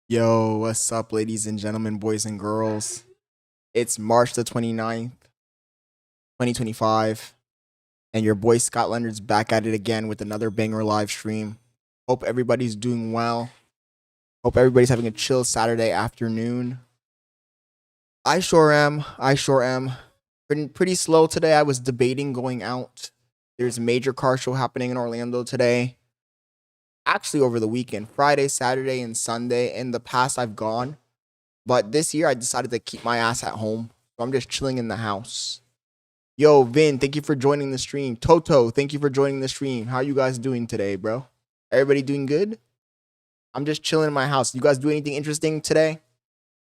Yo, what's up, ladies and gentlemen, boys and girls? It's March the 29th, 2025, and your boy Scott Leonard's back at it again with another banger live stream. Hope everybody's doing well. Hope everybody's having a chill Saturday afternoon. I sure am. Pretty slow today. I was debating going out. There's a major car show happening in Orlando today. Actually, over the weekend, Friday, Saturday, and Sunday. In the past, I've gone. But this year, I decided to keep my ass at home. So I'm just chilling in the house. Yo, Vin, thank you for joining the stream. Toto, thank you for joining the stream. How you guys doing today, bro? Everybody doing good? I'm just chilling in my house. You guys do anything interesting today?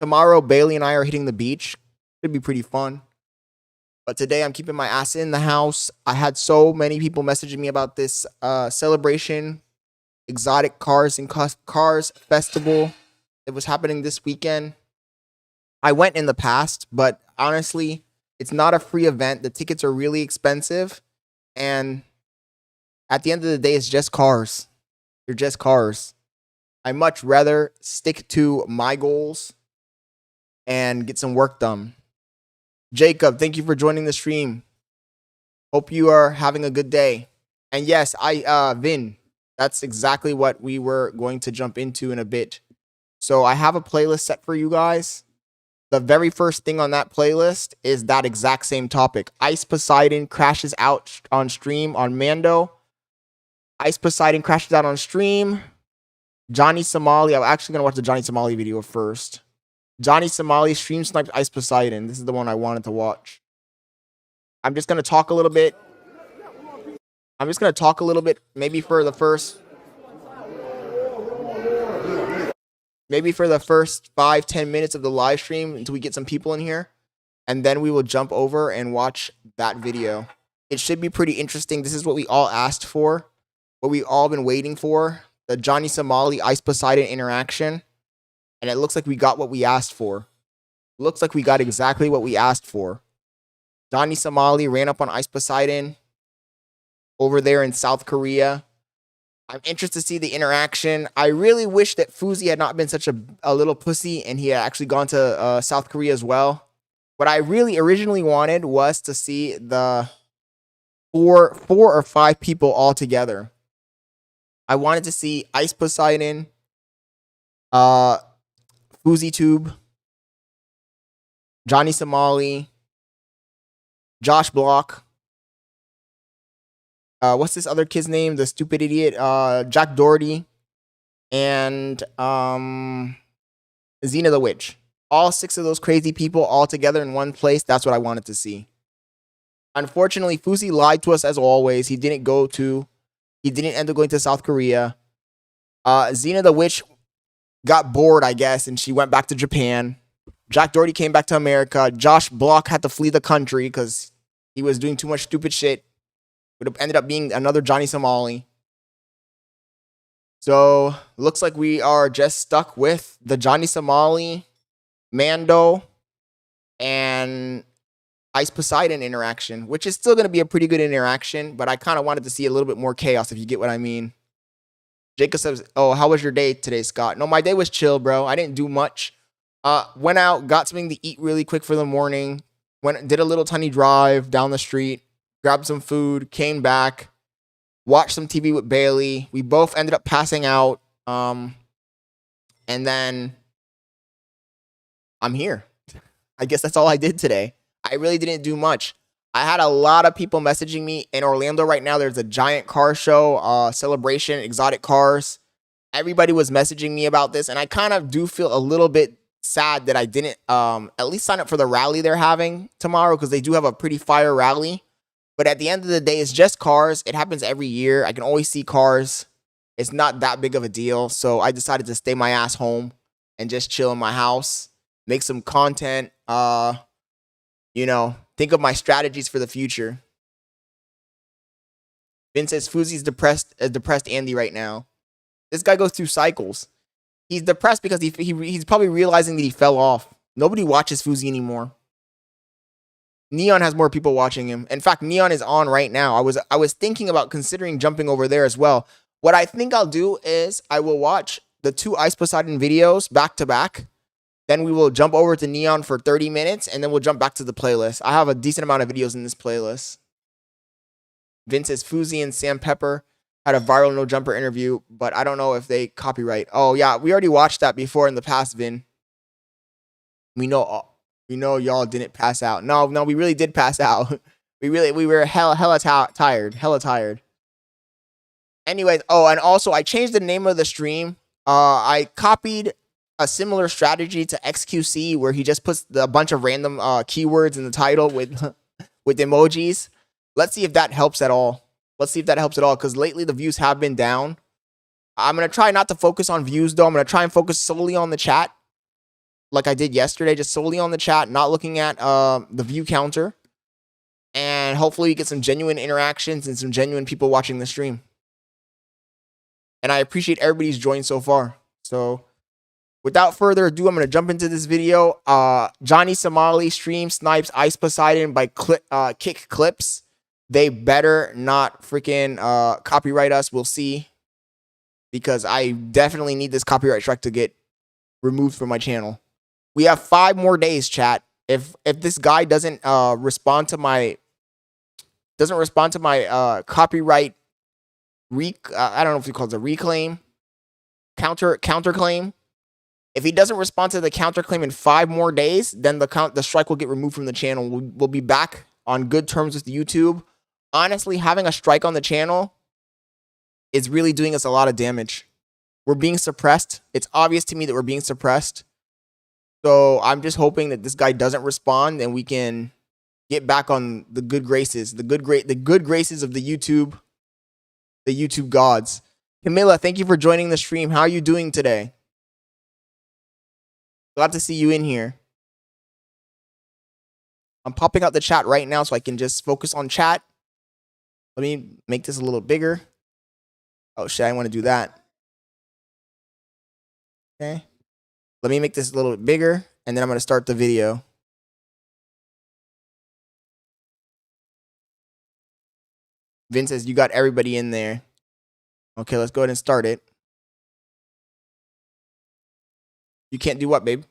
Tomorrow, Bailey and I are hitting the beach. Should be pretty fun. But today, I'm keeping my ass in the house. I had so many people messaging me about this celebration, exotic cars and cars festival. It was happening this weekend. I went in the past, but honestly, it's not a free event. The tickets are really expensive. And at the end of the day, it's just cars. They're just cars. I much rather stick to my goals and get some work done. Jacob, thank you for joining the stream. Hope you are having a good day. And yes, Vin, that's exactly what we were going to jump into in a bit. So I have a playlist set for you guys. The very first thing on that playlist is that exact same topic. Ice Poseidon crashes out on stream on Mando. Ice Poseidon crashes out on stream. Johnny Somali. I'm actually going to watch the Johnny Somali video first. Johnny Somali stream sniped Ice Poseidon. This is the one I wanted to watch. I'm just going to talk a little bit. Maybe for the first 5-10 minutes of the live stream until we get some people in here. And then we will jump over and watch that video. It should be pretty interesting. This is what we all asked for. What we all been waiting for. The Johnny Somali Ice Poseidon interaction. And it looks like we got what we asked for. Looks like we got exactly what we asked for. Johnny Somali ran up on Ice Poseidon over there in South Korea. I'm interested to see the interaction. I really wish that Fousey had not been such a little pussy and he had actually gone to South Korea as well. What I really originally wanted was to see the four or five people all together. I wanted to see Ice Poseidon, Fouseytube, Johnny Somali, Josh Block. What's this other kid's name? The stupid idiot. Jack Doherty. And Xena the Witch. All 6 of those crazy people all together in one place. That's what I wanted to see. Unfortunately, Fousey lied to us as always. He didn't end up going to South Korea. Xena the Witch got bored, I guess, and she went back to Japan. Jack Doherty came back to America. Josh Block had to flee the country because he was doing too much stupid shit. Would have ended up being another Johnny Somali. So, looks like we are just stuck with the Johnny Somali, Mando, and Ice Poseidon interaction, which is still going to be a pretty good interaction, but I kind of wanted to see a little bit more chaos, if you get what I mean. Jacob says, oh, how was your day today, Scott? No, my day was chill, bro. I didn't do much. Went out, got something to eat really quick for the morning. Did a little tiny drive down the street. Grabbed some food, came back, watched some TV with Bailey. We both ended up passing out. And then I'm here. I guess that's all I did today. I really didn't do much. I had a lot of people messaging me in Orlando right now. There's a giant car show, celebration, exotic cars. Everybody was messaging me about this. And I kind of do feel a little bit sad that I didn't at least sign up for the rally they're having tomorrow, because they do have a pretty fire rally. But at the end of the day, it's just cars. It happens every year. I can always see cars. It's not that big of a deal. So I decided to stay my ass home and just chill in my house, make some content, think of my strategies for the future. Vin says Fousey's depressed Andy right now. This guy goes through cycles. He's depressed because he's probably realizing that he fell off. Nobody watches Fousey anymore. N3ON has more people watching him. In fact, N3ON is on right now. I was thinking about considering jumping over there as well. What I think I'll do is I will watch the 2 Ice Poseidon videos back to back. Then we will jump over to N3ON for 30 minutes, and then we'll jump back to the playlist. I have a decent amount of videos in this playlist. Vince says Fousey and Sam Pepper had a viral no jumper interview, but I don't know if they copyright. Oh yeah, we already watched that before in the past, Vin. We know y'all didn't pass out. No, we really did pass out. we were hella tired. Anyways, oh, and also I changed the name of the stream. I copied a similar strategy to XQC where he just puts a bunch of random keywords in the title with emojis. Let's see if that helps at all. Because lately the views have been down. I'm going to try not to focus on views, though. I'm going to try and focus solely on the chat like I did yesterday. Just solely on the chat, not looking at the view counter. And hopefully we get some genuine interactions and some genuine people watching the stream. And I appreciate everybody's joined so far. So without further ado, I'm going to jump into this video. Johnny Somali stream snipes Ice Poseidon by Kick Clips. They better not freaking copyright us. We'll see. Because I definitely need this copyright strike to get removed from my channel. We have 5 more days, chat. If this guy doesn't respond to my copyright I don't know if he calls it a reclaim, counterclaim. If he doesn't respond to the counterclaim in 5 more days, then the strike will get removed from the channel. We'll be back on good terms with YouTube. Honestly, having a strike on the channel is really doing us a lot of damage. We're being suppressed. It's obvious to me that we're being suppressed. So I'm just hoping that this guy doesn't respond and we can get back on the good graces, the good graces of the YouTube gods. Camilla, thank you for joining the stream. How are you doing today? Glad to see you in here. I'm popping out the chat right now so I can just focus on chat. Let me make this a little bigger. Oh shit, I want to do that. Okay. Let me make this a little bit bigger, and then I'm going to start the video. Vince says, you got everybody in there. Okay, let's go ahead and start it. You can't do what, babe?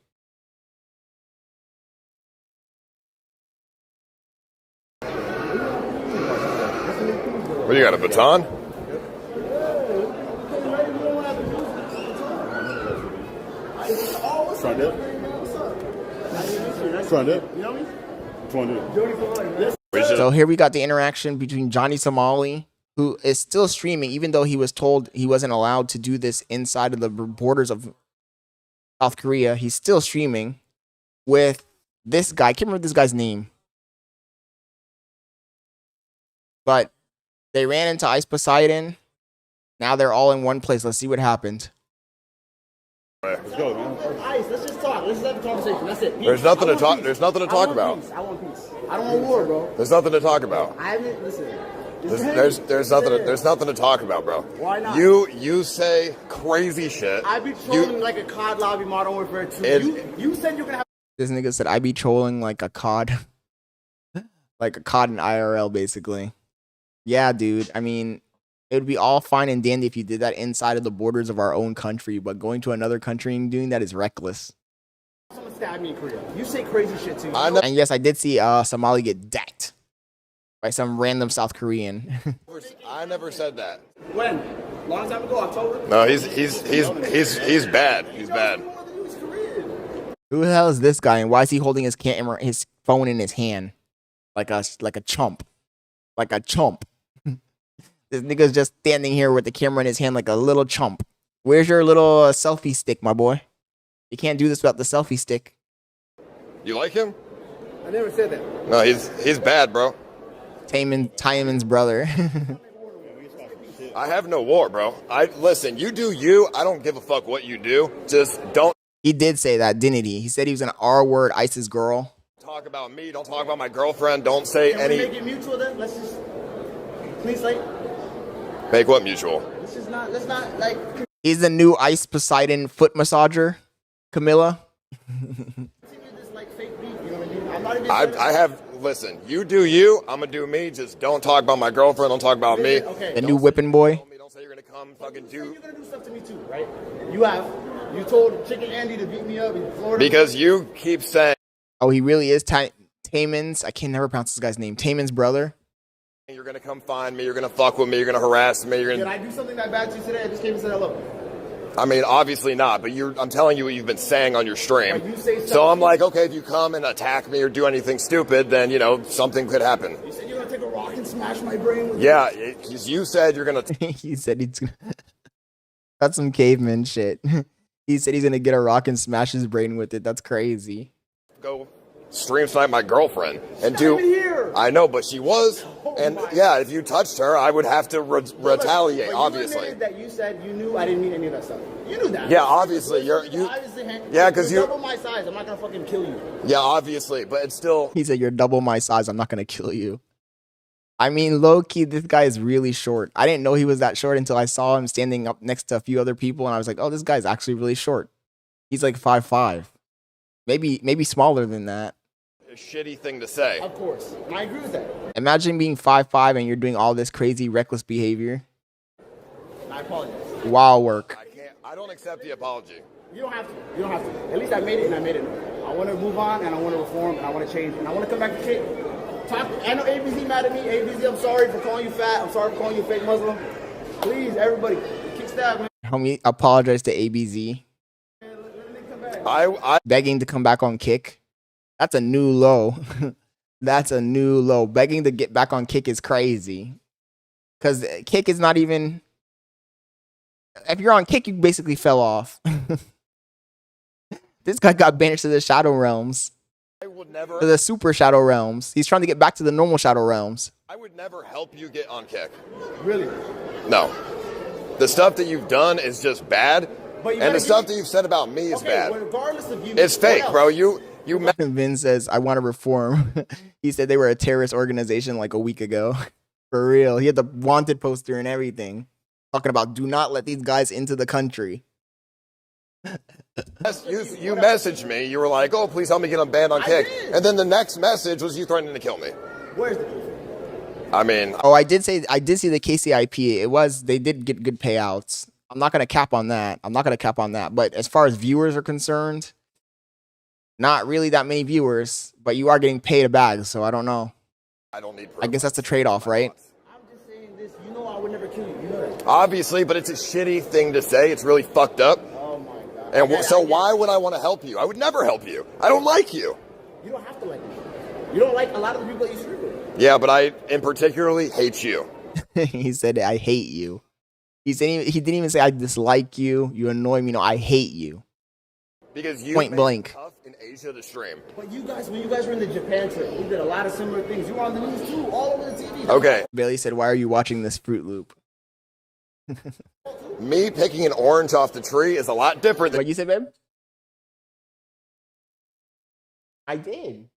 What, you got a baton? So here we got the interaction between Johnny Somali, who is still streaming, even though he was told he wasn't allowed to do this inside of the borders of South Korea. He's still streaming with this guy. I can't remember this guy's name. But they ran into Ice Poseidon. Now they're all in one place. Let's see what happened. Let's go, man. Ice, let's just talk. Let's have a conversation. That's it. There's nothing to talk. There's nothing to talk about. Peace. I want peace. I don't want war, bro. There's nothing to talk about. I haven't listen. There's nothing to talk about, bro. Why not? You say crazy shit. I be trolling like a COD lobby Modern Warfare 2. You said you're gonna have. This nigga said I be trolling like a COD, like a COD in IRL, basically. Yeah, dude. I mean, it would be all fine and dandy if you did that inside of the borders of our own country, but going to another country and doing that is reckless. Someone stabbed me in Korea. You say crazy shit too. And yes, I did see Somali get decked by some random South Korean. I never said that. When? Long time ago, October. No, he's bad. He's bad. Who the hell is this guy, and why is he holding his camera, his phone in his hand, like a chump, like a chump? This nigga's just standing here with the camera in his hand like a little chump. Where's your little selfie stick, my boy? You can't do this without the selfie stick. You like him? I never said that. No, he's bad, bro. Taiman's brother. I have no war, bro. Listen, you do you. I don't give a fuck what you do. Just don't. He did say that, didn't he? He said he was an R-word ISIS girl. Talk about me. Don't talk about my girlfriend. Don't say Can any. we make it mutual then? Let's just. Please, like. Make what mutual? Let's not, like. He's the new Ice Poseidon foot massager, Camilla. I have. Listen, you do you. I'm gonna do me. Just don't talk about my girlfriend. Don't talk about me. Okay. The new whipping boy. Don't say you're gonna come fucking do. You're gonna do stuff to me too, right? You told Chicken Andy to beat me up in Florida. Because you keep saying. Oh, he really is Taman's. I can never pronounce this guy's name. Taman's brother. You're gonna come find me. You're gonna fuck with me. You're gonna harass me. You're gonna. Did I do something that bad to you today? I just came and said hello. I mean, obviously not, but I'm telling you what you've been saying on your stream. You say so I'm like, okay, if you come and attack me or do anything stupid, then, you know, something could happen. You said you're going to take a rock and smash my brain with Yeah, because you said you're going to... He said he's going to... That's some caveman shit. He said he's going to get a rock and smash his brain with it. That's crazy. Go stream snipe my girlfriend and do... Here. I know, but she was... And yeah, if you touched her, I would have to retaliate. Obviously, that you said you knew I didn't mean any of that stuff. You knew that. Yeah, obviously, you. Yeah, because you're double my size. I'm not gonna fucking kill you. Yeah, obviously, but it's still. He said you're double my size. I'm not gonna kill you. I mean, low key, this guy is really short. I didn't know he was that short until I saw him standing up next to a few other people, and I was like, oh, this guy's actually really short. He's like 5'5", maybe smaller than that. Shitty thing to say. Of course. And I agree with that. Imagine being 5'5" and you're doing all this crazy, reckless behavior. I apologize. Wild work. I don't accept the apology. You don't have to. You don't have to. At least I made it, and I made it. I want to move on, and I want to reform, and I want to change, and I want to come back to shit. I know ABZ mad at me. ABZ, I'm sorry for calling you fat. I'm sorry for calling you a fake Muslim. Please, everybody, kick stab, man. Homie, apologize to ABZ. Man, let me come back. I begging to come back on Kick. That's a new low. That's a new low. Begging to get back on Kick is crazy. Because Kick is not even... If you're on Kick, you basically fell off. This guy got banished to the Shadow Realms. I would never... To the Super Shadow Realms. He's trying to get back to the normal Shadow Realms. I would never help you get on Kick. Really? No. The stuff that you've done is just bad. And the stuff that you've said about me is bad. Well, regardless of you... It's fake, bro. Vin says, I want to reform. He said they were a terrorist organization like a week ago. For real. He had the wanted poster and everything. Talking about, do not let these guys into the country. You messaged me. You were like, oh, please help me get unbanned on Kick. And then the next message was you threatening to kill me. Where's the proof? I mean... Oh, I did see the KCIP. They did get good payouts. I'm not going to cap on that. But as far as viewers are concerned... Not really that many viewers, but you are getting paid a bag, so I don't know. I don't need proof. I guess that's the trade-off, right? I'm just saying this. You know I would never kill you. You know that. Obviously, but it's a shitty thing to say. It's really fucked up. Oh, my God. And so why would I want to help you? I would never help you. I don't like you. You don't have to like me. You don't like a lot of the people that you stream with. Yeah, but I, in particularly, hate you. He said, I hate you. He didn't even say, I dislike you. You annoy me. No, I hate you. Because you point blank. Tough in Asia to stream. But you guys, when you guys were in the Japan trip, we did a lot of similar things. You were on the news too, all over the TV. Okay. Bailey said, why are you watching this Fruit Loop? Me picking an orange off the tree is a lot different than... What you said, babe? I did.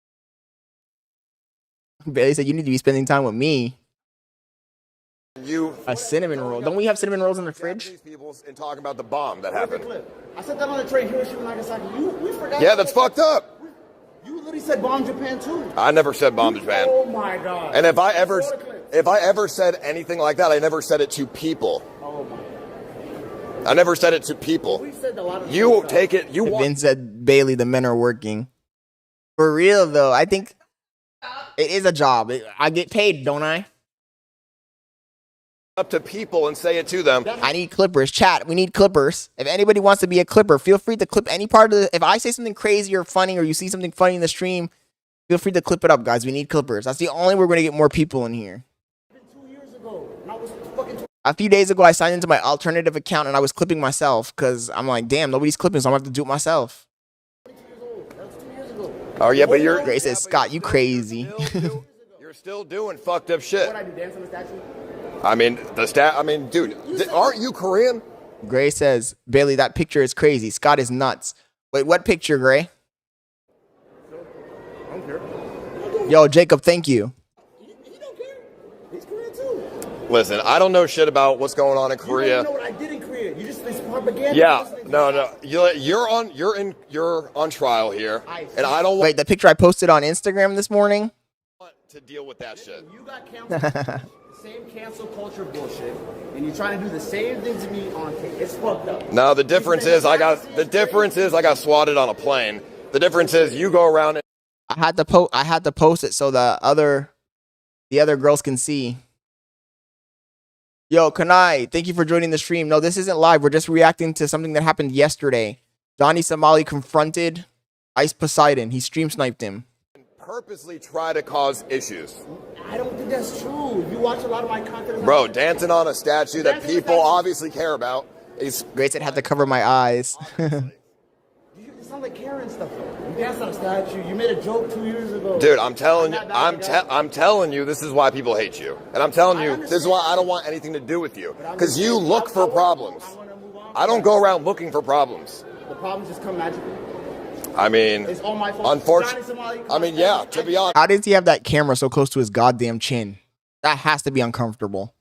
Bailey said, you need to be spending time with me. A cinnamon roll. Don't we have cinnamon rolls in the fridge? And talking about the bomb that happened. I said that on the train, Hiroshima and Nagasaki. We forgot. Yeah, that's fucked up. You literally said bomb Japan too. I never said bomb Japan. Oh my God. And if I ever said anything like that, I never said it to people. Oh my God. I never said it to people. We said a lot of you take it. Vin said, Bailey, the men are working. For real though, I think it is a job. I get paid, don't I? Up to people and say it to them. I need clippers. Chat, we need clippers. If anybody wants to be a clipper, feel free to clip any part of the... If I say something crazy or funny, or you see something funny in the stream, feel free to clip it up, guys. We need clippers. That's the only way we're going to get more people in here. 2 years ago. And I was fucking... A few days ago, I signed into my alternative account, and I was clipping myself, because I'm like, damn, nobody's clipping, so I'm going to have to do it myself. That was 2 years ago. Oh, yeah, but you're... Grace says, Scott, you crazy. You're still doing fucked up shit. What I do, dance on the statue? I mean, dude, aren't you Korean? Gray says, Bailey, that picture is crazy. Scott is nuts. Wait, what picture, Gray? I don't care. Yo, Jacob, thank you. He don't care. He's Korean too. Listen, I don't know shit about what's going on in Korea. You don't know what I did in Korea. You just this propaganda. Yeah, no. You're on trial here, and I don't Wait, the picture I posted on Instagram this morning? want to deal with that shit. You got canceled. Same cancel culture bullshit, and you're trying to do the same thing to me on tape. It's fucked up. No, the difference is I got swatted on a plane. The difference is you go around and I had to post it so the other girls can see. Yo, Kanai, thank you for joining the stream. No, this isn't live. We're just reacting to something that happened yesterday. Johnny Somali confronted Ice Poseidon. He stream sniped him. purposely try to cause issues. I don't think that's true. You watch a lot of my content. Bro, dancing on a statue that people obviously care about. Grace had to cover my eyes. It sounds like Karen stuff though. You danced on a statue. You made a joke 2 years ago. Dude, I'm telling you, I'm telling you, this is why people hate you, and I'm telling you, this is why I don't want anything to do with you, because you look for problems. I don't go around looking for problems. The problems just come magically. I mean, It's all my fault. unfortunately, I mean, yeah, to be honest. How does he have that camera so close to his goddamn chin? That has to be uncomfortable.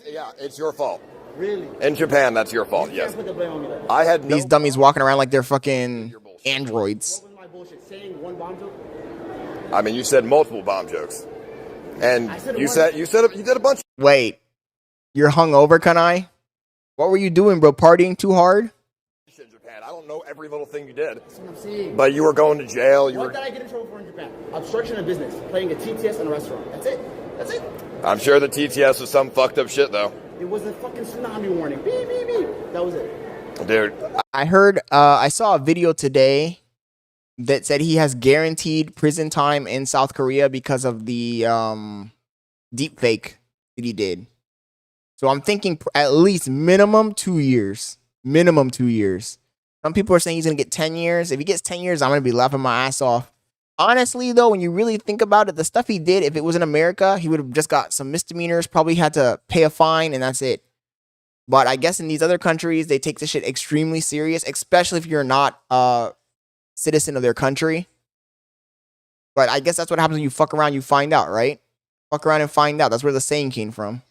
Yeah, it's your fault. Really? In Japan, that's your fault, yes. Put the blame on me then. I had no These dummies walking around like they're fucking androids. What was my bullshit? Saying one bomb joke? I mean, you said multiple bomb jokes. And you did a bunch. Wait, you're hungover, Kanai? What were you doing, bro? Partying too hard? In Japan, I don't know every little thing you did. That's what I'm saying. But you were going to jail. What did I get in trouble for in Japan? Obstruction of business. Playing a TTS in a restaurant. That's it. That's it. I'm sure the TTS was some fucked up shit, though. It was a fucking tsunami warning. Beep, beep, beep. That was it. Dude. I heard, I saw a video today that said he has guaranteed prison time in South Korea because of the deep fake that he did. So I'm thinking at least minimum 2 years. Minimum 2 years. Some people are saying he's going to get 10 years. If he gets 10 years, I'm going to be laughing my ass off. Honestly, though, when you really think about it, the stuff he did, if it was in America, he would have just got some misdemeanors, probably had to pay a fine, and that's it. But I guess in these other countries, they take this shit extremely serious, especially if you're not a citizen of their country. But I guess that's what happens when you fuck around, you find out, right? Fuck around and find out. That's where the saying came from.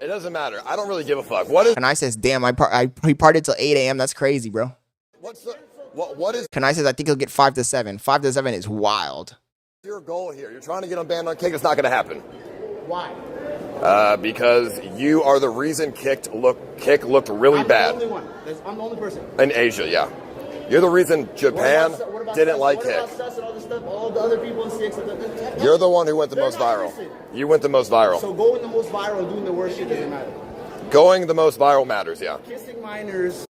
It doesn't matter. I don't really give a fuck. What is... And I says, damn, he partied till 8 a.m. That's crazy, bro. What's the... What is... Kanai says, I think he'll get 5 to 7. 5 to 7 is wild. your goal here? You're trying to get him banned on Kick. It's not going to happen. Why? Because you are the reason Kick looked really bad. I'm the only one. I'm the only person. In Asia, yeah. You're the reason Japan didn't like Kick. All the other people in Six. You're the one who went the most viral. You went the most viral. So going the most viral and doing the worst shit doesn't matter. Going the most viral matters, yeah. Kissing minors.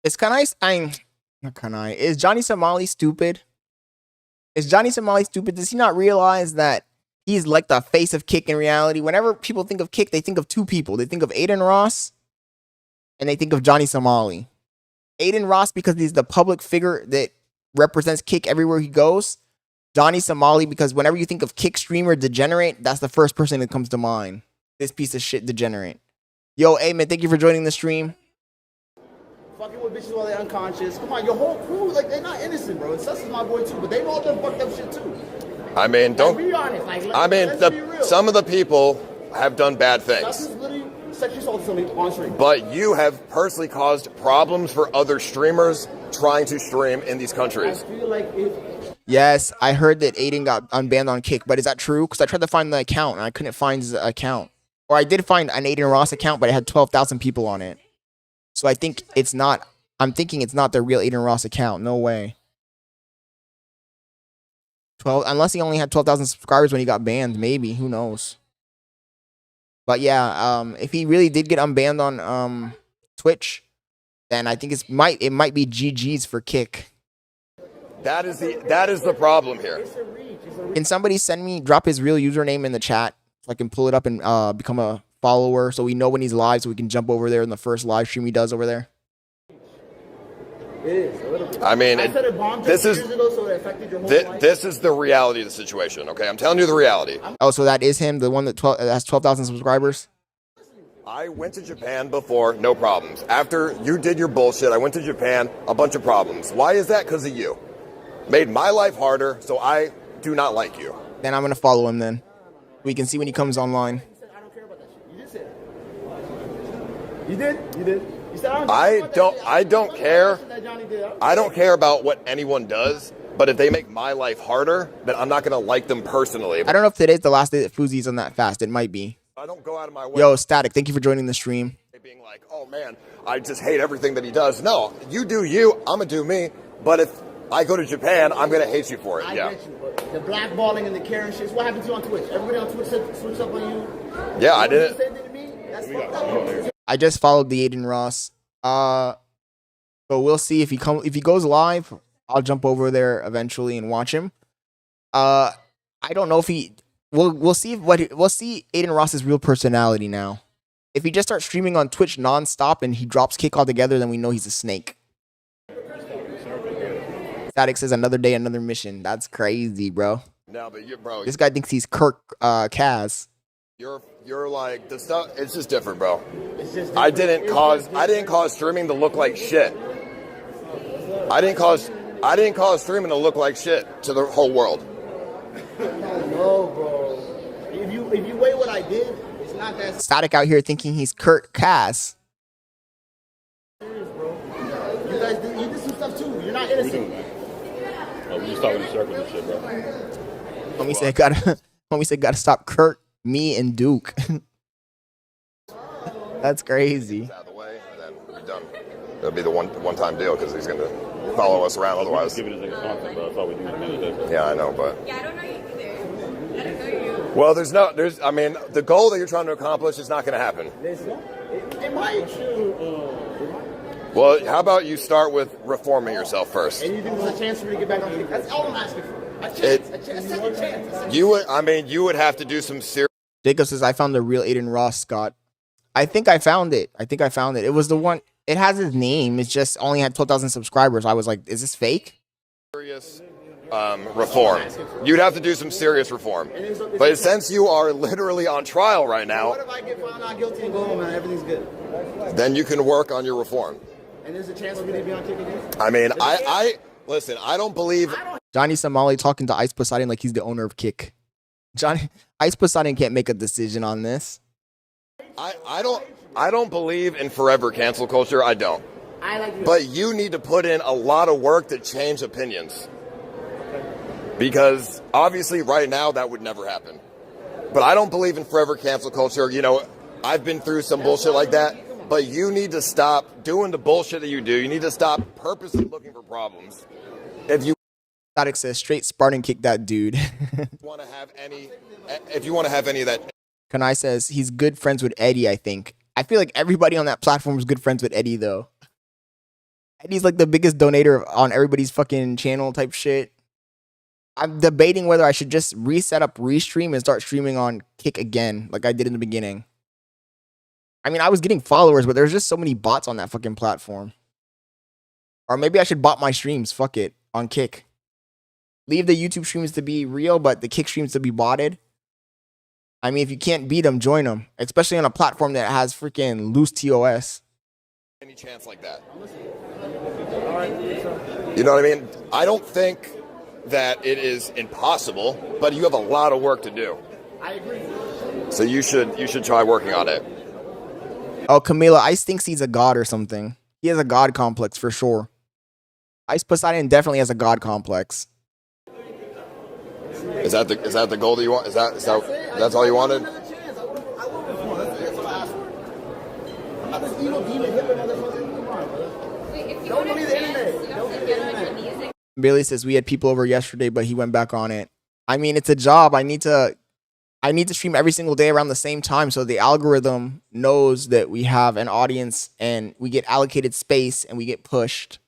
Is Kanai... Not Kanai. Is Johnny Somali stupid? Is Johnny Somali stupid? Does he not realize that he's like the face of Kick in reality? Whenever people think of Kick, they think of two people. They think of Adin Ross and they think of Johnny Somali. Adin Ross because he's the public figure that represents Kick everywhere he goes. Johnny Somali because whenever you think of Kick streamer degenerate, that's the first person that comes to mind. This piece of shit degenerate. Yo, hey man, thank you for joining the stream. Fucking with bitches while they're unconscious. Come on, your whole crew, like, they're not innocent, bro. And Sus is my boy, too. But they've all done fucked up shit, too. I mean, don't... Like, be honest. Like, I mean, some of the people have done bad Sus things. is literally sexually assaulted somebody on stream. But you have personally caused problems for other streamers trying to stream in these I countries. feel like if... Yes, I heard that Adin got unbanned on Kick, but is that true? Because I tried to find the account and I couldn't find his account. Or I did find an Adin Ross account, but it had 12,000 people on it. So I think it's not... I'm thinking it's not the real Adin Ross account. No way. 12, unless he only had 12,000 subscribers when he got banned. Maybe. Who knows? But yeah, if he really did get unbanned on Twitch, then I think it might be GG's for Kick. That is the problem here. Can somebody drop his real username in the chat so I can pull it up and become a follower so we know when he's live so we can jump over there in the first live stream he does over there? It is, a little bit. I mean, this is the reality of the situation, okay? I'm telling you the reality. Oh, so that is him, the one that has 12,000 subscribers? I went to Japan before, no problems. After you did your bullshit, I went to Japan, a bunch of problems. Why is that? Because of you. Made my life harder, so I do not like you. Then I'm going to follow him then. We can see when he comes online. I don't care about that shit. You did say that. You did? You did. You said, I don't care. I don't care about what anyone does, but if they make my life harder, then I'm not going to like them personally. I don't know if today's the last day that Fousey's on that fast. It might be. I don't go out of my way. Yo, Static, thank you for joining the stream. Being like, oh man, I just hate everything that he does. No, you do you. I'm gonna do me. But if I go to Japan, I'm gonna hate you for it. I get you, but the blackballing and the Karen shit. What happened to you on Twitch? Everybody on Twitch switched up on you. Yeah, I did Say that to me? That's fucked up. I just followed the Adin Ross. So we'll see if he goes live. I'll jump over there eventually and watch him. I don't know if we'll see we'll see Adin Ross's real personality now. If he just starts streaming on Twitch nonstop and he drops kick altogether, then we know he's a snake. Static says another day, another mission. That's crazy, bro. No, but bro, this guy thinks he's Kirk Kaz. You're like the stuff. It's just different, bro. It's just I didn't cause streaming to look like shit. I didn't cause streaming to look like shit to the whole world. No, bro. If you weigh what I did, it's not that Static out here thinking he's Kurt Cass. serious, bro. You guys did some stuff too. You're not innocent. We just talking in circles and shit, bro. Homie said gotta stop Kurt, me, and Duke. That's crazy. Out of the way, and then we'll be done. It'll be the one-time deal because he's gonna follow us around otherwise. Give it as content, bro. That's all we do at the end of the day. Yeah, I know, but Yeah, I don't know you either. I don't know you. well, I mean, the goal that you're trying to accomplish is not going to happen. It might. Well, how about you start with reforming yourself first? And you think there's a chance for me to get back on the That's all I'm asking for. A second chance. You would have to do some serious. Jacob says I found the real Adin Ross, Scott. I think I found it. It was the one. It has his name. It's just only had 12,000 subscribers. I was like, is this fake? Reform. You'd have to do some serious reform. But since you are literally on trial right now, What if I get found not guilty and go home and everything's good? then you can work on your reform. And there's a chance for me to be on kick again? I mean, I listen. I don't believe. Johnny Somali talking to Ice Poseidon like he's the owner of Kick. Ice Poseidon can't make a decision on this. I don't believe in forever cancel culture. I don't. But you need to put in a lot of work to change opinions. Because obviously right now that would never happen. But I don't believe in forever cancel culture. You know, I've been through some bullshit like that. But you need to stop doing the bullshit that you do. You need to stop purposely looking for problems. If you Static says straight Spartan kick that dude. want to have any of that. Kanai says he's good friends with Eddie, I think. I feel like everybody on that platform is good friends with Eddie, though. Eddie's like the biggest donator on everybody's fucking channel type shit. I'm debating whether I should just reset up Restream and start streaming on Kick again, like I did in the beginning. I mean, I was getting followers, but there's just so many bots on that fucking platform. Or maybe I should bot my streams, fuck it, on Kick. Leave the YouTube streams to be real, but the Kick streams to be botted. I mean, if you can't beat them, join them. Especially on a platform that has freaking loose TOS. Any chance like that. You know what I mean? I don't think that it is impossible, but you have a lot of work to do. I agree. So you should try working on it. Oh, Camila, Ice thinks he's a god or something. He has a god complex for sure. Ice Poseidon definitely has a god complex. Is that the goal that you want? That's all you wanted? Another chance. I will reform. That's what I asked for. I'm not this evil demon Hitler motherfucker. Come on, bro. Wait, if you Don't want believe to the internet. Don't believe the internet. music. Bailey says we had people over yesterday, but he went back on it. I mean, it's a job. I need to stream every single day around the same time, so the algorithm knows that we have an audience and we get allocated space and we get pushed.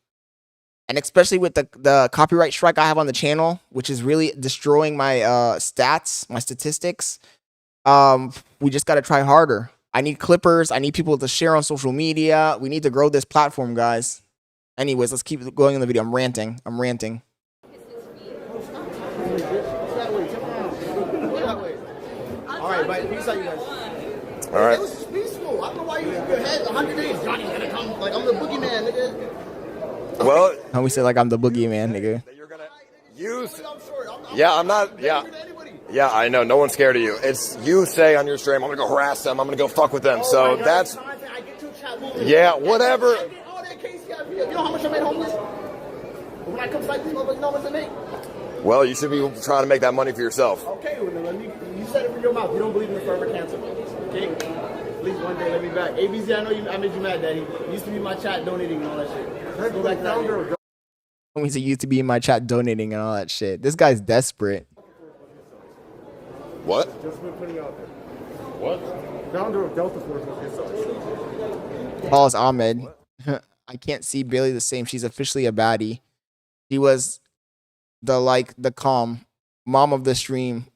And especially with the copyright strike I have on the channel, which is really destroying my stats, my statistics. We just got to try harder. I need clippers. I need people to share on social media. We need to grow this platform, guys. Anyways, let's keep going in the video. I'm ranting. All right, but peace out, you guys. All right. It was just peaceful. I don't know why you had 100 days. Johnny's gonna come. Like, I'm the boogeyman, nigga. Well, And we said like I'm the boogeyman, nigga. you're gonna use. I'm sure. Yeah, I'm not. Yeah. Anybody. Yeah, I know. No one's scared of you. It's you say on your stream, I'm gonna go harass them. I'm gonna go fuck with them. Oh So my God, that's. I get to chat moving. Yeah, whatever. I get all that KCI. You know how much I made homeless? When I come fight these motherfuckers, know what I make? Well, you should be trying to make that money for yourself. Okay, well, then you said it from your mouth. You don't believe in the forever cancel. Okay? Please one day let me back. ABZ, I know I made you mad, Daddy. You used to be in my chat donating and all that shit. Let's go back to that. Homies that used to be in my chat donating and all that shit. This guy's desperate. What? Just been putting out there. What? Founder of Delta Force was Paul is Ahmed. I can't see Bailey the same. She's officially a baddie. She was the calm mom of the stream.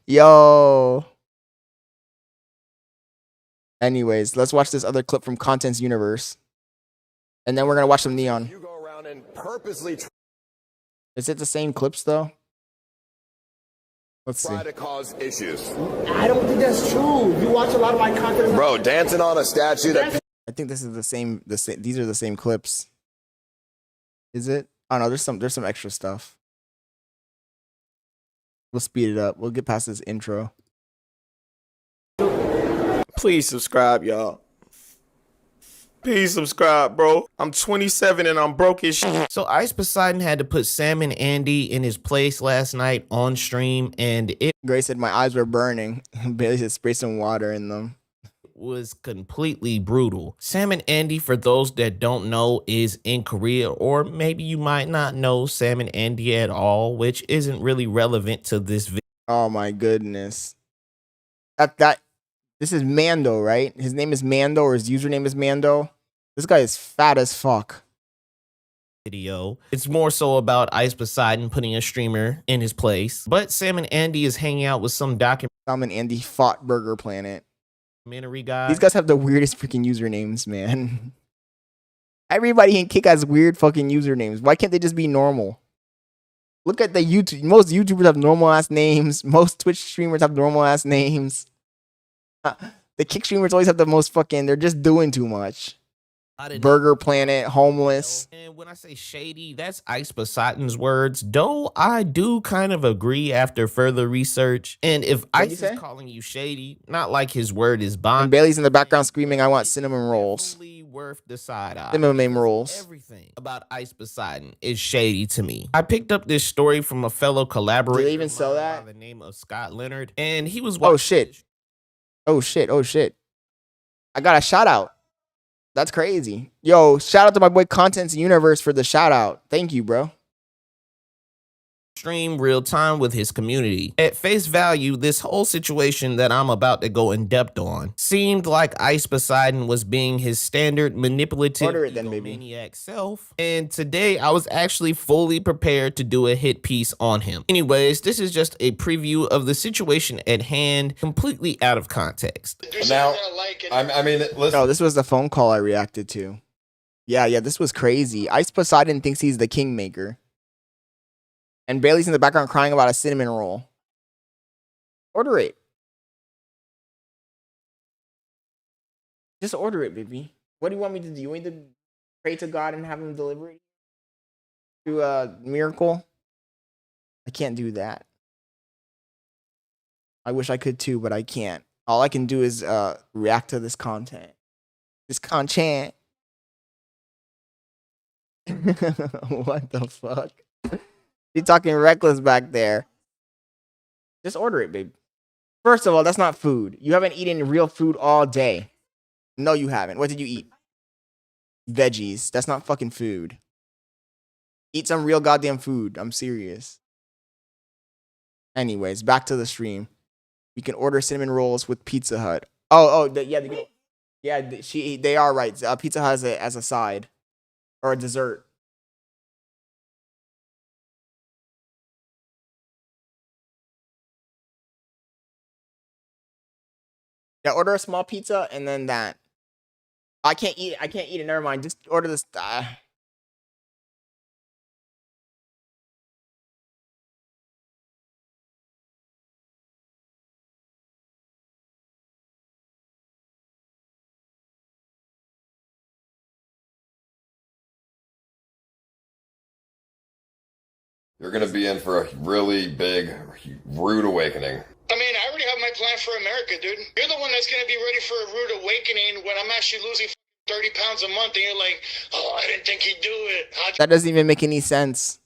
Yo. Anyways, let's watch this other clip from Content's Universe. And then we're going to watch some N3ON. You go around and purposely Is it the same clips though? Let's see. try to cause issues. I don't think that's true. You watch a lot of my content. Bro, dancing on a statue that I think this is the same. These are the same clips. Is it? Oh no, there's some extra stuff. We'll speed it up. We'll get past this intro. Please subscribe, y'all. Please subscribe, bro. I'm 27 and I'm broke as shit. So Ice Poseidon had to put Sam and Andy in his place last night on stream, and it Grace said my eyes were burning. Bailey said spray some water in them. was completely brutal. Sam and Andy, for those that don't know, is in Korea, or maybe you might not know Sam and Andy at all, which isn't really relevant to this video. Oh my goodness. This is Mando, right? His name is Mando, or his username is Mando. This guy is fat as fuck. It's more so about Ice Poseidon putting a streamer in his place, but Sam and Andy is hanging out with some Sam and Andy fought Burger Planet. documentary guy. These guys have the weirdest freaking usernames, man. Everybody in Kick has weird fucking usernames. Why can't they just be normal? Look at the YouTube. Most YouTubers have normal ass names. Most Twitch streamers have normal ass names. The Kick streamers always have the most fucking. They're just doing too much. Burger Planet, homeless. And when I say shady, that's Ice Poseidon's words, though I do kind of agree after further research. And if Ice is calling you shady, not like his word is bond. And Bailey's in the background screaming, I want cinnamon rolls. Worth the side eye. Cinnamon rolls. Everything about Ice Poseidon is shady to me. I picked up this story from a fellow collaborator. Do they even sell that? By the name of Scott Leonard, and he was Oh shit. Oh shit. Oh shit. I got a shout out. That's crazy. Yo, shout out to my boy Content's Universe for the shout out. Thank you, bro. Stream real time with his community. At face value, this whole situation that I'm about to go in depth on seemed like Ice Poseidon was being his standard manipulative maniac self. And today I was actually fully prepared to do a hit piece on him. Anyways, this is just a preview of the situation at hand, completely out of context. Now, I mean, listen. Oh, this was the phone call I reacted to. Yeah, this was crazy. Ice Poseidon thinks he's the kingmaker. And Bailey's in the background crying about a cinnamon roll. Order it. Just order it, baby. What do you want me to do? You want me to pray to God and have him deliver it? Do a miracle? I can't do that. I wish I could too, but I can't. All I can do is react to this content. This content. What the fuck? You talking reckless back there. Just order it, babe. First of all, that's not food. You haven't eaten real food all day. No, you haven't. What did you eat? Veggies. That's not fucking food. Eat some real goddamn food. I'm serious. Anyways, back to the stream. You can order cinnamon rolls with Pizza Hut. They are right. Pizza Hut as a side or a dessert. Yeah, order a small pizza and then that. I can't eat it. Never mind. Just order this. You're going to be in for a really big, rude awakening. I mean, I already have my plan for America, dude. You're the one that's going to be ready for a rude awakening when I'm actually losing 30 pounds a month and you're like, oh, I didn't think he'd do it. That doesn't even make any sense.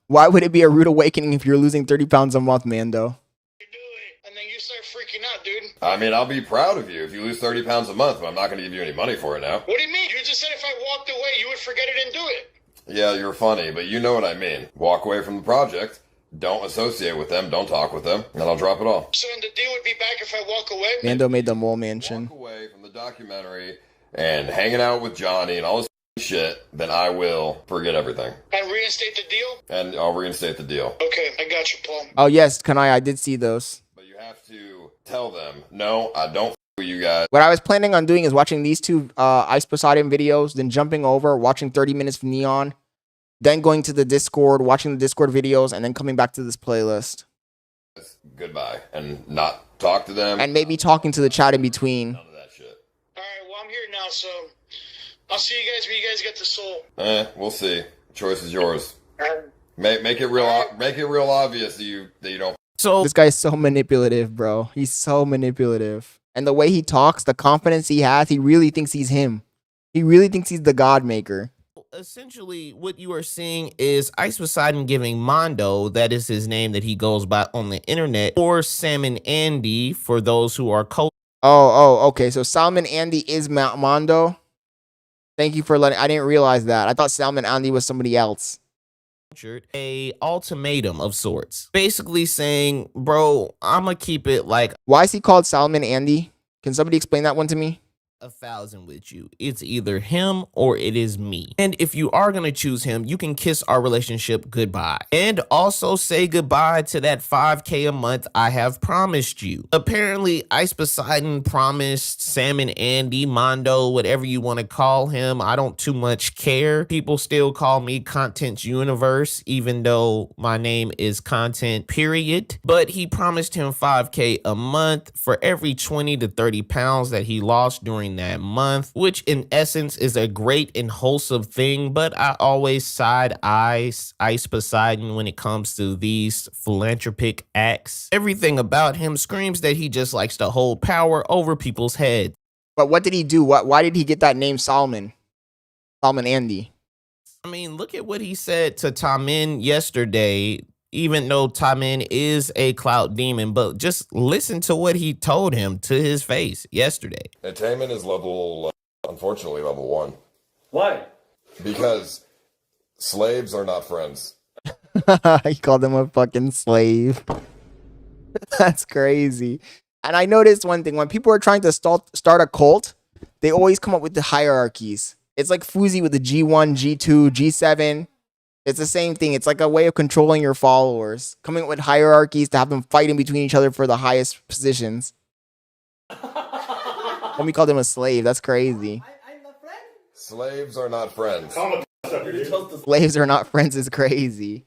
Why would it be a rude awakening if you're losing 30 pounds a month, Mando? You do it. And then you start freaking out, dude. I mean, I'll be proud of you if you lose 30 pounds a month, but I'm not going to give you any money for it now. What do you mean? You just said if I walked away, you would forget it and do it. Yeah, you're funny, but you know what I mean. Walk away from the project, don't associate with them, don't talk with them, and I'll drop it all. So then the deal would be back if I walk away? Mando made the mole mansion. Walk away from the documentary and hanging out with Johnny and all this shit, then I will forget everything. And reinstate the deal? And I'll reinstate the deal. Okay, I got you, Paul. Oh yes, Kanai, I did see those. But you have to tell them, no, I don't with you guys. What I was planning on doing is watching these two Ice Poseidon videos, then jumping over, watching 30 minutes of N3ON, then going to the Discord, watching the Discord videos, and then coming back to this playlist. Goodbye. And not talk to them. And maybe talking to the chat in between. None of that shit. Alright, well, I'm here now, so I'll see you guys when you guys get the soul. We'll see. Choice is yours. Make it real obvious that you don't. So This guy's so manipulative, bro. He's so manipulative. And the way he talks, the confidence he has, he really thinks he's him. He really thinks he's the God maker. essentially what you are seeing is Ice Poseidon giving Mondo, that is his name that he goes by on the internet, or Salmon Andy for those who are okay. So Salmon Andy is Mondo. Thank you for letting. I didn't realize that. I thought Salmon Andy was somebody else. A ultimatum of sorts, basically saying, bro, I'm gonna keep it like, why is he called Salmon Andy? Can somebody explain that one to me? 1,000 with you. It's either him or it is me. And if you are going to choose him, you can kiss our relationship goodbye. And also say goodbye to that 5K a month I have promised you. Apparently, Ice Poseidon promised Salmon Andy, Mondo, whatever you want to call him. I don't too much care. People still call me Content Universe, even though my name is Content period. But he promised him 5K a month for every 20 to 30 pounds that he lost during that month, which in essence is a great and wholesome thing, but I always side Ice Poseidon when it comes to these philanthropic acts. Everything about him screams that he just likes to hold power over people's heads. But what did he do? Why did he get that name Salmon Andy? I mean, look at what he said to Tamin yesterday, even though Tamin is a Clout demon, but just listen to what he told him to his face yesterday. Attainment is unfortunately level 1. Why? Because slaves are not friends. He called him a fucking slave. That's crazy. And I noticed one thing, when people are trying to start a cult, they always come up with the hierarchies. It's like Fousey with the G1, G2, G7. It's the same thing. It's like a way of controlling your followers, coming up with hierarchies to have them fighting between each other for the highest positions. Homie called him a slave. That's crazy. Slaves are not friends. Slaves are not friends is crazy.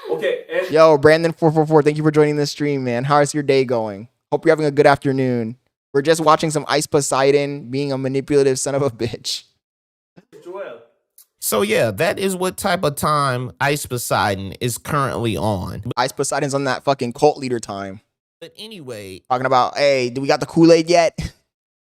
Okay. Yo, Brandon444, thank you for joining the stream, man. How's your day going? Hope you're having a good afternoon. We're just watching some Ice Poseidon being a manipulative son of a bitch. So yeah, that is what type of time Ice Poseidon is currently on. Ice Poseidon's on that fucking cult leader time. But anyway, talking about, hey, do we got the Kool-Aid yet?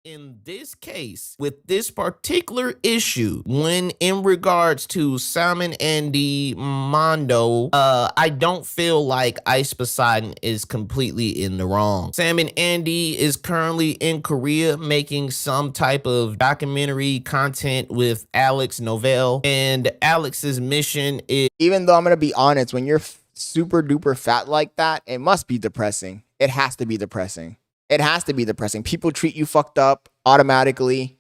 In this case, with this particular issue, when in regards to Salmon Andy Mondo, I don't feel like Ice Poseidon is completely in the wrong. Salmon Andy is currently in Korea making some type of documentary content with Alex Novell, and Alex's mission is... Even though I'm going to be honest, when you're super duper fat like that, it must be depressing. It has to be depressing. It has to be depressing. People treat you fucked up automatically.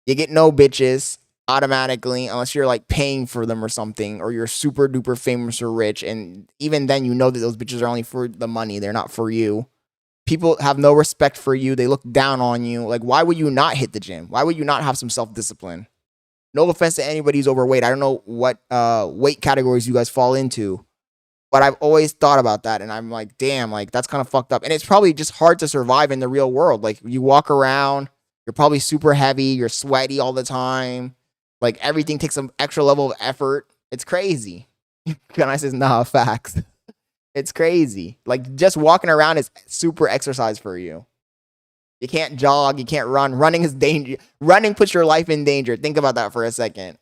You get no bitches automatically unless you're like paying for them or something, or you're super duper famous or rich. And even then, you know that those bitches are only for the money. They're not for you. People have no respect for you. They look down on you. Like, why would you not hit the gym? Why would you not have some self-discipline? No offense to anybody who's overweight. I don't know what weight categories you guys fall into. But I've always thought about that, and I'm like, damn, like, that's kind of fucked up. And it's probably just hard to survive in the real world. Like, you walk around, you're probably super heavy, you're sweaty all the time. Like, everything takes some extra level of effort. It's crazy. And I says, nah, facts. It's crazy. Like, just walking around is super exercise for you. You can't jog, you can't run. Running is danger. Running puts your life in danger. Think about that for a second.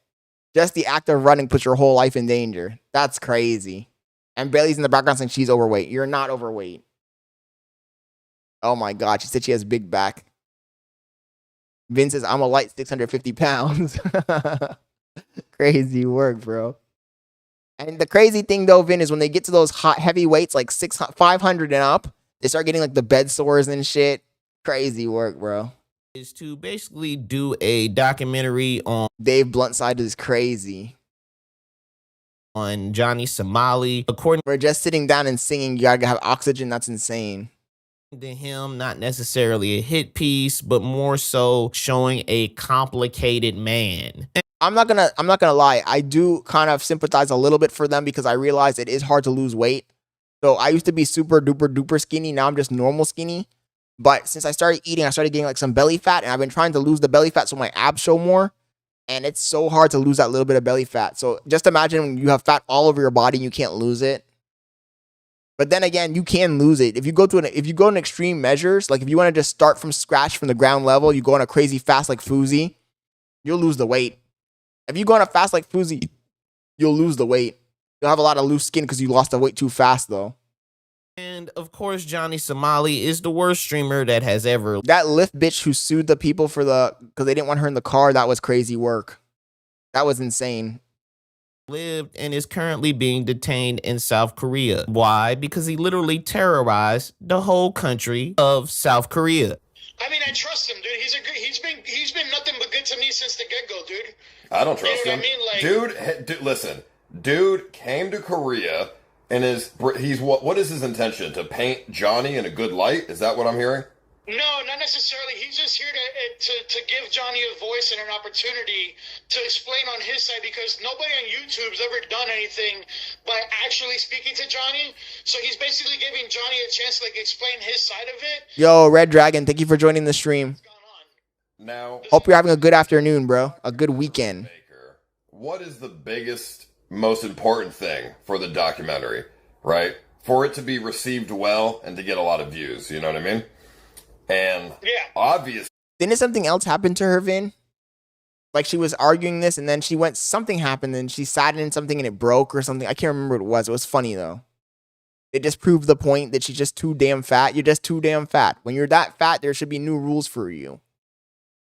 Just the act of running puts your whole life in danger. That's crazy. And Bailey's in the background saying she's overweight. You're not overweight. Oh my god, she said she has big back. Vin says, I'm a light 650 pounds. Crazy work, bro. And the crazy thing though, Vin, is when they get to those hot heavy weights, like 500 and up, they start getting like the bed sores and shit. Crazy work, bro. Is to basically do a documentary on Dave Bluntside is crazy. On Johnny Somali. According We're just sitting down and singing, you gotta have oxygen, that's insane. to him, not necessarily a hit piece, but more so showing a complicated man. I'm not gonna lie, I do kind of sympathize a little bit for them because I realize it is hard to lose weight. So I used to be super duper duper skinny, now I'm just normal skinny. But since I started eating, I started getting like some belly fat, and I've been trying to lose the belly fat so my abs show more. And it's so hard to lose that little bit of belly fat. So just imagine when you have fat all over your body and you can't lose it. But then again, you can lose it. If you go in extreme measures, like if you want to just start from scratch from the ground level, you go on a crazy fast like Fousey, you'll lose the weight. If you go on a fast like Fousey, you'll lose the weight. You'll have a lot of loose skin because you lost the weight too fast though. And of course, Johnny Somali is the worst streamer that has ever. That Lyft bitch who sued the people because they didn't want her in the car, that was crazy work. That was insane. Lived and is currently being detained in South Korea. Why? Because he literally terrorized the whole country of South Korea. I mean, I trust him, dude. He's been nothing but good to me since the get-go, dude. I don't trust You know him. what I mean? Like, Dude, listen. Dude came to Korea and he's what is his intention? To paint Johnny in a good light? Is that what I'm hearing? no, not necessarily. He's just here to give Johnny a voice and an opportunity to explain on his side, because nobody on YouTube's ever done anything by actually speaking to Johnny. So he's basically giving Johnny a chance to like explain his side of it. Yo, Red Dragon, thank you for joining the stream. Now, Hope you're having a good afternoon, bro. A good weekend. what is the biggest, most important thing for the documentary, right? For it to be received well and to get a lot of views, you know what I mean? And obviously, Didn't something else happen to her, Vin? Like she was arguing this and then something happened and she sat in something and it broke or something. I can't remember what it was. It was funny though. It just proved the point that she's just too damn fat. You're just too damn fat. When you're that fat, there should be new rules for you.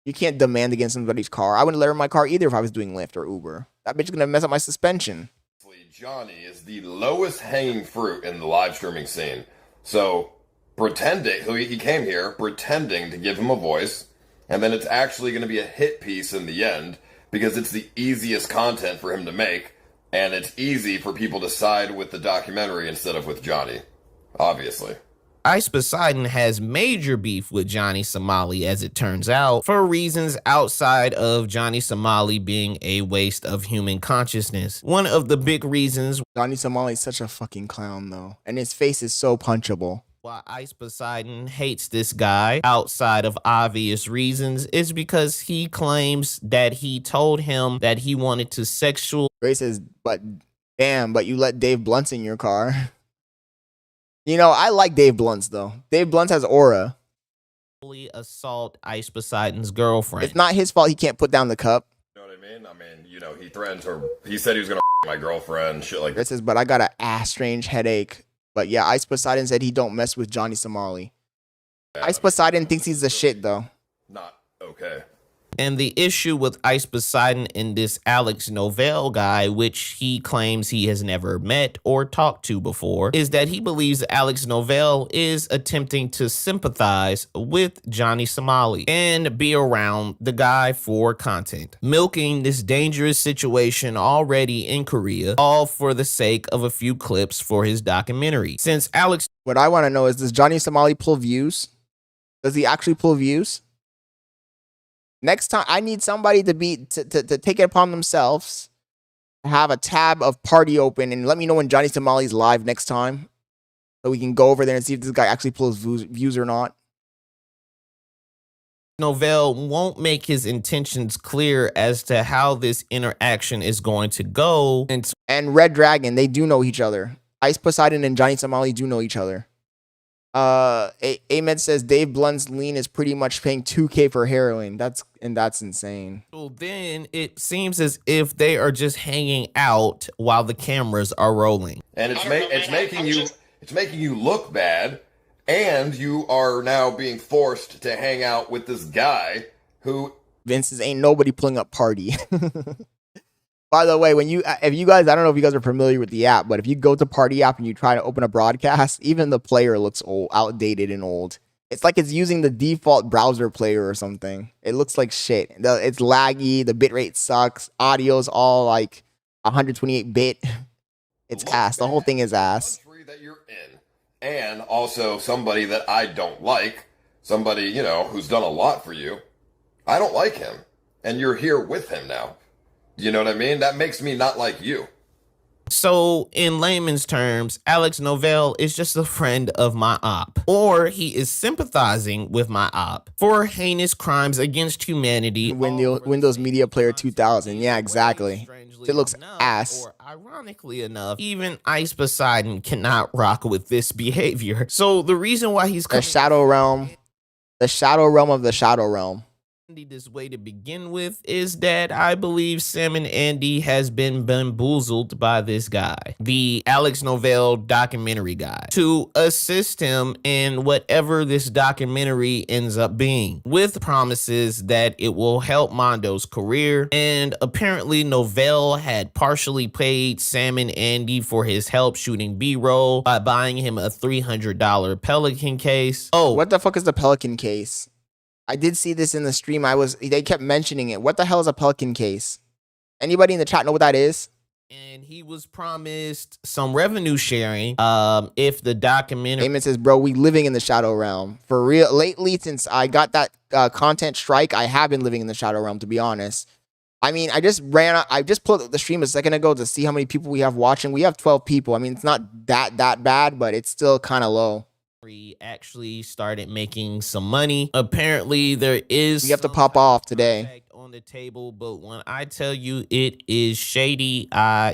You can't demand against somebody's car. I wouldn't let her in my car either if I was doing Lyft or Uber. That bitch is gonna mess up my suspension. Johnny is the lowest hanging fruit in the live streaming scene. So he came here pretending to give him a voice, and then it's actually going to be a hit piece in the end because it's the easiest content for him to make, and it's easy for people to side with the documentary instead of with Johnny, obviously. Ice Poseidon has major beef with Johnny Somali, as it turns out, for reasons outside of Johnny Somali being a waste of human consciousness. One of the big reasons Johnny Somali is such a fucking clown though, and his face is so punchable. why Ice Poseidon hates this guy, outside of obvious reasons, is because he claims that he told him that he wanted to Ray says, but you let Dave Blunts in your car. You know, I like Dave Blunts though. Dave Blunts has aura. assault Ice Poseidon's girlfriend. It's not his fault he can't put down the cup. You know what I mean? I mean, you know, he threatened her. He said he was going to my girlfriend, shit like Ray that. says, but I got an ass strange headache. But yeah, Ice Poseidon said he don't mess with Johnny Somali. Ice Poseidon thinks he's the shit though. Not okay. And the issue with Ice Poseidon and this Alex Novell guy, which he claims he has never met or talked to before, is that he believes Alex Novell is attempting to sympathize with Johnny Somali and be around the guy for content, milking this dangerous situation already in Korea, all for the sake of a few clips for his documentary. Since Alex... What I want to know is, does Johnny Somali pull views? Does he actually pull views? Next time, I need somebody to take it upon themselves to have a tab of party open and let me know when Johnny Somali's live next time, so we can go over there and see if this guy actually pulls views or not. Novell won't make his intentions clear as to how this interaction is going to go. And Red Dragon, they do know each other. Ice Poseidon and Johnny Somali do know each other. Ahmed says Dave Blunt's lean is pretty much paying $2K for heroin. That's insane. Well, then it seems as if they are just hanging out while the cameras are rolling. And it's making you look bad And you are now being forced to hang out with this guy who Vince's ain't nobody pulling up party. By the way, if you guys, I don't know if you guys are familiar with the app, but if you go to Party app and you try to open a broadcast, even the player looks old, outdated and old. It's like it's using the default browser player or something. It looks like shit. It's laggy. The bitrate sucks. Audio's all like 128 bit. It's ass. The whole thing is ass. country that you're in, and also somebody that I don't like, somebody, you know, who's done a lot for you. I don't like him, and you're here with him now. You know what I mean? That makes me not like you. So, in layman's terms, Alex Novell is just a friend of my op, or he is sympathizing with my op for heinous crimes against humanity. Windows Media Player 2000. Yeah, exactly. It looks ass. Or ironically enough, even Ice Poseidon cannot rock with this behavior. So, the reason why he's the Shadow Realm of the Shadow Realm. This way to begin with is that I believe Salmon Andy has been bamboozled by this guy, the Alex Novell documentary guy, to assist him in whatever this documentary ends up being, with promises that it will help Mondo's career. And apparently Novell had partially paid Salmon Andy for his help shooting B-roll by buying him a $300 Pelican case. Oh, what the fuck is the Pelican case? I did see this in the stream. They kept mentioning it. What the hell is a Pelican case? Anybody in the chat know what that is? And he was promised some revenue sharing if the documentary... Damon says, bro, we living in the Shadow Realm. For real, lately, since I got that content strike, I have been living in the Shadow Realm, to be honest. I mean, I just pulled up the stream a second ago to see how many people we have watching. We have 12 people. I mean, it's not that bad, but it's still kind of low. Actually started making some money. Apparently there is we have to pop off today on the table, but when I tell you it is shady,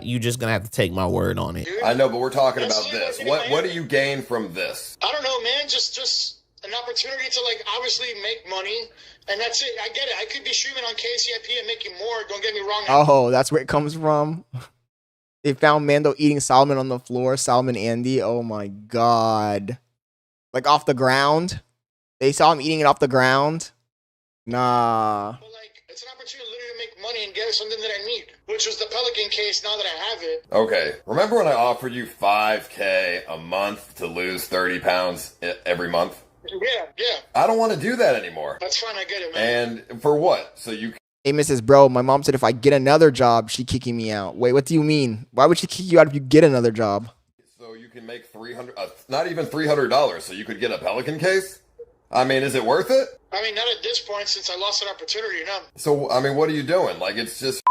you just gonna have to take my word on it. I know, but we're talking about this. What do you gain from this? I don't know, man. Just an opportunity to, like, obviously make money, and that's it. I get it. I could be streaming on KCIP and making more. Don't get me wrong. Oh, that's where it comes from. They found Mando eating salmon on the floor. Salmon Andy. Oh my god. Like off the ground? They saw him eating it off the ground? Nah. But like, it's an opportunity literally to make money and get something that I need, which was the Pelican case now that I have it. Okay. Remember when I offered you $5K a month to lose 30 pounds every month? Yeah. I don't want to do that anymore. That's fine, I get it, man. And for what? So you... Hey, Mrs. Bro, my mom said if I get another job, she's kicking me out. Wait, what do you mean? Why would she kick you out if you get another job? You can make not even $300, so you could get a Pelican case? I mean, is it worth it? I mean, not at this point, since I lost an opportunity, no. So, I mean, what are you doing? Like, it's just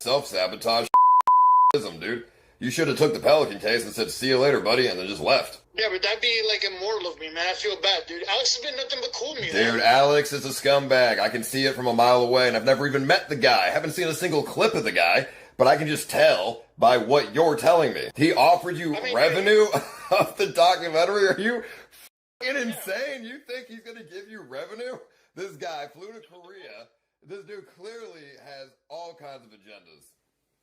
self-sabotage, dude. You should have took the Pelican case and said, see you later, buddy, and then just left. Yeah, but that'd be, like, immoral of me, man. I feel bad, dude. Alex has been nothing but cool to me, dude, man. Alex is a scumbag. I can see it from a mile away, and I've never even met the guy. I haven't seen a single clip of the guy, but I can just tell by what you're telling me. He offered you revenue of the documentary? Are you f***ing insane? You think he's going to give you revenue? This guy flew to Korea. This dude clearly has all kinds of agendas.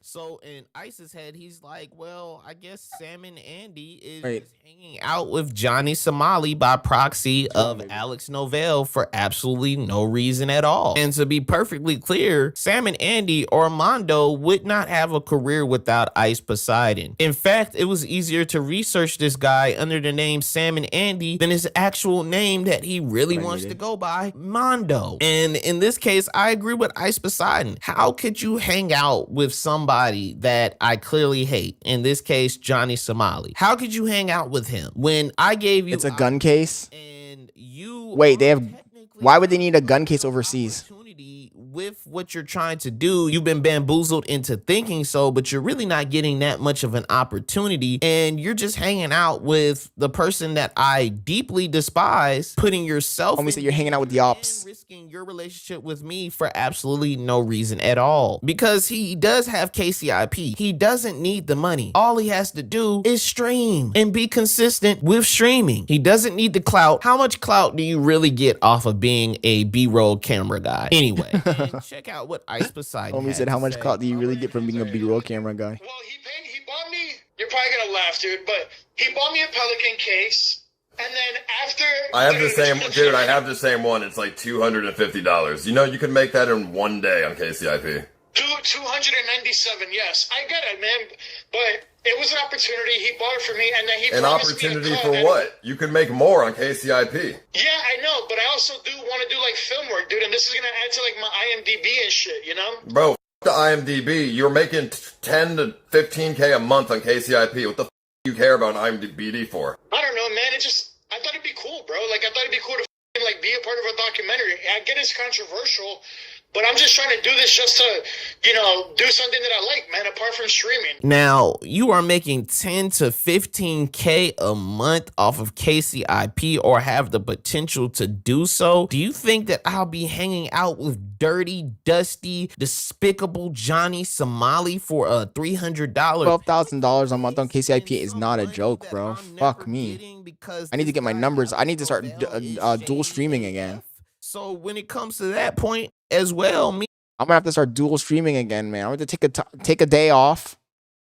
So in Ice's head, he's like, well, I guess Salmon Andy is hanging out with Johnny Somali by proxy of Alex Novell for absolutely no reason at all. And to be perfectly clear, Salmon Andy or Mondo would not have a career without Ice Poseidon. In fact, it was easier to research this guy under the name Salmon Andy than his actual name that he really wants to go by, Mondo. And in this case, I agree with Ice Poseidon. How could you hang out with somebody that I clearly hate, in this case Johnny Somali? How could you hang out with him when I gave you... It's a gun case? And you... Wait, they have... Why would they need a gun case overseas? With what you're trying to do, you've been bamboozled into thinking so, but you're really not getting that much of an opportunity, and you're just hanging out with the person that I deeply despise, putting yourself... Homie said you're hanging out with the ops. Risking your relationship with me for absolutely no reason at all. Because he does have KCIP. He doesn't need the money. All he has to do is stream and be consistent with streaming. He doesn't need the clout. How much clout do you really get off of being a B-roll camera guy? Anyway. Check out what Ice Poseidon Homie said, how much clout do you really get from being a B-roll camera guy? Well, he bought me, you're probably gonna laugh, dude, but he bought me a Pelican case, And then after I have the same, dude. I have the same one. It's like $250. You know, you can make that in one day on KCIP. 297. Yes, I get it, man. But it was an opportunity. He bought it for me, and then he An promised me a opportunity cut, for and- what? You can make more on KCIP. Yeah, I know, but I also do want to do like film work, dude. And this is gonna add to like my IMDb and shit, you know? Bro, the IMDb. You're making 10 to 15K a month on KCIP. What the you care about IMDb for? I don't know, man. I thought it'd be cool, bro. Like, I thought it'd be cool to like be a part of a documentary. I get it's controversial, but I'm just trying to do this just to, you know, do something that I like, man, apart from streaming. Now, you are making 10 to 15K a month off of KCIP or have the potential to do so. Do you think that I'll be hanging out with dirty, dusty, despicable Johnny Somali for a $300? $12,000 a month on KCIP is not a joke, bro. Fuck me. I need to get my numbers. I need to start dual streaming again. So when it comes to that point as well, I'm gonna have to start dual streaming again, man. I'm gonna take a day off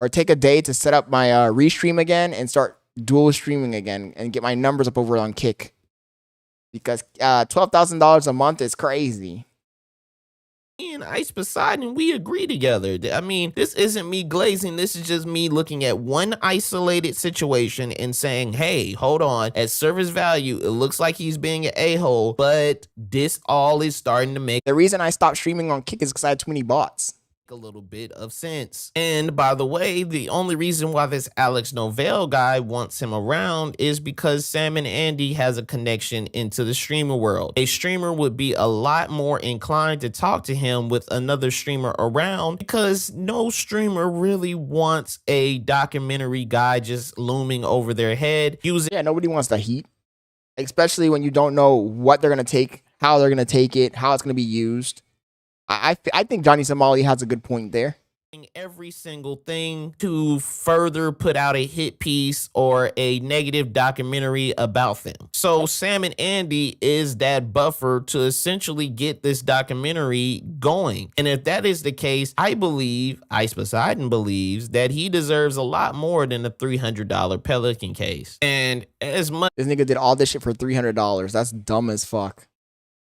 or take a day to set up my restream again and start dual streaming again and get my numbers up over on Kick, because $12,000 a month is crazy. me and Ice Poseidon, we agree together. I mean, this isn't me glazing. This is just me looking at one isolated situation and saying, hey, hold on. At service value, it looks like he's being an a-hole, but this all is starting to make The reason I stopped streaming on Kick is because I had too many bots. a little bit of sense. And by the way, the only reason why this Alex Novell guy wants him around is because Sam and Andy has a connection into the streamer world. A streamer would be a lot more inclined to talk to him with another streamer around, because no streamer really wants a documentary guy just looming over their head. Yeah, nobody wants the heat, especially when you don't know what they're going to take, how they're going to take it, how it's going to be used. I think Johnny Somali has a good point there. Every single thing to further put out a hit piece or a negative documentary about them. So Sam and Andy is that buffer to essentially get this documentary going. And if that is the case, I believe, Ice Poseidon believes, that he deserves a lot more than a $300 Pelican case. And as much This nigga did all this shit for $300. That's dumb as fuck.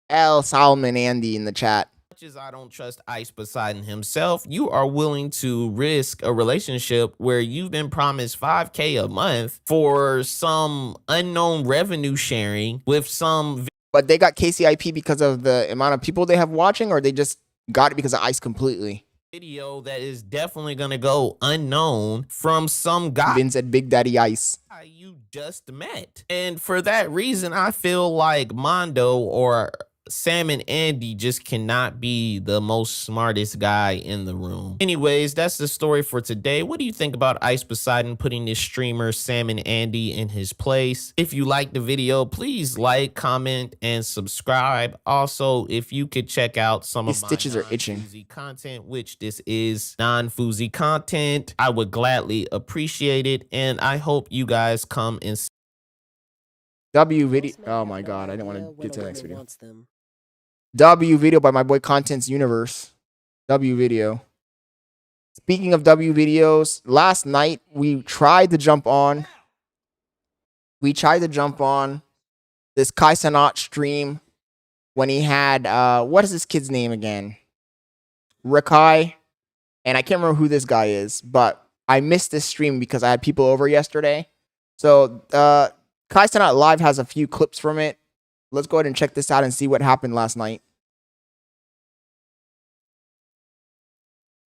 L. Solomon Andy in the chat. as I don't trust Ice Poseidon himself, you are willing to risk a relationship where you've been promised $5K a month for some unknown revenue sharing with some. But they got KCIP because of the amount of people they have watching, or they just got it because of Ice completely? Video that is definitely gonna go unknown from some guy. Vin said Big Daddy Ice. You just met. And for that reason, I feel like Mondo or Sam and Andy just cannot be the most smartest guy in the room. Anyways, that's the story for today. What do you think about Ice Poseidon putting this streamer Sam and Andy in his place? If you liked the video, please like, comment, and subscribe. Also, if you could check out some These of my stitches are itching. non-Fousey content, which this is non-Fousey content, I would gladly appreciate it. And I hope you guys come and see. W video. Oh my god, I didn't want to get to the next video. W video by my boy Contents Universe. W video. Speaking of W videos, last night we tried to jump on. This Cenat stream when he had what is this kid's name again? Rakai. And I can't remember who this guy is, but I missed this stream because I had people over yesterday. So Cenat Live has a few clips from it. Let's go ahead and check this out and see what happened last night.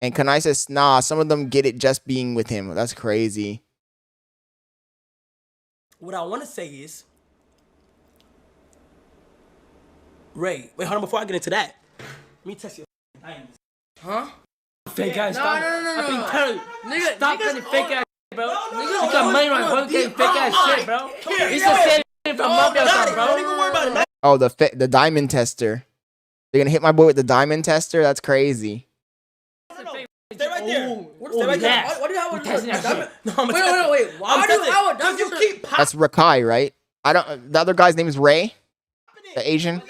And Kanai says, nah, some of them get it just being with him. That's crazy. What I want to say is, Ray, wait, hold on, before I get into that, let me test your Huh? fake ass. No. I've been telling you, Nigga, stop niggas getting fake ass, bro. Niggas You got money right, bro. Getting fake ass shit, bro. It's the same thing from Mafia, bro. Don't even worry about it. Oh, the diamond tester. They're going to hit my boy with the diamond tester? That's crazy. Stay right there. Stay right there. What do you have with Testing that shit. No, I'm Wait. Why do you have a diamond? You keep That's Rakai, right? The other guy's name is Ray? The Asian?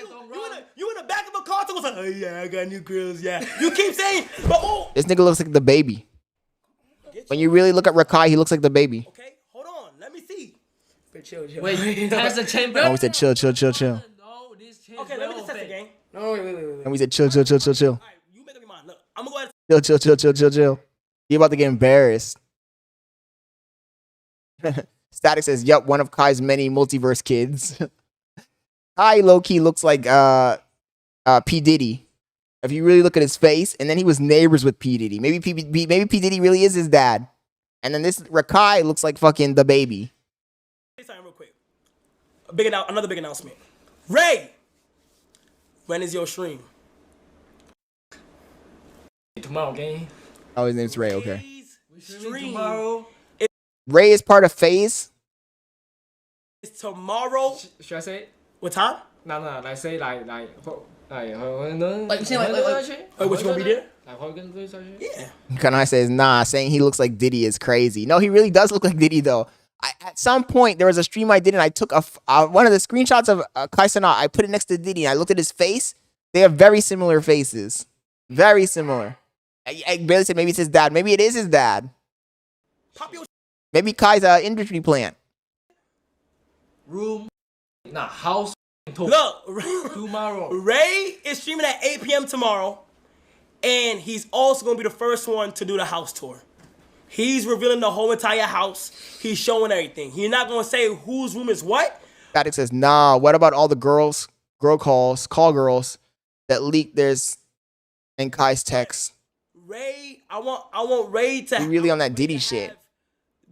You in the back of a car talking like, oh yeah, I got new girls, yeah. You keep saying, but oh. This nigga looks like the baby. When you really look at Rakai, he looks like the baby. Okay, hold on, let me see. chill. Wait, that's the chamber. And we said chill. No, this chamber. Okay, let me just test the game. No, wait. And we said chill. All right, you make up your mind. Look, I'm gonna go ahead. Chill. You about to get embarrassed. Static says, yup, one of Kai's many multiverse kids. Kai low-key looks like P. Diddy. If you really look at his face, and then he was neighbors with P. Diddy. Maybe P. Diddy really is his dad. And then this Rakai looks like fucking the baby. Say something real quick. Another big announcement. Ray, when is your stream? Tomorrow, gang. Oh, his name's Ray, okay. Stream Tomorrow. Ray is part of FaZe. It's tomorrow. Should I say it? What time? No. Like say like Like you say like what you gonna be there? Yeah. Kanai says, nah, saying he looks like Diddy is crazy. No, he really does look like Diddy, though. At some point, there was a stream I did, and I took one of the screenshots of Kai Cenat. I put it next to Diddy, and I looked at his face. They have very similar faces. Very similar. I barely said maybe it's his dad. Maybe it is his dad. Maybe Kai's an industry plant. House. Look, Tomorrow. Ray is streaming at 8 p.m. tomorrow, and he's also gonna be the first one to do the house tour. He's revealing the whole entire house. He's showing everything. He's not gonna say whose room is what. Static says, nah, what about all the call girls that leaked theirs in Kai's text? Ray, I want Ray to He really on that Diddy shit.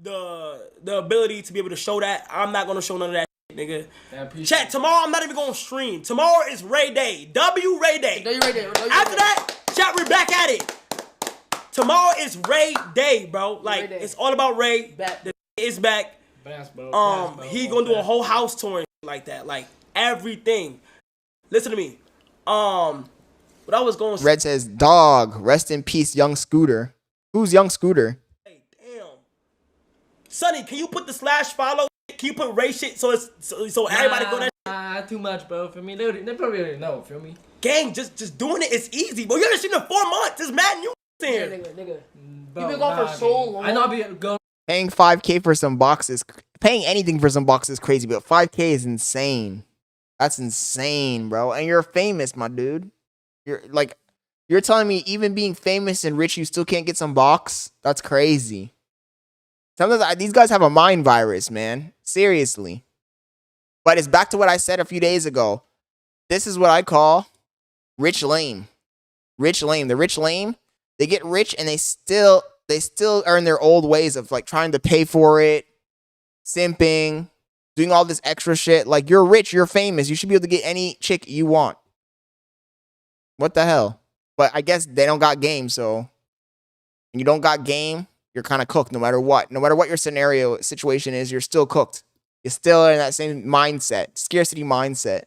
The ability to be able to show that. I'm not gonna show none of that shit, nigga. Chat, tomorrow I'm not even gonna stream. Tomorrow is Ray Day. Ray Day. After that, chat, we're back at it. Tomorrow is Ray Day, bro. Like, it's all about Ray. The is back. He gonna do a whole house tour and shit like that. Like, everything. Listen to me. What I was going to say. Red says, dog, rest in peace, Young Scooter. Who's Young Scooter? Hey, damn. Sonny, can you put the /follow? Can you put Ray shit so everybody go that shit? Too much, bro. For me, they probably already know. Feel me? Gang, just doing it is easy, bro. You haven't seen in 4 months. It's mad new here. Nigga. Bro, you've been gone for so long. I know I'll be going. Paying $5K for some boxes. Paying anything for some boxes is crazy, but $5K is insane. That's insane, bro. And you're famous, my dude. You're telling me even being famous and rich, you still can't get some box? That's crazy. Sometimes these guys have a mind virus, man. Seriously. But it's back to what I said a few days ago. This is what I call rich lame. Rich lame. The rich lame, they get rich and they still are in their old ways of like trying to pay for it, simping, doing all this extra shit. Like, you're rich, you're famous, you should be able to get any chick you want. What the hell? But I guess they don't got game, so when you don't got game, you're kind of cooked no matter what. No matter what your situation is, you're still cooked. You're still in that same mindset, scarcity mindset.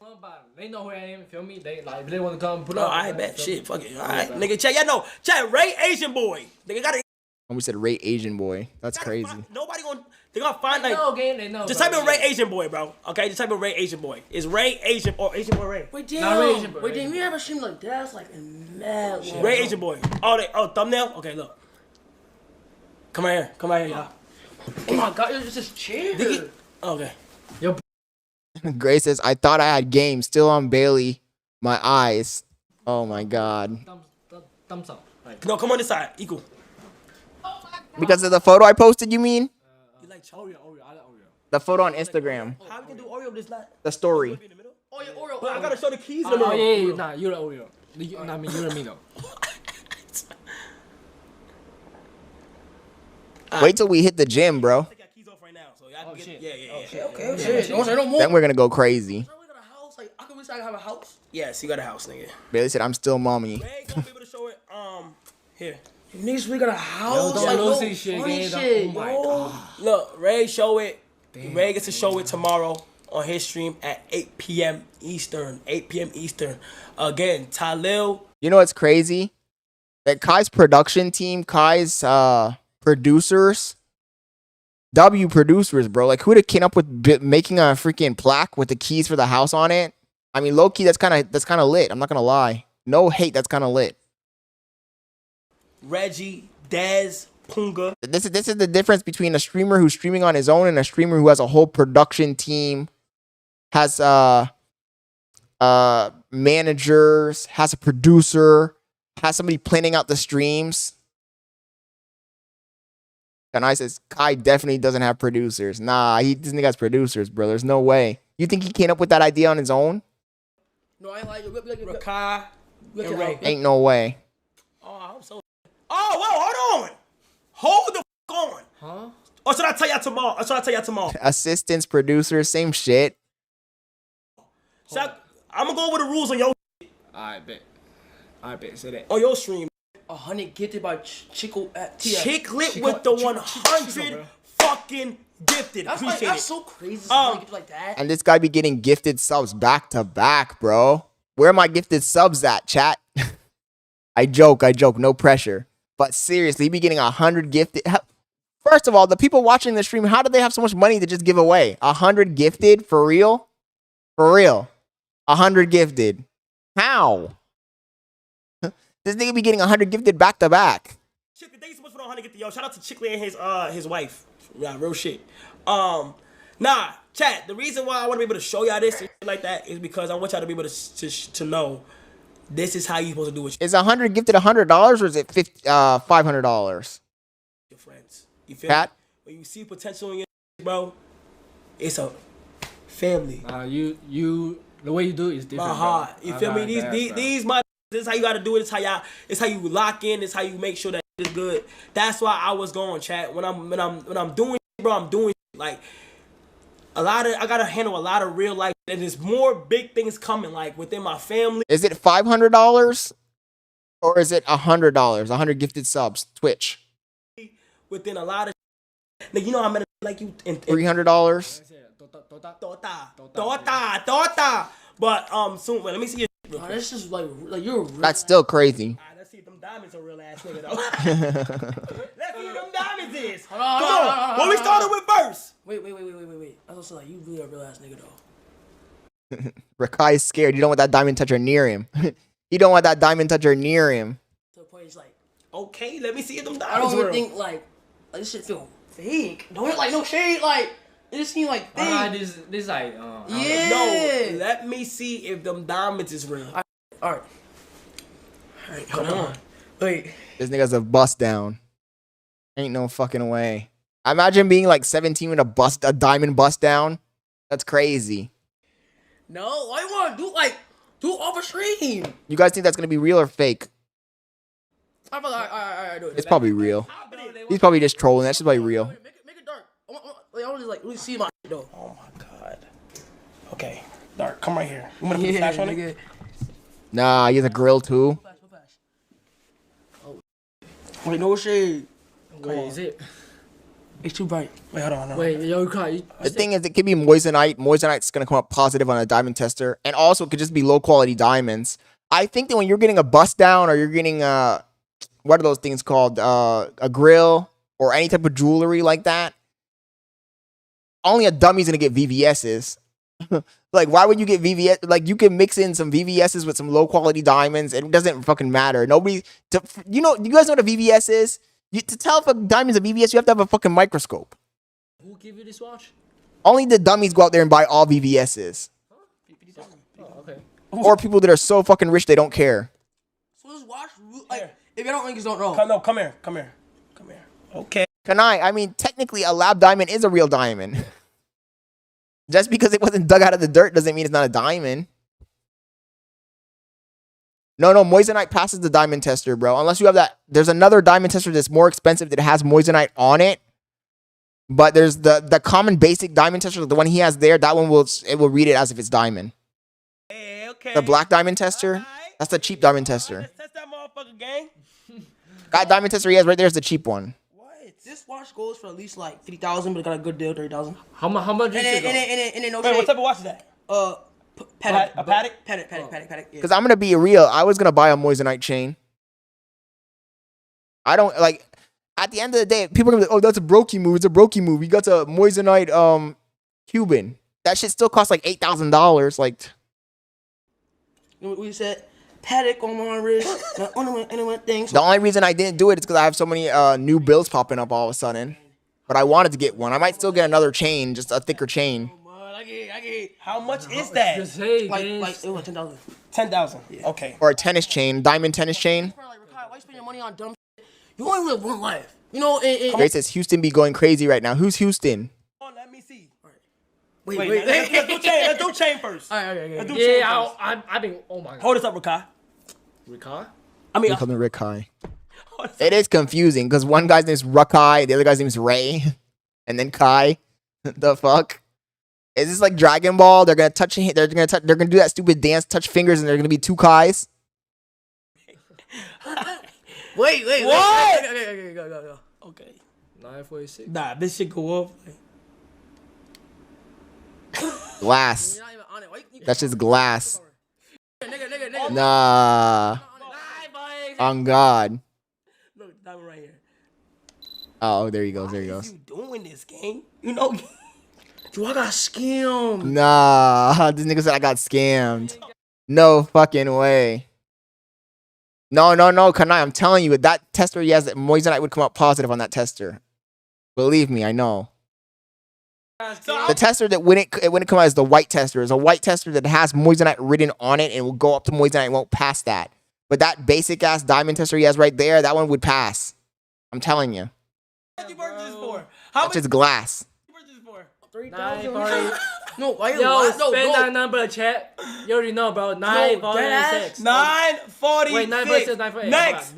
They know who I am, feel me? They like, if they want to come put up. Oh, I bet shit, fuck it. All right, nigga, chat, yeah, no, chat, Ray Asian boy. Nigga gotta. And we said Ray Asian boy. That's crazy. Nobody gonna. They gonna find like. They know. Just type in Ray Asian boy, bro. Okay, just type in Ray Asian boy. Is Ray Asian or Asian boy Ray? Wait, damn. Wait, damn. You ever stream like that? It's like mad. Ray Asian boy. Oh, thumbnail. Okay, look. Come right here, y'all. Oh my god, it's just chair. Okay. Yo. Gray says, I thought I had game. Still on Bailey. My eyes. Oh my god. Thumbs up. Right. No, come on this side. Equal. Because of the photo I posted, you mean? You like Oreo? I like Oreo. The photo on Instagram. How we can do Oreo this night? The story. Oreo. But I gotta show the keys in the middle. middle. Yeah, nah, you're the Oreo. I mean, you're me though. Wait till we hit the gym, bro. Take your keys off right now, so y'all can get. Yeah. Okay. Don't say no more. Then we're gonna go crazy. I can wish I could have a house. Yes, you got a house, nigga. Bailey said, I'm still mommy. Ray gonna be able to show it. Here. Niggas, we got a house. Yo, like, no shit, oh my god. Look, Ray show it. Damn. Ray gets to show it tomorrow on his stream at 8 p.m. Eastern. 8 p.m. Eastern. Again, Talil. You know what's crazy? That Kai's production team, Kai's producers, producers, bro. Like, who'd have came up with making a freaking plaque with the keys for the house on it? I mean, low key, that's kind of lit. I'm not gonna lie. No hate, that's kind of lit. Reggie, Dez, Punga. This is the difference between a streamer who's streaming on his own and a streamer who has a whole production team, has managers, has a producer, has somebody planning out the streams. And I says, Kai definitely doesn't have producers. Nah, this nigga has producers, bro. There's no way. You think he came up with that idea on his own? No, I ain't like Rakai and Ray. Ain't no way. Oh, I hope so. Oh, whoa, hold on. Hold the f on. Huh? Or should I tell y'all tomorrow? Assistants, producers, same shit. I'm gonna go over the rules on your I bet. Say that. on your stream. 100 gifted by Chico at Chicklet with the 100 fucking gifted. Appreciate it. That's so crazy. Like that. And this guy be getting gifted subs back to back, bro. Where are my gifted subs at, chat? I joke. No pressure. But seriously, he be getting 100 gifted. First of all, the people watching the stream, how do they have so much money to just give away? 100 gifted? For real? For real. 100 gifted. How? This nigga be getting 100 gifted back to back. Chicklet, thank you so much for the 100 gifted. Yo, shout out to Chicklet and his wife. Yeah, real shit. Nah, chat, the reason why I want to be able to show y'all this and shit like that is because I want y'all to be able to know this is how you supposed to do it. Is 100 gifted $100 or is it $500? Your friends. You feel Pat? me? When you see potential in your bro, it's a family. The way you do it is different. My heart. You feel me? These my this is how you gotta do it. It's how you lock in. It's how you make sure that it's good. That's why I was going, chat. When I'm doing shit, bro, I'm doing shit. Like I gotta handle a lot of real life, and there's more big things coming, like within my family. Is it $500 or is it $100? 100 gifted subs, Twitch. Within a lot of like, you know, I met like you in $300. Tota. But soon. Wait, let me see your. This is like you're. That's still crazy. Let's see if them diamonds are real ass nigga though. Let's see what them diamonds is. Come on. What we started with first? Wait. I was also like, you really a real ass nigga though. Rakai is scared. You don't want that diamond toucher near him. You don't want that diamond toucher near him. To the point, it's like, okay, let me see if them I diamonds don't real. even think like this shit feel fake. Don't it like no shade like. It just seems like fake. This like yeah. No, let me see if them diamonds is real. All right, come on. Wait. This nigga's a bust down. Ain't no fucking way. Imagine being like 17 with a diamond bust down. That's crazy. No, why you wanna do off a stream? You guys think that's gonna be real or fake? All right, do it. It's probably real. He's probably just trolling. That's probably real. Make it dark. I want to like really see my shit though. Oh my god. Okay, dark. Come right here. You wanna put the flash on it? Nah, he has a grill too. Wait, no shade. Wait, is it? It's too bright. Wait, hold on. Wait, yo, Kai. The thing is, it could be moissanite. Moissanite's gonna come up positive on a diamond tester, and also it could just be low quality diamonds. I think that when you're getting a bust down or you're getting what are those things called? A grill or any type of jewelry like that, only a dummy's gonna get VVS's. Like, why would you get VVS? Like, you can mix in some VVS's with some low quality diamonds. It doesn't fucking matter. You guys know what a VVS is? To tell if a diamond's a VVS, you have to have a fucking microscope. Who give you this watch? Only the dummies go out there and buy all VVS's. Oh, okay. Or people that are so fucking rich they don't care. So this watch, like, if you don't niggas don't know. Come here. Okay. I mean, technically, a lab diamond is a real diamond. Just because it wasn't dug out of the dirt doesn't mean it's not a diamond. No, moissanite passes the diamond tester, bro. Unless you have that. There's another diamond tester that's more expensive that has moissanite on it. But there's the common basic diamond tester, the one he has there. That one will read it as if it's diamond. Okay. The black diamond tester, right. That's the cheap diamond tester. Let's test that motherfucker, gang. That diamond tester he has right there is the cheap one. This watch goes for at least like 50,000, but it got a good deal, 30,000. How much is it? And no Wait, what type of watch is that? Patek. A Patek? Patek. Yeah. Because I'm gonna be real, I was gonna buy a moissanite chain. I don't like. At the end of the day, people are gonna be like, "Oh, that's a brokey move. It's a brokey move. You got a moissanite Cuban. That shit still costs like $8,000. Like, we said paddock on my wrist. Things. The only reason I didn't do it is because I have so many new builds popping up all of a sudden. But I wanted to get one. I might still get another chain, just a thicker chain. I get. How much is that? Just say, Like it was 10,000. 10,000. Okay. Or a tennis chain, diamond tennis chain. Why you spend your money on dumb shit? You only live one life. You know, Grace says Houston be going crazy right now. Who's Houston? Let me see. Wait. Let's do chain first. All right. Let's do chain Yeah, first. I've been. Oh my god. Hold this up, Rakai. Rikai? I mean, They call me Rick High. It is confusing because one guy's name is Rakai, the other guy's name is Ray, and then Kai. The fuck? Is this like Dragon Ball? They're gonna touch. They're gonna do that stupid dance, touch fingers, and they're gonna be two Kais. Wait. What? Okay, go. okay. 946. Nah, this shit go up. Glass. You're not even on it. Wait, That's just glass. Nigga. Nah. On God. Look, diamond right here. Oh, there he goes. Why There he is goes. you doing this, gang? You know. Dude, I got scammed. Nah. This nigga said I got scammed. No fucking way. No, Kanai, I'm telling you, that tester he has, Moissanite would come up positive on that tester. Believe me, I know. The tester that wouldn't come out as the white tester is a white tester that has Moissanite written on it and will go up to Moissanite and won't pass that. But that basic ass diamond tester he has right there, that one would pass. I'm telling you. How much you purchase this for? That's just glass. You purchase this for? 940. No, why you Yo, lying? No, spend no. that number, chat. You already know, bro. 946. 946. Wait, 946, 948. Next.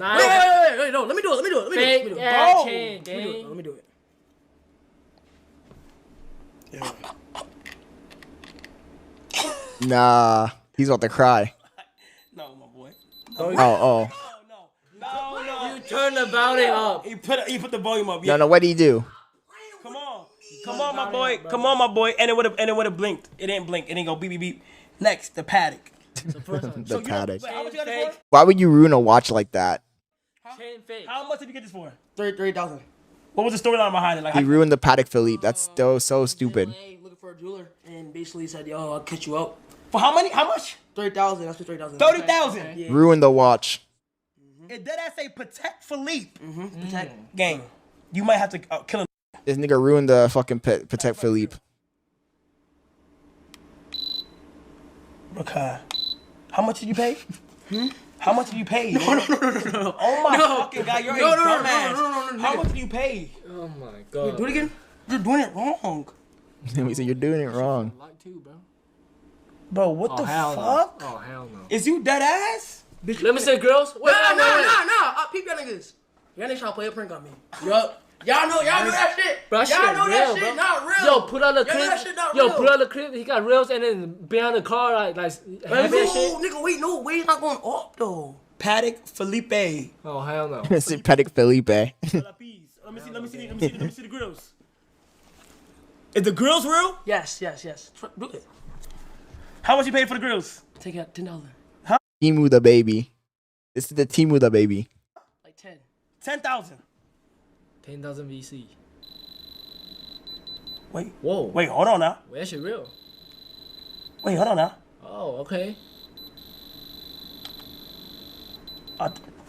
Wait, no, let me do it. Fake ass chain, gang. Let me do it. Nah. He's about to cry. No, my boy. Oh. No. You turn the volume up. He put the volume up. Yeah. No, what did he do? Come on, my boy. Come on, my boy. And it would have blinked. It didn't blink. It didn't go beep beep beep. Next, the paddock. The paddock. Wait, how much you got this for? Why would you ruin a watch like that? Chain fake. How much did you get this for? 3,000. What was the storyline behind it? Like, He ruined the paddock Philippe. That's so stupid. Hey, looking for a jeweler, and basically said, "Yo, I'll catch you up." for how many? How much? 30,000. That's for 30,000. 30,000. Yeah. Ruined the watch. It did that say protect Philippe? Protect. Gang, you might have to kill him. This nigga ruined the fucking Patek Philippe. Okay. How much did you pay? How much did you pay? No. Oh my fucking god, you're a dumbass. How much did you pay? Oh my god. Do it again. You're doing it wrong. We said you're doing it wrong. Like too, bro. Bro, what the hell fuck? No. Oh hell no. Is you dead ass? Let me say, girls. Wait, Nah. Peep y'all niggas. Y'all niggas trying to play a prank on me. Yup. Y'all know that shit. Bro, y'all know that real, shit bro. not real. Yo, put on the Y'all know clip. that shit not Yo, real. put on the clip. He got reels and then behind the car, like heavy and shit. Nigga, wait, no, it's not going up though. Patek Philippe. Oh hell no. It's Patek Philippe. Let me see the grills. Is the grills real? Yes. Do it. How much you paid for the grills? Take out $10. Timu the baby. This is the Timu the baby. Like 10. 10,000. 10,000 VC. Wait, Whoa. hold on now. Wait, that shit real. Wait, hold on now. Oh, okay.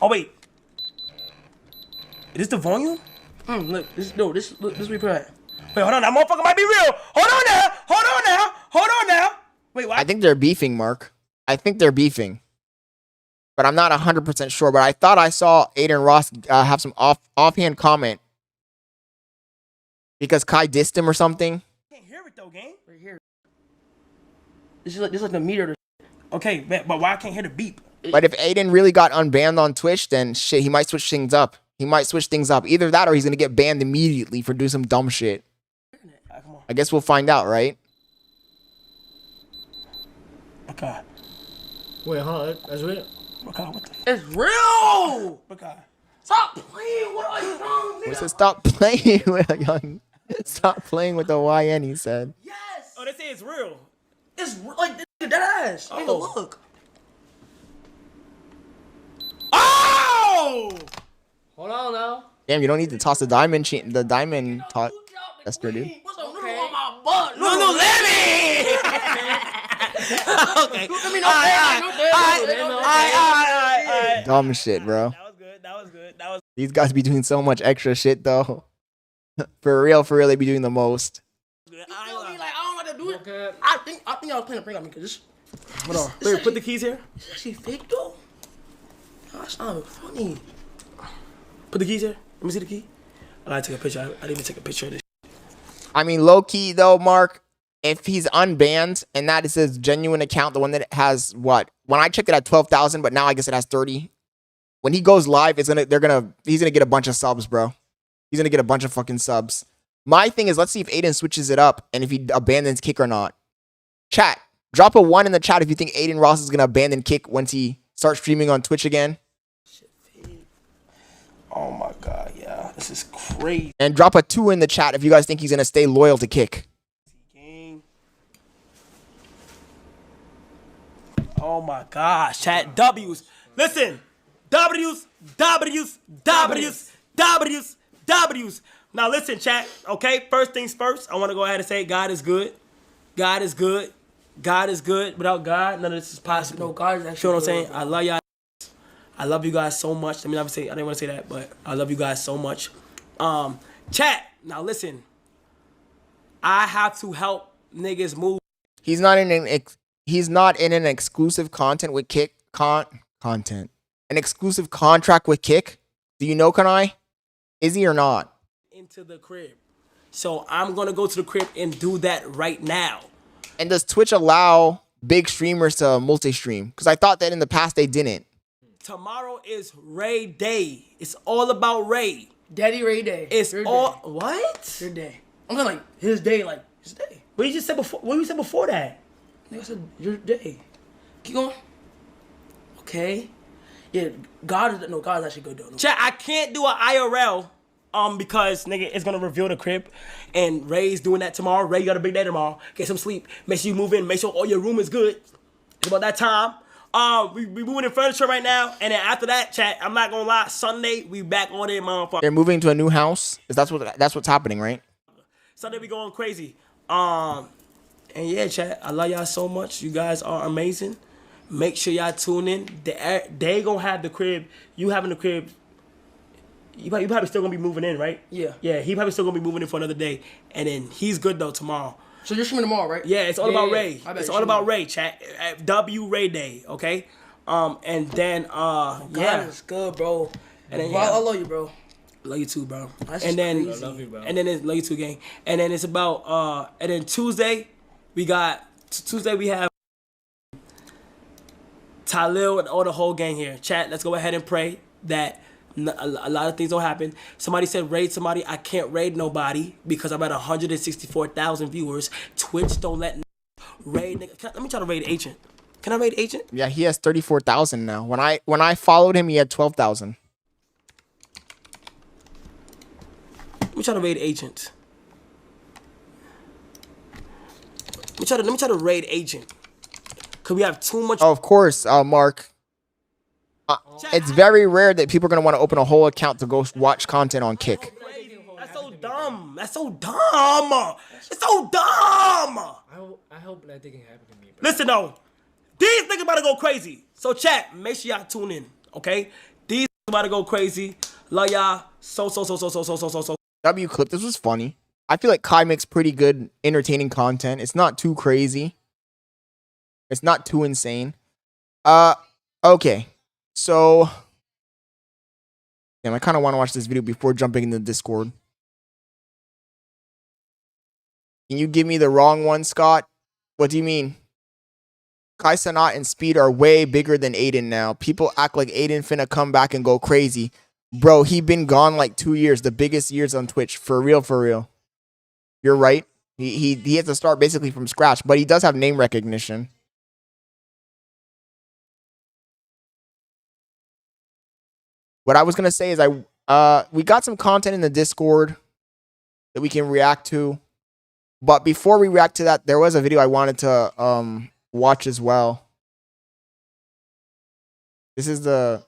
Oh wait. Is this the volume? Look, this we put at. Wait, hold on, that motherfucker might be real. Hold on now. Wait, what? I think they're beefing, Mark. I think they're beefing. But I'm not 100% sure. But I thought I saw Adin Ross have some offhand comment. Because Kai dissed him or something. I can't hear it though, gang. Right here. This is like the meter. Okay, but why I can't hear the beep? But if Adin really got unbanned on Twitch, then shit, he might switch things up. Either that or he's going to get banned immediately for doing some dumb shit. Come on. I guess we'll find out, right? Okay. Wait, hold on. That's real. Okay, what the It's real. Okay. Stop playing. What are you doing? He said, stop playing with a young. Stop playing with the YN, he said. Yes. Oh, they say it's real. It's like that ass. Take a look. Oh! Hold on now. Damn, you don't need to toss the diamond tester, dude. What's up? Okay. On my butt. No, let me. Okay. Dumb shit, bro. That was good. That was These guys be doing so much extra shit though. For real, they be doing the most. good. You feel me? Like, I don't want to do it. I think I was playing a prank on me because this. Hold on. Wait, put the keys here. Is that shit fake though? That's not funny. Put the keys here. Let me see the key. I gotta take a picture. I didn't even take a picture of this. I mean, low key though, Mark. If he's unbanned and that is his genuine account, the one that has what? When I checked it at 12,000, but now I guess it has 30. When he goes live, he's gonna get a bunch of subs, bro. He's gonna get a bunch of fucking subs. My thing is, let's see if Adin switches it up and if he abandons Kick or not. Chat, drop a 1 in the chat if you think Adin Ross is gonna abandon Kick once he starts streaming on Twitch again. Oh my god, yeah, this is crazy. And drop a 2 in the chat if you guys think he's gonna stay loyal to Kick. Oh my gosh, chat. W's. Listen. W's. Now listen, chat. Okay, first things first. I want to go ahead and say God is good. God is good. God is good. Without God, none of this is possible. No, God is actually You know what I'm good, saying? I love y'all. I love you guys so much. I mean, obviously, I didn't want to say that, but I love you guys so much. Chat. Now listen. I have to help niggas move. He's not in an exclusive content with Kick content. An exclusive contract with Kick. Do you know, Kanai? Is he or not? Into the crib. So I'm gonna go to the crib and do that right now. And does Twitch allow big streamers to multi-stream? Because I thought that in the past they didn't. Tomorrow is Ray Day. It's all about Ray. Daddy Ray Day. It's Your all day. what? Your day. I'm saying like his day, like his day. What you just said before? What you said before that? Nigga said your day. Keep going. Okay. Yeah, God is actually good though. Chat, I can't do an IRL because nigga it's gonna reveal the crib and Ray's doing that tomorrow. Ray, you got a big day tomorrow. Get some sleep. Make sure you move in. Make sure all your room is good. It's about that time. We moving in furniture right now, and then after that, chat, I'm not gonna lie, Sunday we back on it, motherfucker. They're moving to a new house. That's what's happening, right? Sunday we going crazy. And yeah, chat, I love y'all so much. You guys are amazing. Make sure y'all tune in. They gonna have the crib. You having the crib. You probably still gonna be moving in, right? Yeah. Yeah, he probably still gonna be moving in for another day, and then he's good though tomorrow. So you're streaming tomorrow, right? Yeah, it's all about Ray. It's all about Ray, chat. W Ray Day, okay? And then God is good, bro. And then bro, I love you, bro. Love you too, bro. That's and then crazy. I love you, bro. And then it's love you too, gang. And then it's about and then Tuesday we have Talil and all the whole gang here. Chat, let's go ahead and pray that a lot of things don't happen. Somebody said raid somebody. I can't raid nobody because I'm at 164,000 viewers. Twitch don't let raid. Let me try to raid Agent. Can I raid Agent? Yeah, he has 34,000 now. When I followed him, he had 12,000. Let me try to raid Agent. Let me try to raid Agent. Cause we have too much. Oh, of course, Mark. It's very rare that people are gonna want to open a whole account to go watch content on Kick. That's so dumb. That's so dumb. It's so dumb. I hope that thing happen to me, bro. Listen though, these niggas about to go crazy. So chat, make sure y'all tune in, okay? These niggas about to go crazy. Love y'all so. W clip. This was funny. I feel like Kai makes pretty good, entertaining content. It's not too crazy. It's not too insane. Okay. So, damn, I kind of want to watch this video before jumping into Discord. Can you give me the wrong one, Scott? What do you mean? Kai Cenat and Speed are way bigger than Adin now. People act like Adin finna come back and go crazy. Bro, he been gone like 2 years, the biggest years on Twitch. For real. You're right. He has to start basically from scratch, but he does have name recognition. What I was gonna say is we got some content in the Discord that we can react to. But before we react to that, there was a video I wanted to watch as well. This is I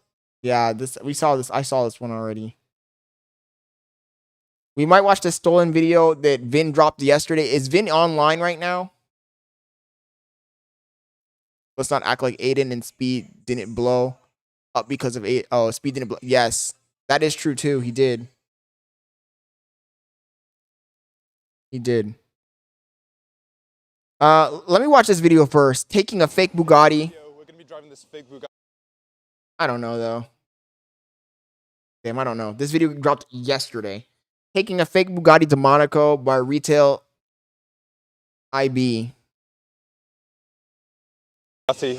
saw this one already. We might watch the stolen video that Vin dropped yesterday. Is Vin online right now? Let's not act like Adin and Speed didn't blow up because of Speed didn't blow. Yes, that is true too. He did. He did. Let me watch this video first. Taking a fake Bugatti. We're gonna be driving this fake Bugatti. I don't know though. Damn, I don't know. This video dropped yesterday. Taking a fake Bugatti to Monaco by retail IB.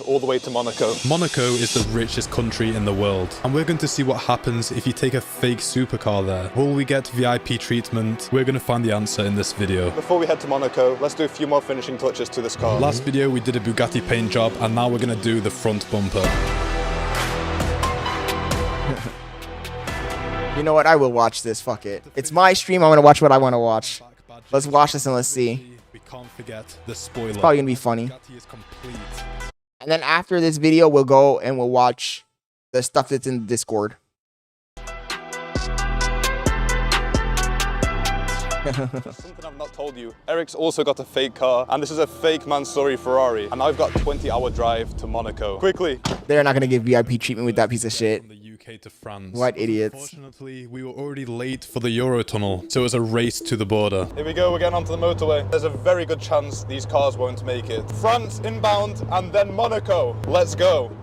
All the way to Monaco. Monaco is the richest country in the world, and we're going to see what happens if you take a fake supercar there. Will we get VIP treatment? We're going to find the answer in this video. Before we head to Monaco, let's do a few more finishing touches to this car. Last video we did a Bugatti paint job, and now we're going to do the front bumper. You know what? I will watch this. Fuck it. It's my stream. I'm going to watch what I want to watch. Let's watch this and let's see. We can't forget the spoiler. It's probably going to be funny. And then after this video, we'll go and we'll watch the stuff that's in the Discord. Something I've not told you. Eric's also got a fake car, and this is a fake Mansouri Ferrari. And I've got a 20-hour drive to Monaco. Quickly. They're not going to give VIP treatment with that piece of shit. From the UK to France. What idiots. Unfortunately, we were already late for the Eurotunnel, so it was a race to the border. Here we go, we're getting onto the motorway. There's a very good chance these cars won't make it. France inbound, and then Monaco. Let's go.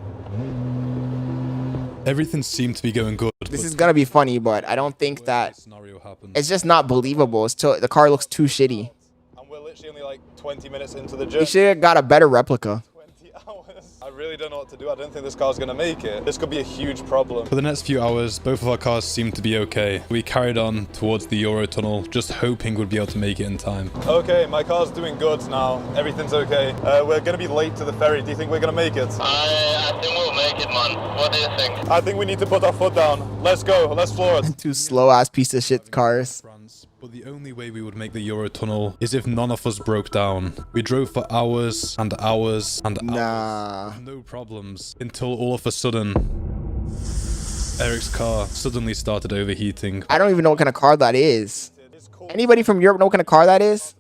Everything seemed to be going good. This is gonna be funny, but I don't think that it's just not believable. It's too, the car looks too shitty. And we're literally only like 20 minutes into the journey. We should have got a better replica. 20 hours. I really don't know what to do. I don't think this car's gonna make it. This could be a huge problem. For the next few hours, both of our cars seemed to be okay. We carried on towards the Eurotunnel, just hoping we'd be able to make it in time. Okay, my car's doing good now. Everything's okay. We're gonna be late to the ferry. Do you think we're gonna make it? I think we'll make it, man. What do you think? I think we need to put our foot down. Let's go. Let's floor it. Two slow ass piece of shit cars. But the only way we would make the Eurotunnel is if none of us broke down. We drove for hours and hours and hours with no problems until all of a sudden Eric's car suddenly started overheating. I don't even know what kind of car that is. Anybody from Europe know what kind of car that is?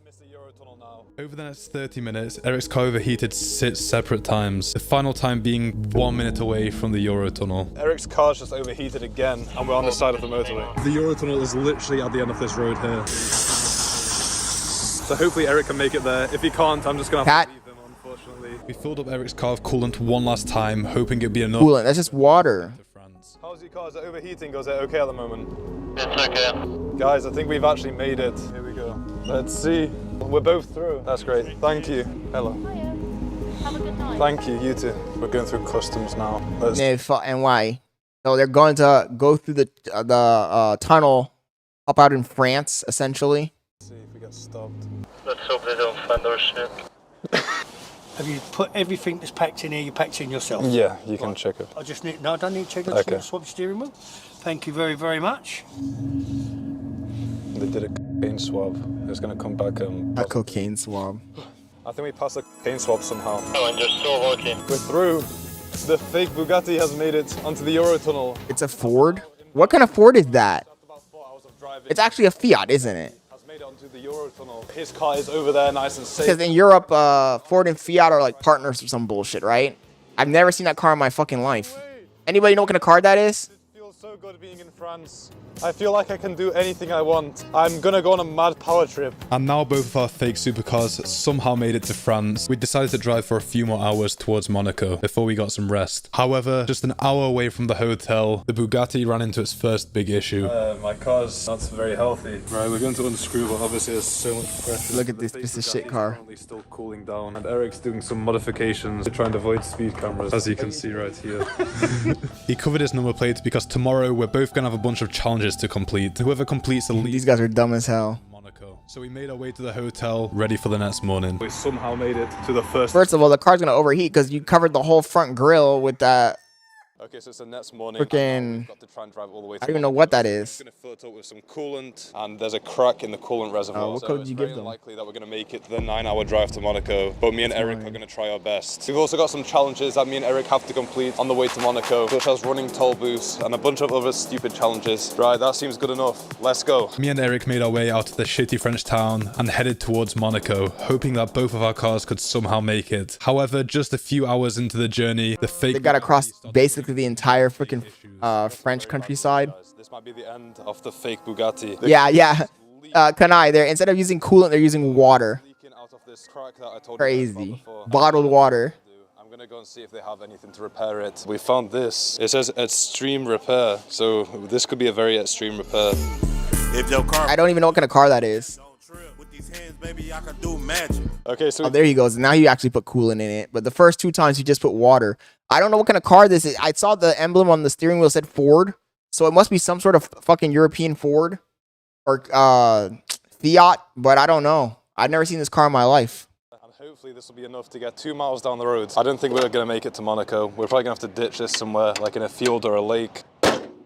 Over the next 30 minutes, Eric's car overheated 6 separate times, the final time being 1 minute away from the Eurotunnel. Eric's car's just overheated again, and we're on the side of the motorway. The Eurotunnel is literally at the end of this road here. So hopefully Eric can make it there. If he can't, I'm just going to have to leave him, unfortunately. We filled up Eric's car with coolant one last time, hoping it'd be enough. Coolant, that's just water. How's your car? Is it overheating or is it okay at the moment? It's okay. Guys, I think we've actually made it. Here we go. Let's see. We're both through. That's great. Thank you. Hello. Have a good night. Thank you. You too. We're going through customs now. And why? No, they're going to go through the tunnel up out in France, essentially. Let's see if we get stopped. Let's hope they don't find our shit. Have you put everything that's packed in here, you packed in yourself? Yeah, you can check it. I just need, no, I don't need to check it. Okay. Swap the steering wheel. Thank you very, very much. They did a cocaine swab. It's going to come back. A cocaine swab. I think we passed the cocaine swab somehow. Oh, and you're still working. We're through. The fake Bugatti has made it onto the Eurotunnel. It's a Ford? What kind of Ford is that? It's actually a Fiat, isn't it? Made it onto the Eurotunnel. His car is over there, nice and safe. Because in Europe, Ford and Fiat are like partners or some bullshit, right? I've never seen that car in my fucking life. Anybody know what kind of car that is? It feels so good being in France. I feel like I can do anything I want. I'm gonna go on a mad power trip. And now both of our fake supercars somehow made it to France. We decided to drive for a few more hours towards Monaco before we got some rest. However, just an hour away from the hotel, the Bugatti ran into its first big issue. My car's not very healthy. Right, we're going to unscrew, but obviously there's so much pressure. Look at this piece of shit car. Currently still cooling down, and Eric's doing some modifications to try and avoid speed cameras, as you can see right here. He covered his number plates because tomorrow we're both gonna have a bunch of challenges to complete. Whoever completes the lead. These guys are dumb as hell. Monaco. So we made our way to the hotel, ready for the next morning. We somehow made it to the first. First of all, the car's gonna overheat because you covered the whole front grille with that Okay, so it's the next morning. Freaking. We've got to try and drive all the way to I don't even know what that is. We're going to fill it up with some coolant, and there's a crack in the coolant reservoir. What so code it's did you very give them? unlikely that we're going to make it to the 9-hour drive to Monaco. But me and Eric are going to try our best. We've also got some challenges that me and Eric have to complete on the way to Monaco, such as running toll booths and a bunch of other stupid challenges. Right, that seems good enough. Let's go. Me and Eric made our way out of the shitty French town and headed towards Monaco, hoping that both of our cars could somehow make it. However, just a few hours into the journey, the fake... They got across basically the entire freaking French countryside. This might be the end of the fake Bugatti. Yeah. Kanai, they're instead of using coolant, they're using water. Crazy. Bottled water. I'm gonna go and see if they have anything to repair it. We found this. It says extreme repair, so this could be a very extreme repair. If your car, I don't even know what kind of car that is. Okay, so there he goes. Now you actually put coolant in it, but the first 2 times you just put water. I don't know what kind of car this is. I saw the emblem on the steering wheel said Ford, so it must be some sort of fucking European Ford or Fiat, but I don't know. I've never seen this car in my life. And hopefully this will be enough to get 2 miles down the road. I don't think we're gonna make it to Monaco. We're probably gonna have to ditch this somewhere, like in a field or a lake.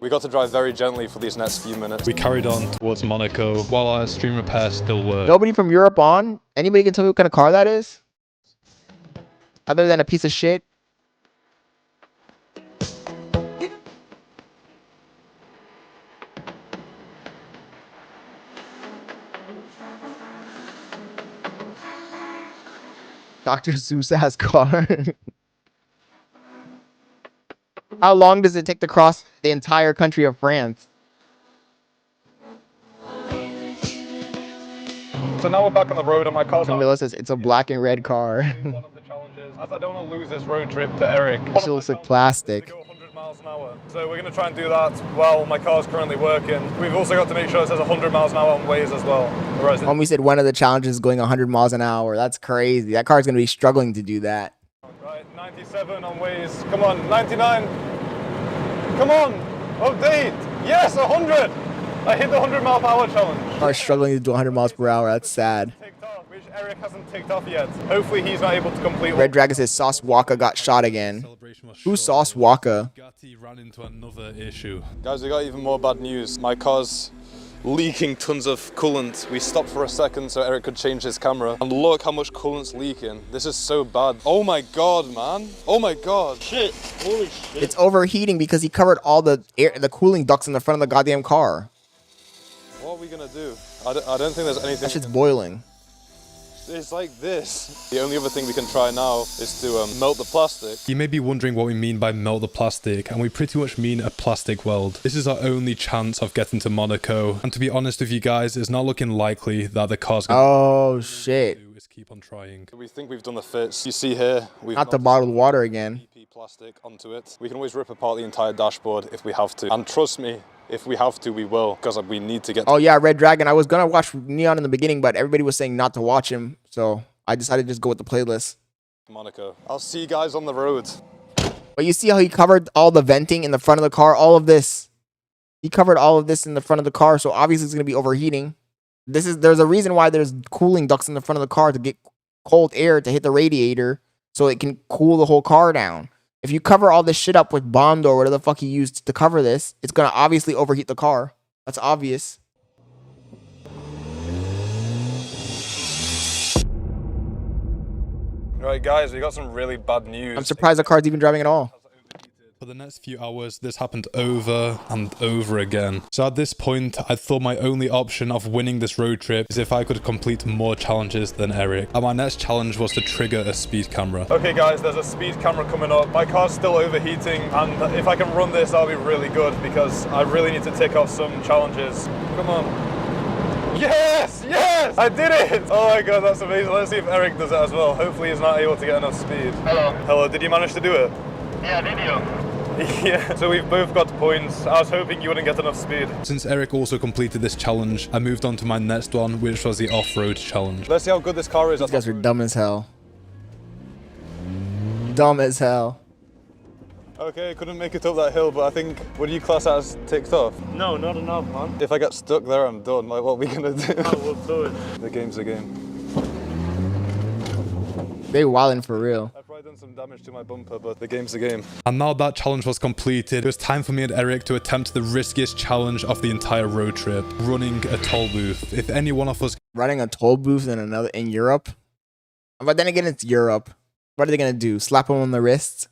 We got to drive very gently for these next few minutes. We carried on towards Monaco while our extreme repair still worked. Nobody from Europe on? Anybody can tell me what kind of car that is? Other than a piece of shit? Dr. Seuss has car. How long does it take to cross the entire country of France? So now we're back on the road and my car's Camilla says it's a black and red car. one of the challenges, as I don't want to lose this road trip to Eric. It looks like plastic. 100 miles an hour. So we're going to try and do that while my car's currently working. We've also got to make sure it says 100 miles an hour on Waze as well. Homie said one of the challenges is going 100 miles an hour. That's crazy. That car's going to be struggling to do that. Right, 97 on Waze. Come on, 99. Come on, update. Yes, 100. I hit the 100 mile per hour challenge. Car's struggling to do 100 miles per hour. That's sad. Which Eric hasn't ticked off yet. Hopefully he's not able to complete. Red Dragon says Sauce Waka got shot again. Who's Sauce Waka? Ran into another issue. Guys, we got even more bad news. My car's leaking tons of coolant. We stopped for a second so Eric could change his camera. And look how much coolant's leaking. This is so bad. Oh my god, man. Oh my god. Shit. Holy shit. It's overheating because he covered all the cooling ducts in the front of the goddamn car. What are we gonna do? I don't think there's anything. That shit's boiling. It's like this. The only other thing we can try now is to melt the plastic. You may be wondering what we mean by melt the plastic, and we pretty much mean a plastic weld. This is our only chance of getting to Monaco, and to be honest with you guys, it's not looking likely that the car's gonna... Oh shit. ...is keep on trying. We think we've done the fits. You see here, we've not the bottled water again. Plastic onto it. We can always rip apart the entire dashboard if we have to. And trust me, if we have to, we will, because we need to get... Oh yeah, Red Dragon. I was gonna watch N3ON in the beginning, but everybody was saying not to watch him, so I decided to just go with the playlist. Monaco. I'll see you guys on the road. But you see how he covered all the venting in the front of the car? All of this. He covered all of this in the front of the car, so obviously it's gonna be overheating. There's a reason why there's cooling ducts in the front of the car to get cold air to hit the radiator so it can cool the whole car down. If you cover all this shit up with Bond or whatever the fuck you used to cover this, it's gonna obviously overheat the car. That's obvious. Right, guys, we got some really bad news. I'm surprised the car's even driving at all. For the next few hours, this happened over and over again. So at this point, I thought my only option of winning this road trip is if I could complete more challenges than Eric. And my next challenge was to trigger a speed camera. Okay guys, there's a speed camera coming up. My car's still overheating, and if I can run this, that'll be really good because I really need to tick off some challenges. Come on. Yes! Yes! I did it! Oh my god, that's amazing. Let's see if Eric does it as well. Hopefully he's not able to get enough speed. Hello. Hello, did you manage to do it? Yeah, did you? Yeah, so we've both got points. I was hoping you wouldn't get enough speed. Since Eric also completed this challenge, I moved on to my next one, which was the off-road challenge. Let's see how good this car is. These guys are dumb as hell. Dumb as hell. Okay, couldn't make it up that hill, but I think, would you class that as ticked off? No, not enough, man. If I get stuck there, I'm done. Like, what are we gonna do? Oh, we'll do it. The game's a game. They wildin' for real. I've probably done some damage to my bumper, but the game's the game. And now that challenge was completed, it was time for me and Eric to attempt the riskiest challenge of the entire road trip, running a toll booth. If any one of us... Running a toll booth in Europe? But then again, it's Europe. What are they going to do? Slap them on the wrists?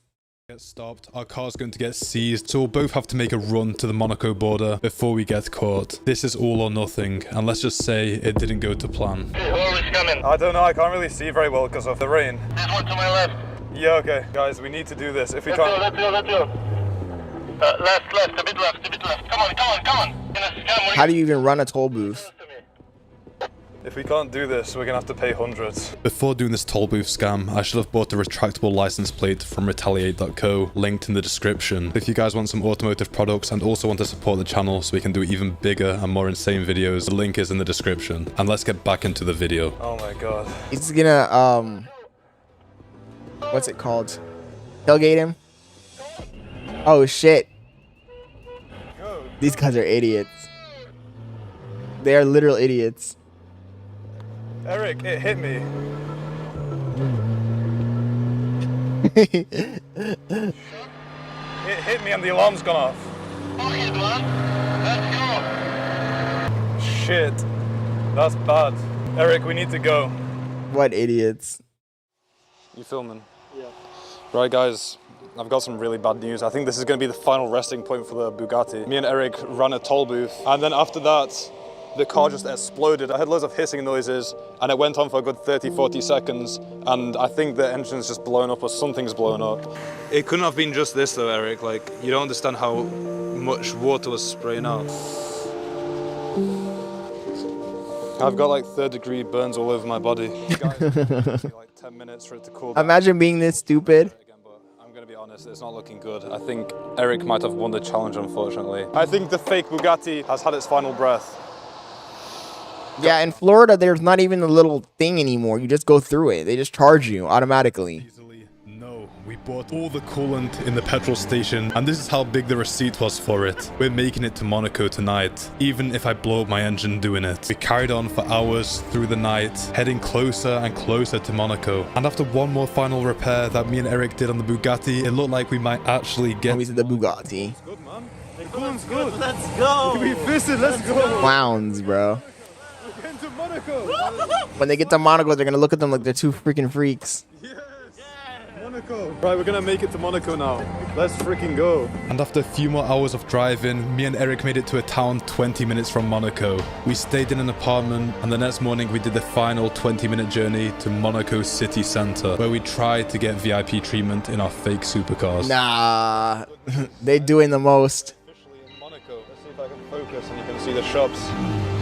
Get stopped, our car's going to get seized, so we'll both have to make a run to the Monaco border before we get caught. This is all or nothing, and let's just say it didn't go to plan. Hey, who is coming? I don't know, I can't really see very well because of the rain. This one to my left. Yeah, okay. Guys, we need to do this. If we Let's can't... go. Left, a bit left. Come on. How do you even run a toll booth? If we can't do this, we're gonna have to pay hundreds. Before doing this toll booth scam, I should have bought a retractable license plate from retaliate.co, linked in the description. If you guys want some automotive products and also want to support the channel so we can do even bigger and more insane videos, the link is in the description. And let's get back into the video. Oh my god. He's gonna, what's it called? Tailgate him? Oh shit. These guys are idiots. They are literal idiots. Eric, it hit me. It hit me and the alarm's gone off. Okay, man. Let's go. Shit. That's bad. Eric, we need to go. What idiots. You filming? Yeah. Right, guys. I've got some really bad news. I think this is going to be the final resting point for the Bugatti. Me and Eric ran a toll booth, and then after that, the car just exploded. I had loads of hissing noises, and it went on for a good 30-40 seconds, and I think the engine's just blown up or something's blown up. It couldn't have been just this though, Eric. Like, you don't understand how much water was spraying out. I've got like 3rd-degree burns all over my body. Guys, it's like 10 minutes for it to cool down. Imagine being this stupid. I'm gonna be honest, it's not looking good. I think Eric might have won the challenge, unfortunately. I think the fake Bugatti has had its final breath. Yeah, in Florida, there's not even a little thing anymore. You just go through it. They just charge you automatically. No, we bought all the coolant in the petrol station, and this is how big the receipt was for it. We're making it to Monaco tonight, even if I blow up my engine doing it. We carried on for hours through the night, heading closer and closer to Monaco. And after one more final repair that me and Eric did on the Bugatti, it looked like we might actually get the Bugatti. Good, man. The coolant's good. Let's go. We fisted, let's go. Clowns, bro. We're getting to Monaco. When they get to Monaco, they're gonna look at them like they're two freaking freaks. Monaco. Right, we're gonna make it to Monaco now. Let's freaking go. And after a few more hours of driving, me and Eric made it to a town 20 minutes from Monaco. We stayed in an apartment, and the next morning we did the final 20-minute journey to Monaco city center, where we tried to get VIP treatment in our fake supercars. Nah, they doing the most. Officially in Monaco. Let's see if I can focus and you can see the shops.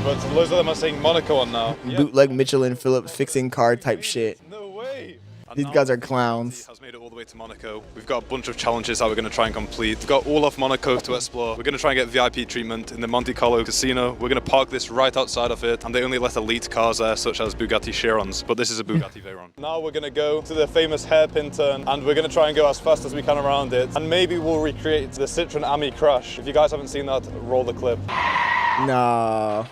But loads of them are saying Monaco on now. Bootleg Michelin Phillips fixing car type shit. No way. These guys are clowns. Has made it all the way to Monaco. We've got a bunch of challenges that we're going to try and complete. We've got all of Monaco to explore. We're going to try and get VIP treatment in the Monte Carlo casino. We're going to park this right outside of it, and they only let elite cars there, such as Bugatti Chirons, but this is a Bugatti Veyron. Now we're going to go to the famous hairpin turn, and we're going to try and go as fast as we can around it, and maybe we'll recreate the Citroen Ami crash. If you guys haven't seen that, roll the clip. Nah.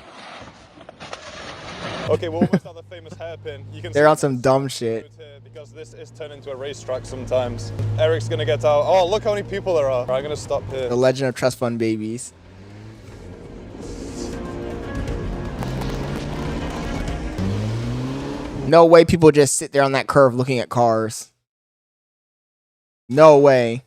Okay, we're almost at the famous hairpin. You can They're on some dumb shit. Because this is turned into a racetrack sometimes. Eric's gonna get out. Oh, look how many people there are. Right, I'm gonna stop here. The Legend of Trust Fund Babies. No way people just sit there on that curve looking at cars. No way.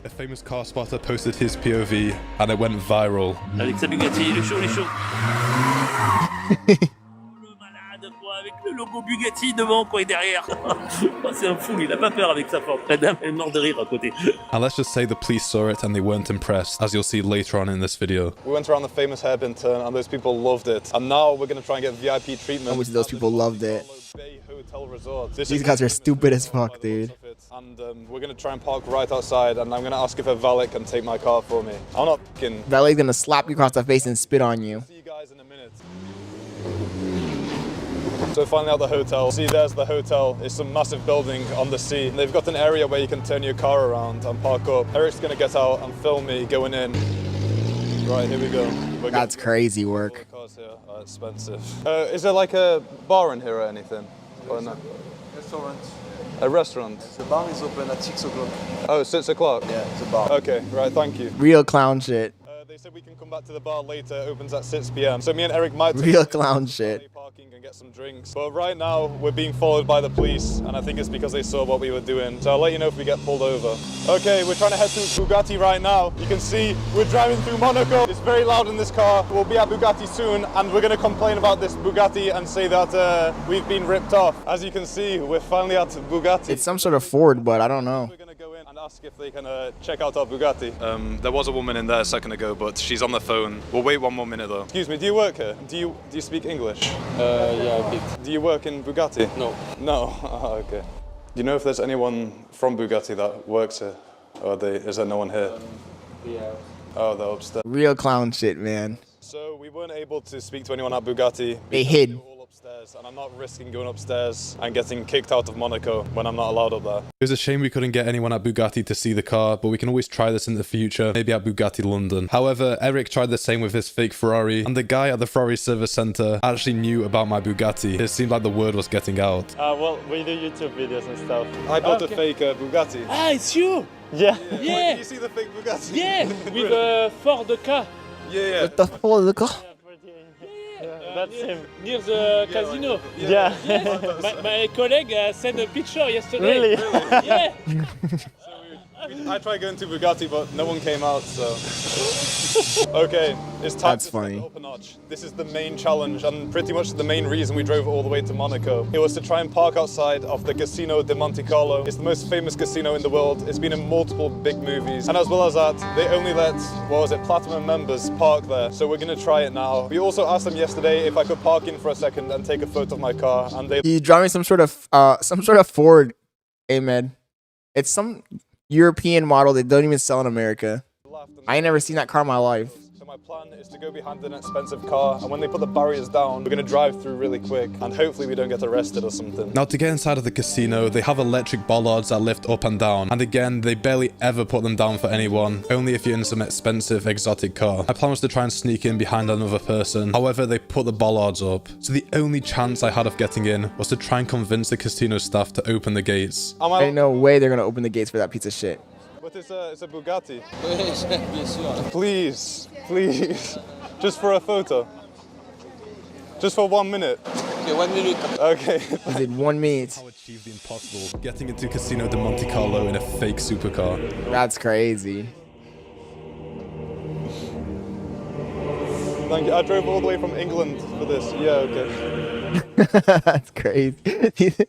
A famous car spotter posted his POV and it went viral. Avec sa Bugatti, il est chaud, il est chaud. Le malade, quoi, avec le logo Bugatti devant, quoi, et derrière. Oh, c'est un fou, il a pas peur avec sa forme. La dame est morte de rire à côté. And let's just say the police saw it and they weren't impressed, as you'll see later on in this video. We went around the famous hairpin turn and those people loved it. And now we're gonna try and get VIP treatment. Which those people loved it. Hotel resort. These guys are stupid as fuck, dude. And we're gonna try and park right outside, and I'm gonna ask if a valet can take my car for me. I'm not fucking. Valet's gonna slap you across the face and spit on you. See you guys in a minute. So finally at the hotel. See, there's the hotel. It's a massive building on the sea. And they've got an area where you can turn your car around and park up. Eric's gonna get out and film me going in. Right, here we go. That's crazy work. Cars here are expensive. Is there like a bar in here or anything? Or no? Restaurant. A restaurant? The bar is open at 6 o'clock. Oh, 6 o'clock? Yeah, it's a bar. Okay, right, thank you. Real clown shit. They said we can come back to the bar later. It opens at 6 p.m. So me and Eric might take Real clown shit. parking and get some drinks. But right now we're being followed by the police, and I think it's because they saw what we were doing. So I'll let you know if we get pulled over. Okay, we're trying to head to Bugatti right now. You can see we're driving through Monaco. It's very loud in this car. We'll be at Bugatti soon, and we're going to complain about this Bugatti and say that we've been ripped off. As you can see, we're finally at Bugatti. It's some sort of Ford, but I don't know. And ask if they can check out our Bugatti. There was a woman in there a second ago, but she's on the phone. We'll wait 1 more minute though. Excuse me, do you work here? Do you speak English? Yeah, a bit. Do you work in Bugatti? No. No? Oh, okay. Do you know if there's anyone from Bugatti that works here? Or is there no one here? Yeah. Oh, they're upstairs. Real clown shit, man. So we weren't able to speak to anyone at Bugatti. They hid. And I'm not risking going upstairs and getting kicked out of Monaco when I'm not allowed up there. It was a shame we couldn't get anyone at Bugatti to see the car, but we can always try this in the future, maybe at Bugatti London. However, Eric tried the same with his fake Ferrari, and the guy at the Ferrari service center actually knew about my Bugatti. It seemed like the word was getting out. Well, we do YouTube videos and stuff. I bought a fake Bugatti. Ah, it's you! Yeah. Yeah. Did you see the fake Bugatti? Yeah, with a Ford car. Yeah. What the Ford car? That's him. Near the casino. Yeah. my colleague sent a picture yesterday. Really? Yeah. I tried going to Bugatti, but no one came out, so... Okay, it's time That's to funny. step it up a notch. This is the main challenge, and pretty much the main reason we drove all the way to Monaco. It was to try and park outside of the Casino de Monte Carlo. It's the most famous casino in the world. It's been in multiple big movies. And as well as that, they only let, platinum members park there. So we're gonna try it now. We also asked them yesterday if I could park in for a second and take a photo of my car, and they... He's driving some sort of Ford, Ahmed. It's some European model they don't even sell in America. I ain't never seen that car in my life. So my plan is to go behind an expensive car, and when they put the barriers down, we're gonna drive through really quick, and hopefully we don't get arrested or something. Now, to get inside of the casino, they have electric bollards that lift up and down, and again, they barely ever put them down for anyone, only if you're in some expensive exotic car. My plan was to try and sneak in behind another person, however, they put the bollards up. So the only chance I had of getting in was to try and convince the casino staff to open the gates. Ain't no way they're gonna open the gates for that piece of shit. But it's a Bugatti. Please, please, just for a photo. Just for 1 minute. Okay, 1 minute. Is Okay. it 1 minute? How achieve the impossible, getting into Casino de Monte Carlo in a fake supercar. That's crazy. Thank you. I drove all the way from England for this. Yeah, okay. That's crazy.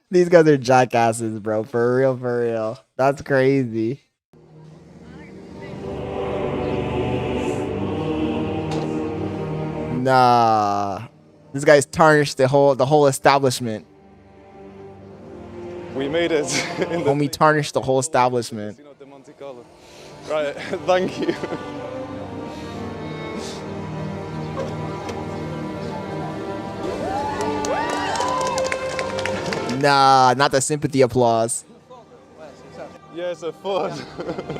These guys are jackasses, bro. For real, for real. That's crazy. Nah. This guy's tarnished the whole establishment. We made it. Homie tarnished the whole establishment. Right, thank you. Nah, not the sympathy applause. Yeah, it's a Ford.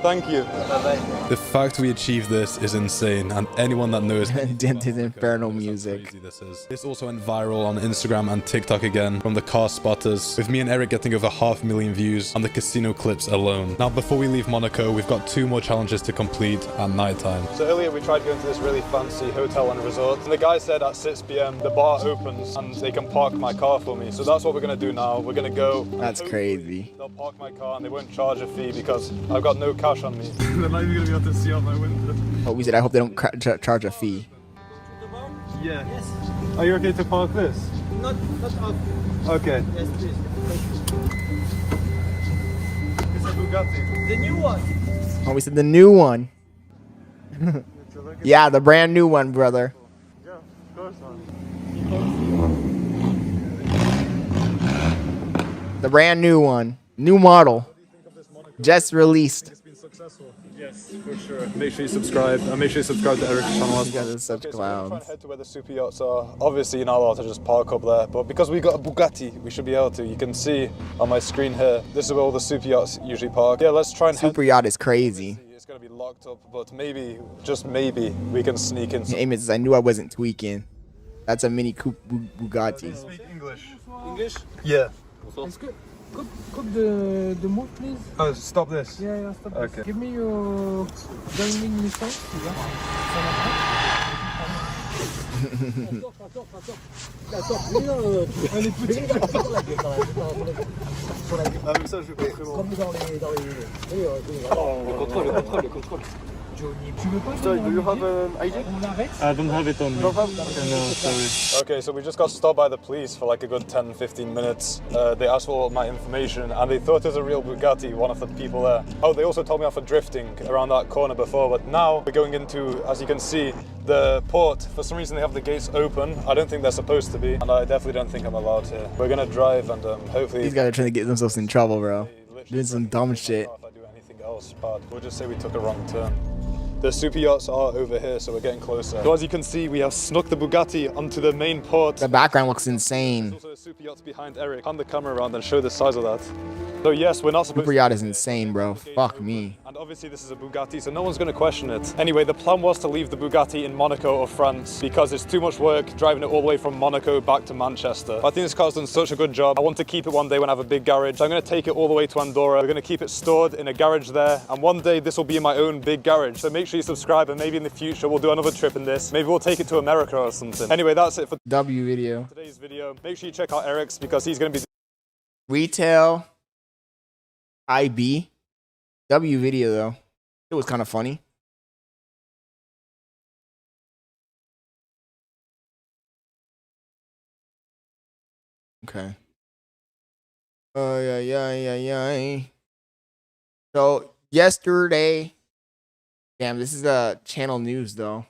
Thank you. The fact we achieved this is insane, and anyone that knows Dented Inferno music. crazy this is. This also went viral on Instagram and TikTok again from the car spotters, with me and Eric getting over 500,000 views on the casino clips alone. Now, before we leave Monaco, we've got 2 more challenges to complete at night time. So earlier we tried going to this really fancy hotel and resort, and the guy said at 6 p.m. the bar opens and they can park my car for me. So that's what we're gonna do now. We're gonna go. That's crazy. They'll park my car and they won't charge a fee because I've got no cash on me. They're not even gonna be able to see out my window. Oh, we said I hope they don't charge a fee. Yeah. Yes. Are you okay to park this? Not off. Okay. Yes, please. It's a Bugatti. The new one. Oh, we said the new one. Yeah, the brand new one, brother. Yeah, of course, man. The brand new one. New model. Just released. Yes, for sure. Make sure you subscribe, and make sure you subscribe to Eric's channel. You guys are such clowns. So we're trying to head to where the super yachts are. Obviously, you're not allowed to just park up there, but because we got a Bugatti, we should be able to. You can see on my screen here, this is where all the super yachts usually park. Yeah, let's try and Super yacht is crazy. it's going to be locked up, but maybe, just maybe, we can sneak in. Amos, I knew I wasn't tweaking. That's a Mini Coupe Bugatti. Speak English. English? Yeah. Could the move, please? Oh, stop this. Yeah, stop this. Okay. Give me your driving license. Ça, je vais Comme dans le contrôle. Sorry, do you have an ID? I don't have it on me. No, sorry. Okay, so we just got stopped by the police for like a good 10-15 minutes. They asked for all my information and they thought it was a real Bugatti, one of the people there. Oh, they also told me off for drifting around that corner before, but now we're going into, as you can see, the port. For some reason they have the gates open. I don't think they're supposed to be, and I definitely don't think I'm allowed to. We're gonna drive and hopefully... These guys are trying to get themselves in trouble, bro. Doing some dumb shit. If I do anything else bad, we'll just say we took a wrong turn. The super yachts are over here, so we're getting closer. So as you can see, we have snuck the Bugatti onto the main port. The background looks insane. There's also a super yacht behind Eric. Hand the camera around and show the size of that. So yes, we're not supposed Super yacht is insane, bro. Fuck me. And obviously this is a Bugatti, so no one's going to question it. Anyway, the plan was to leave the Bugatti in Monaco or France because it's too much work driving it all the way from Monaco back to Manchester. I think this car's done such a good job. I want to keep it one day when I have a big garage. So I'm going to take it all the way to Andorra. We're going to keep it stored in a garage there. And one day this will be my own big garage. So make sure you subscribe and maybe in the future we'll do another trip in this. Maybe we'll take it to America or something. Anyway, that's it for today's video. Make sure you check out Eric's because he's going to be... Retail. IB. W video, though. It was kind of funny. Okay. Yeah. So, yesterday... Damn, this is channel news, though.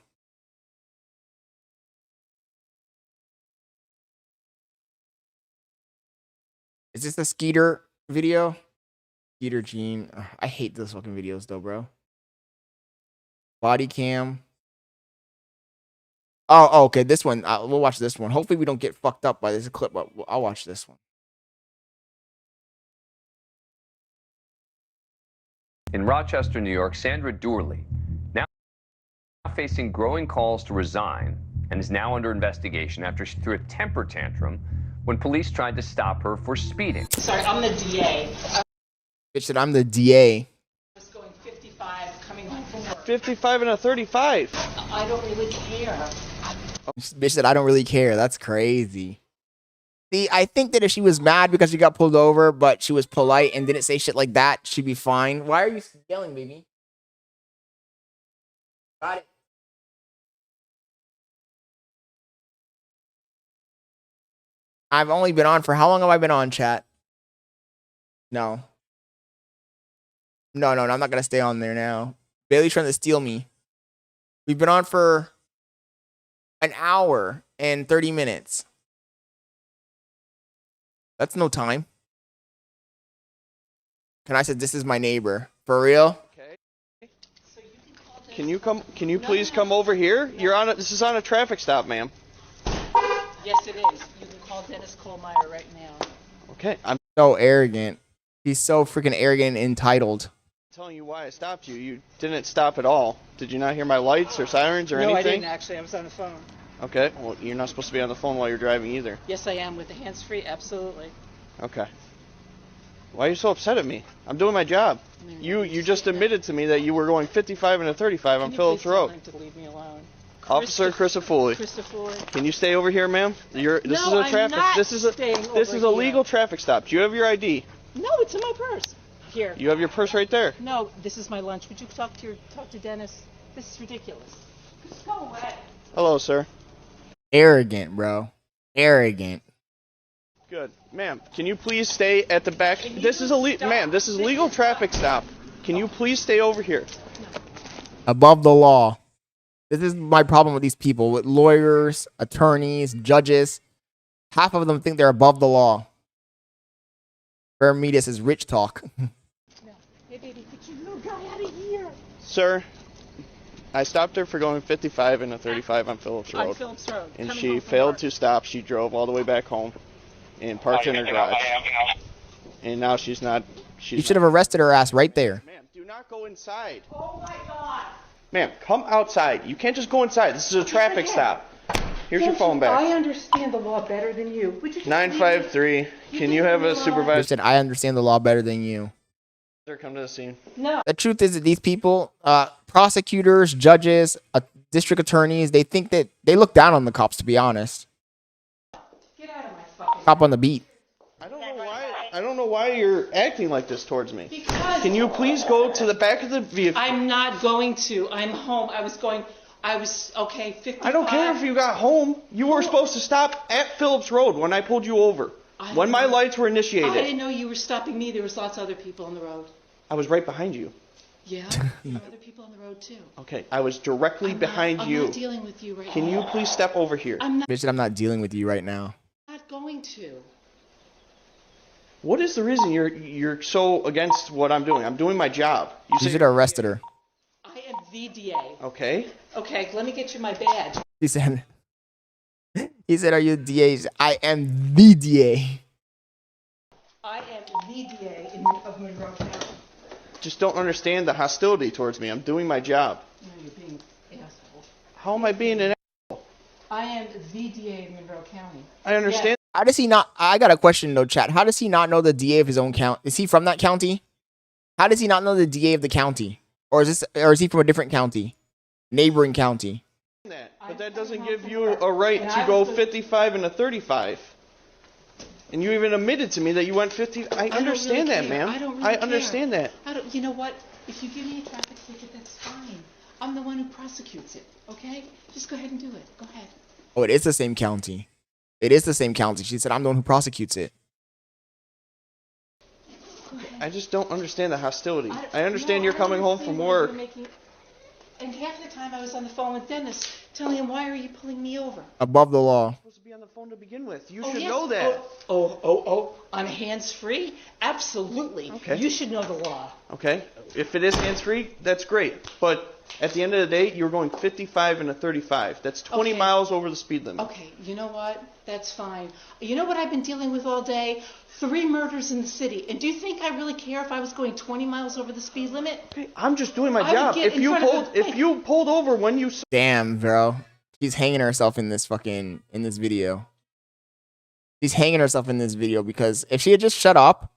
Is this a Skeeter video? Skeeter Gene. Ugh, I hate those fucking videos, though, bro. Body cam. Oh, okay, this one. We'll watch this one. Hopefully we don't get fucked up by this clip, but I'll watch this one. In Rochester, New York, Sandra Doorley, now facing growing calls to resign, and is now under investigation after she threw a temper tantrum when police tried to stop her for speeding. Sorry, I'm the DA. Bitch said I'm the DA. I was going 55, coming home from work. 55 and a 35. I don't really care. Bitch said I don't really care. That's crazy. See, I think that if she was mad because she got pulled over, but she was polite and didn't say shit like that, she'd be fine. Why are you yelling, baby? Got it. I've only been on for how long have I been on, chat? No. No, I'm not gonna stay on there now. Bailey's trying to steal me. We've been on for an hour and 30 minutes. That's no time. Can I say this is my neighbor? For real? Okay. Can you please come over here? This is on a traffic stop, ma'am. Yes, it is. You can call Dennis Kohlmeyer right now. Okay, I'm So arrogant. He's so freaking arrogant and entitled. telling you why I stopped you. You didn't stop at all. Did you not hear my lights or sirens or No, anything? I didn't actually. I was on the phone. Okay, well, you're not supposed to be on the phone while you're driving either. Yes, I am with the hands-free. Absolutely. Okay. Why are you so upset at me? I'm doing my job. You just admitted to me that you were going 55 and a 35 on Phillips Road. Can you please tell him to leave me alone? Officer Christopher. Can you stay over here, ma'am? This is a traffic. This is a legal traffic stop. Do you have your ID? No, it's in my purse. Here. You have your purse right there. No, this is my lunch. Would you talk to Dennis? This is ridiculous. Just go away. Hello, sir. Arrogant, bro. Arrogant. Good, ma'am. Can you please stay at the back? This is legal traffic stop. Can you please stay over here? Above the law. This is my problem with these people, with lawyers, attorneys, judges. Half of them think they're above the law. Vermidas is rich talk. Hey, baby, get your little guy out of here. Sir, I stopped her for going 55 and a 35 on Phillips Road. On Phillips Road. And Coming she home from failed work. to stop. She drove all the way back home and parked in her garage. And now she's not. You should have arrested her ass right there. Ma'am, do not not go inside. Oh my God. Ma'am, come outside. You can't just go inside. This is a traffic stop. Here's your phone back. I understand the law better than you. Would you just 953. Can you have a They supervisor? said, I understand the law better than you. Come to the scene. No. The truth is that these people, prosecutors, judges, district attorneys, they think that they look down on the cops, to be honest. Get out of my fucking Cop on the beat. I don't know why you're acting like this towards me. Because Can you please go to the back of the vehicle? I'm not going to. I'm home. Okay, 55. I don't care if you got home. You were supposed to stop at Phillips Road when I pulled you over. When my lights were initiated. I didn't know you were stopping me. There was lots of other people on the road. I was right behind you. Yeah, there were other people on the road too. Okay, I was directly behind you. I'm not dealing with you right now. Can you please step over here? Bitch, I'm not dealing with you right now. Not going to. What is the reason you're so against what I'm doing? I'm doing my job. You should have arrested her. I am the DA. Okay. Okay, let me get you my badge. He said, are you DA? I am the DA. I am the DA of Monroe County. Just don't understand the hostility towards me. I'm doing my job. No, you're being an asshole. How am I being an asshole? I am the DA of Monroe County. I understand. Yes. How does he not? I got a question though, chat. How does he not know the DA of his own county? Is he from that county? How does he not know the DA of the county? Or is he from a different county? Neighboring county? But that doesn't give you a right to go 55 and a 35. And you even admitted to me that you went 50. I understand that, ma'am. I understand that. You know what? If you give me a traffic ticket, that's fine. I'm the one who prosecutes it, okay? Just go ahead and do it. Go ahead. Oh, it is the same county. It is the same county. She said, I'm the one who prosecutes it. I just don't understand the hostility. I understand you're coming home from work. And half the time I was on the phone with Dennis telling him, why are you pulling me over? Above the law. Supposed to be on the phone to begin with. You should know that. On hands-free? Absolutely. Okay. You should know the law. Okay. If it is hands-free, that's great. But at the end of the day, you're going 55 and a 35. That's 20 miles over the speed limit. Okay, you know what? That's fine. You know what I've been dealing with all day? 3 murders in the city. And do you think I really care if I was going 20 miles over the speed limit? Okay, I'm just doing my job. If you pulled over when you... Damn, bro. She's hanging herself in this video. She's hanging herself in this video because if she had just shut up,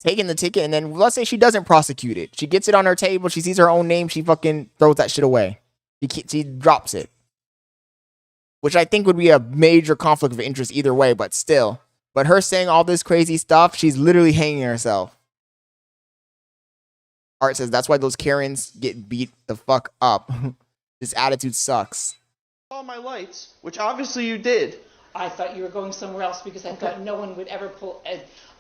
taken the ticket, and then let's say she doesn't prosecute it. She gets it on her table. She sees her own name. She fucking throws that shit away. She drops it. Which I think would be a major conflict of interest either way, but still. But her saying all this crazy stuff, she's literally hanging herself. Art says, that's why those Karens get beat the fuck up. This attitude sucks. All my lights, which obviously you did. I thought you were going somewhere else because I thought no one would ever pull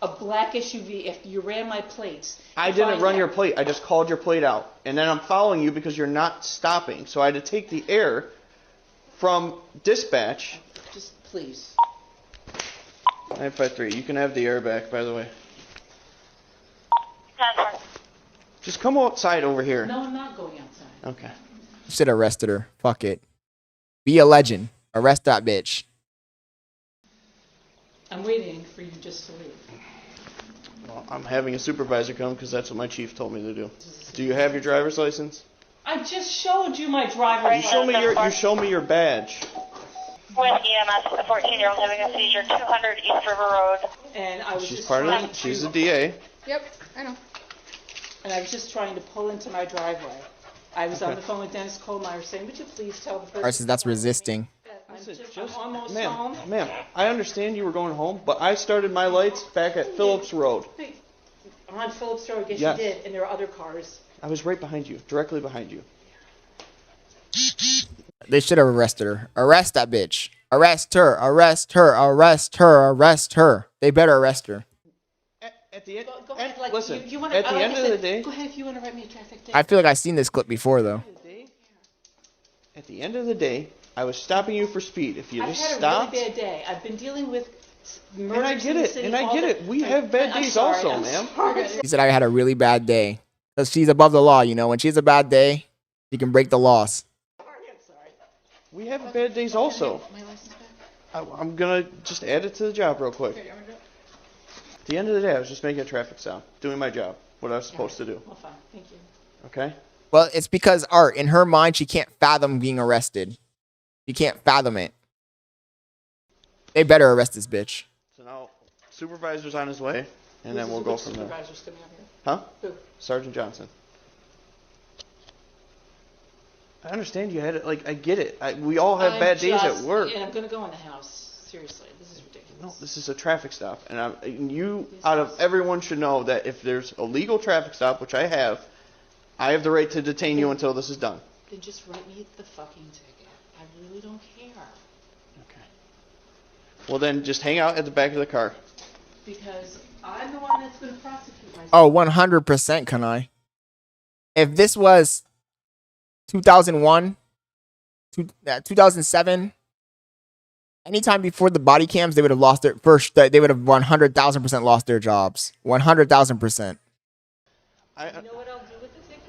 a black SUV if you ran my plates. I didn't run your plate. I just called your plate out. And then I'm following you because you're not stopping. So I had to take the air from dispatch. Just please. 953. You can have the air back, by the way. Just come outside over here. No, I'm not going outside. Okay. Should have arrested her. Fuck it. Be a legend. Arrest that bitch. I'm waiting for you just to leave. Well, I'm having a supervisor come because that's what my chief told me to do. Do you have your driver's license? I just showed you my driver's license. You show me your badge. Whiskey EMS, a 14-year-old having a seizure, 200 East River Road. And I was She's just part of trying it. She's the DA. Yep, I know. And I was just trying to pull into my driveway. I was on the phone with Dennis Kohlmeyer saying, would you please tell the person... Art says that's resisting. I'm almost home. Ma'am, I understand you were going home, but I started my lights back at Phillips Road. Wait, on Phillips Road, yes, Yes. you did, and there are other cars. I was right behind you, directly behind you. They should have arrested her. Arrest that bitch. Arrest her. Arrest her. Arrest her. Arrest her. They better arrest her. At the end, Go ahead, like, listen, you wanna, at the like end I of said, the day... Go ahead if you want to write me a traffic ticket. I feel like I've seen this clip before, though. At the end of the day, I was stopping you for speed. If you I've just had stopped... a really bad day. I've been dealing with And I murders get in the it, city and I all get the- it. We have bad I'm days sorry, also, I'm ma'am. sorry. He said I had a really bad day. Because she's above the law, you know. When she has a bad day, she can break the laws. We have bad days also. I'm going to just add it to the job real quick. At the end of the day, I was just making a traffic stop, doing my job, what I was supposed to do. Well, fine. Thank you. Okay. Well, it's because Art, in her mind, she can't fathom being arrested. She can't fathom it. They better arrest this bitch. So now, supervisor's on his way, and then we'll go from there. Supervisor's coming up here. Huh? Who? Sergeant Johnson. I understand you had it. Like, I get it. We all have bad days at work. And I'm going to go in the house. Seriously, this is ridiculous. No, this is a traffic stop, and you, out of everyone, should know that if there's a legal traffic stop, which I have the right to detain you until this is done. Then just write me the fucking ticket. I really don't care. Okay. Well, then just hang out at the back of the car. Because I'm the one that's going to prosecute myself. Oh, 100%, can I? If this was 2001, 2007, anytime before the body cams, they would have lost their first. They would have 100,000% lost their jobs. 100,000%. You know what I'll do with the ticket?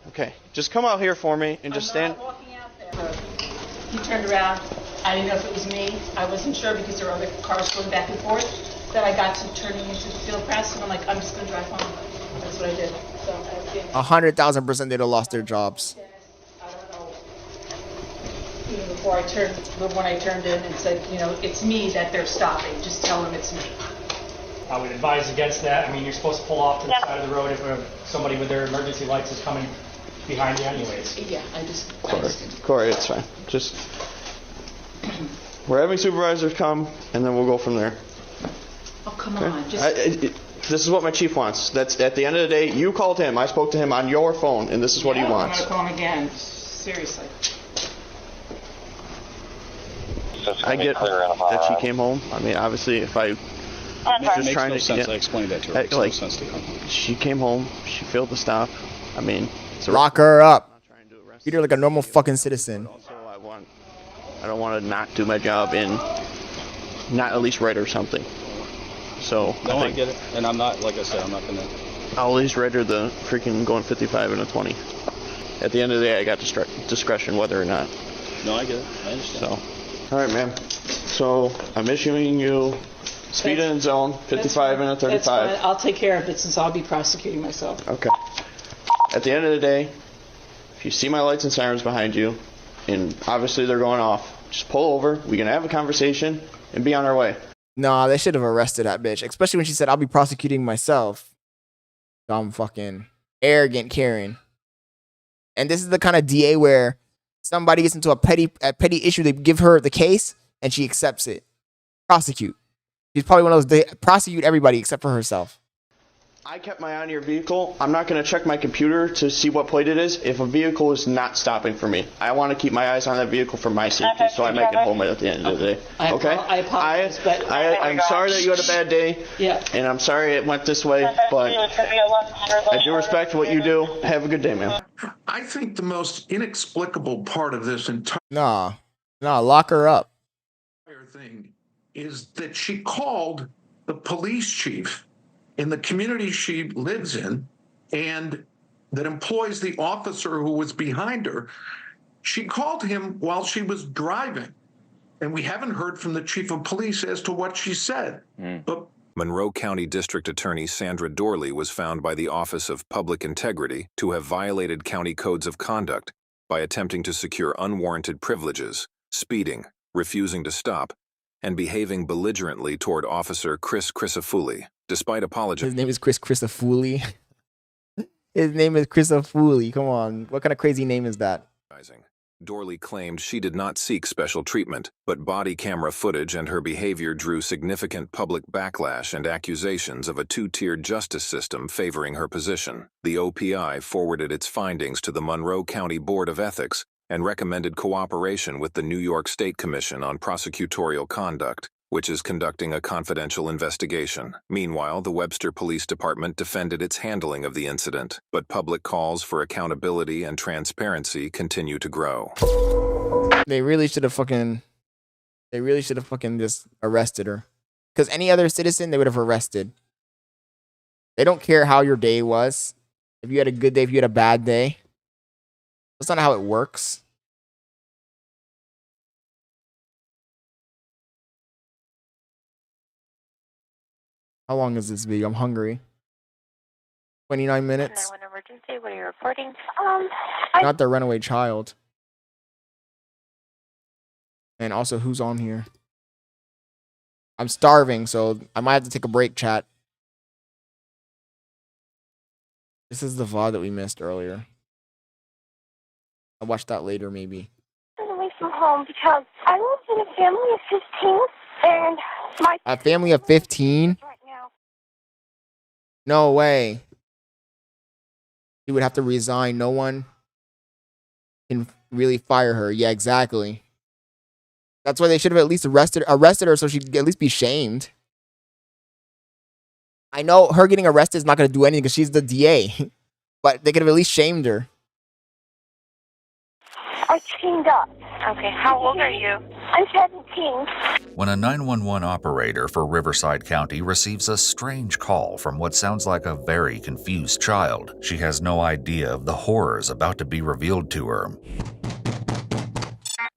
Okay, just come out here for me and just stand. I'm not walking out there. He turned around. I didn't know if it was me. I wasn't sure because there were other cars going back and forth. That I got to turning into the field press, and I'm like, I'm just going to drive home. That's what I did. So 100,000% they'd have lost their jobs. I don't know. Even before when I turned in and said, you know, it's me that they're stopping. Just tell them it's me. I would advise against that. I mean, you're supposed to pull off to the side of the road if somebody with their emergency lights is coming behind you anyways. Yeah, I just Corey, it's fine. Just, we're having supervisors come, and then we'll go from there. Oh, come Okay? on. Just... This is what my chief wants. That's at the end of the day, you called him. I spoke to him on your phone, and this is what he wants. I'm going to call him again. Seriously. I get that she came home. I mean, obviously, if I was just trying to sense. I explained that to her. It makes no sense to come home. She came home. She failed to stop. I mean, Lock her up. Treat her like a normal fucking citizen. I don't want to not do my job and not at least write her something. So No, I get it. And I'm not, like I said, I'm not going to... I'll at least write her the freaking going 55 and a 20. At the end of the day, I got discretion whether or not. No, I get it. I understand. So, all right, ma'am. So I'm issuing you speed in zone 55 and a 35. That's fine. I'll take care of it since I'll be prosecuting myself. Okay. At the end of the day, if you see my lights and sirens behind you, and obviously they're going off, just pull over. We can have a conversation and be on our way. Nah, they should have arrested that bitch. Especially when she said, I'll be prosecuting myself. Dumb fucking arrogant Karen. And this is the kind of DA where somebody gets into a petty issue, they give her the case, and she accepts it. Prosecute. She's probably one of those, they prosecute everybody except for herself. I kept my eye on your vehicle. I'm not going to check my computer to see what plate it is if a vehicle is not stopping for me. I want to keep my eyes on that vehicle for my safety, so I make it home at the end of the day. Okay? I apologize, but... I'm sorry that you had a bad day. Yeah. And I'm sorry it went this way, but I do respect what you do. Have a good day, man. I think the most inexplicable part of this entire Nah, lock her up. thing is that she called the police chief in the community she lives in and that employs the officer who was behind her. She called him while she was driving, and we haven't heard from the chief of police as to what she said. But Monroe County District Attorney Sandra Dorley was found by the Office of Public Integrity to have violated county codes of conduct by attempting to secure unwarranted privileges, speeding, refusing to stop, and behaving belligerently toward Officer Chris Crisafulli. Despite apologizing, His name is Chris Crisafulli. His name is Crisafulli. Come on. What kind of crazy name is that? Dorley claimed she did not seek special treatment, but body camera footage and her behavior drew significant public backlash and accusations of a two-tiered justice system favoring her position. The OPI forwarded its findings to the Monroe County Board of Ethics and recommended cooperation with the New York State Commission on Prosecutorial Conduct, which is conducting a confidential investigation. Meanwhile, the Webster Police Department defended its handling of the incident, but public calls for accountability and transparency continue to grow. They really should have fucking just arrested her. Because any other citizen, they would have arrested. They don't care how your day was. If you had a good day, if you had a bad day. That's not how it works. How long is this video? I'm hungry. 29 minutes. 911 emergency. What are you reporting? Not the runaway child. And also, who's on here? I'm starving, so I might have to take a break, chat. This is the VOD that we missed earlier. I'll watch that later, maybe. I'm away from home because I live in a family of 15, and A family of 15? right now. No way. He would have to resign. No one can really fire her. Yeah, exactly. That's why they should have at least arrested her so she'd at least be shamed. I know her getting arrested is not going to do anything because she's the DA. But they could have at least shamed her. I teamed up. Okay, how old are you? I'm 17. When a 911 operator for Riverside County receives a strange call from what sounds like a very confused child, she has no idea of the horrors about to be revealed to her.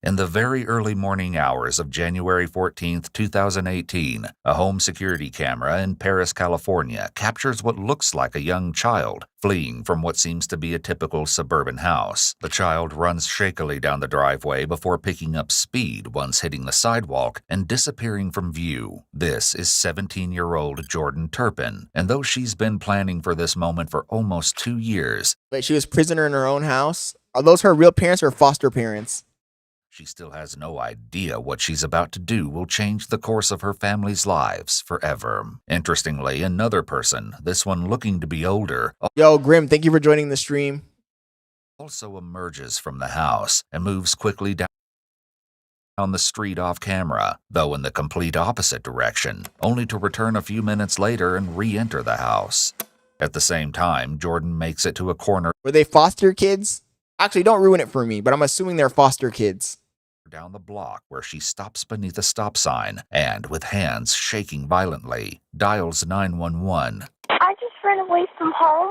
In the very early morning hours of January 14th, 2018, a home security camera in Paris, California captures what looks like a young child fleeing from what seems to be a typical suburban house. The child runs shakily down the driveway before picking up speed once hitting the sidewalk and disappearing from view. This is 17-year-old Jordan Turpin, and though she's been planning for this moment for almost 2 years... Wait, she was prisoner in her own house? Are those her real parents or foster parents? She still has no idea what she's about to do will change the course of her family's lives forever. Interestingly, another person, this one looking to be older, Yo, Grim, thank you for joining the stream. Also emerges from the house and moves quickly down the street off camera, though in the complete opposite direction, only to return a few minutes later and re-enter the house. At the same time, Jordan makes it to a corner. Were they foster kids? Actually, don't ruin it for me, but I'm assuming they're foster kids. Down the block where she stops beneath a stop sign and, with hands shaking violently, dials 911. I just ran away from home.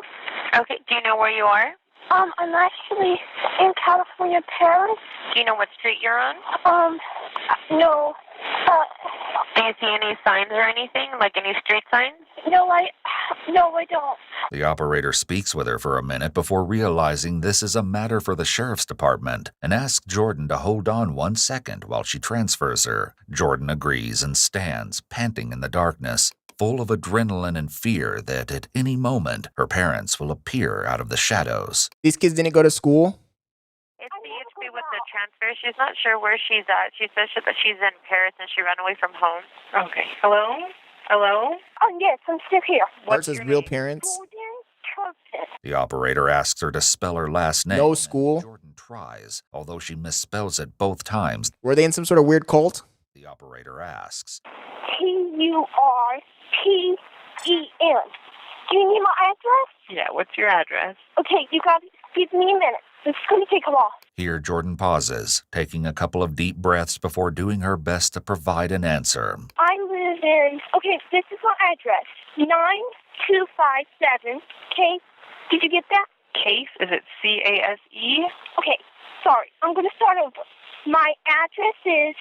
Okay, do you know where you are? I'm actually in California, Paris. Do you know what street you're on? No. Do you see any signs or anything, like any street signs? No, I don't. The operator speaks with her for a minute before realizing this is a matter for the sheriff's department and asks Jordan to hold on 1 second while she transfers her. Jordan agrees and stands, panting in the darkness, full of adrenaline and fear that at any moment her parents will appear out of the shadows. These kids didn't go to school? It's BHB with the transfer. She's not sure where she's at. She says that she's in Paris and she ran away from home. Okay. Hello? Hello? Oh, yes, I'm still here. What's his real parents? The operator asks her to spell her last name. No school? Jordan tries, although she misspells it both times. Were they in some sort of weird cult? The operator asks. TURPEN. Do you need my address? Yeah, what's your address? Okay, you gotta give me a minute. It's gonna take a while. Here, Jordan pauses, taking a couple of deep breaths before doing her best to provide an answer. I live in... Okay, this is my address. 9257 Case. Did you get that? Case? Is it C-A-S-E? Okay, sorry. I'm gonna start over. My address is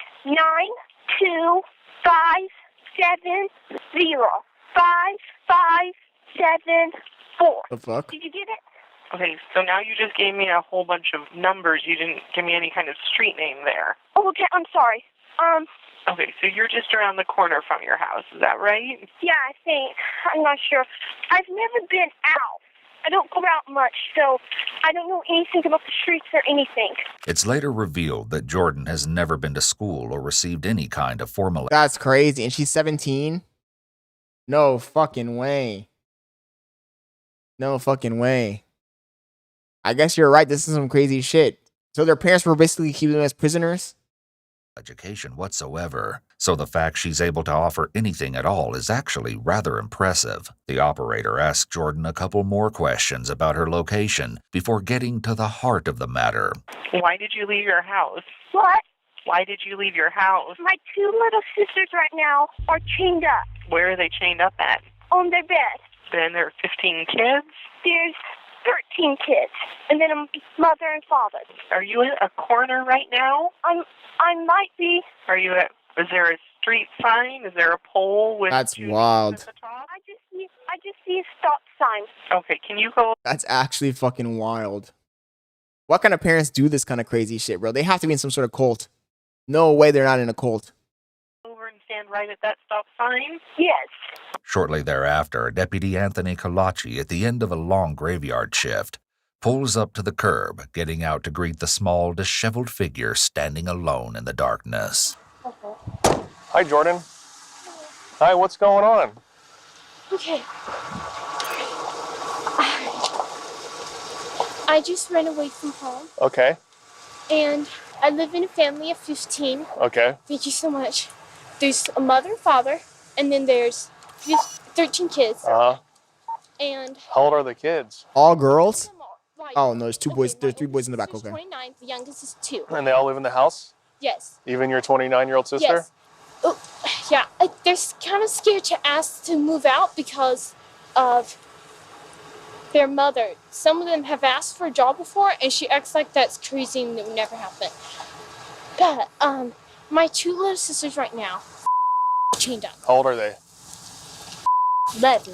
925705574. The fuck? Did you get it? Okay, so now you just gave me a whole bunch of numbers. You didn't give me any kind of street name there. Oh, okay, I'm sorry. Okay, so you're just around the corner from your house, is that right? Yeah, I think. I'm not sure. I've never been out. I don't go out much, so I don't know anything about the streets or anything. It's later revealed that Jordan has never been to school or received any kind of formal... That's crazy. And she's 17? No fucking way. No fucking way. I guess you're right. This is some crazy shit. So their parents were basically keeping them as prisoners? Education whatsoever, so the fact she's able to offer anything at all is actually rather impressive. The operator asks Jordan a couple more questions about her location before getting to the heart of the matter. Why did you leave your house? What? Why did you leave your house? My two little sisters right now are chained up. Where are they chained up at? On their bed. Then there are 15 kids? There's 13 kids, and then a mother and father. Are you in a corner right now? I might be. Are you at? Is there a street sign? Is there a pole with? That's wild. I just see a stop sign. sign. Okay, can you go? That's actually fucking wild. What kind of parents do this kind of crazy shit, bro? They have to be in some sort of cult. No way they're not in a cult. Over and stand right at that stop sign? Yes. Shortly thereafter, Deputy Anthony Kalachi, at the end of a long graveyard shift, pulls up to the curb, getting out to greet the small, disheveled figure standing alone in the darkness. Hi, Jordan. Hi, what's going on? Okay. I just ran away from home. Okay. And I live in a family of 15. Okay. Thank you so much. There's a mother and father, and then there's 13 kids. Uh-huh. And How old are the kids? All girls? Oh, no, there's 2 boys. There's 3 boys in the back. Okay. 29, the youngest is 2. And they all live in the house? Yes. Even your 29-year-old sister? Yes. Oh, yeah, they're kind of scared to ask to move out because of their mother. Some of them have asked for a job before, and she acts like that's crazy and it would never happen. But my 2 little sisters right now chained up. How old are they? 11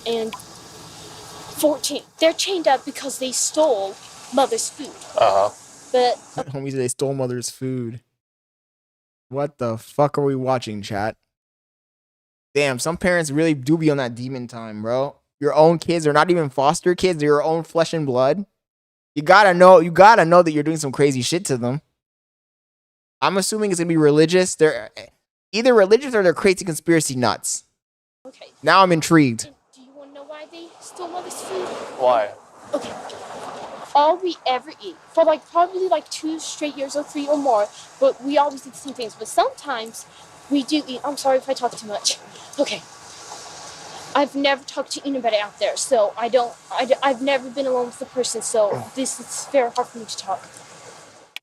and 14. They're chained up because they stole mother's food. Uh-huh. But Homies, they stole mother's food. What the fuck are we watching, chat? Damn, some parents really do be on that demon time, bro. Your own kids are not even foster kids, they're your own flesh and blood. You gotta know that you're doing some crazy shit to them. I'm assuming it's gonna be religious. They're either religious or they're crazy conspiracy nuts. okay. Now I'm intrigued. Do you want to know why they stole mother's food? Why? Okay. All we ever eat for probably 2 straight years or 3 or more, but we always eat the same things. But sometimes we do eat. I'm sorry if I talk too much. Okay. I've never talked to anybody out there, so I've never been alone with the person, so this is very hard for me to talk.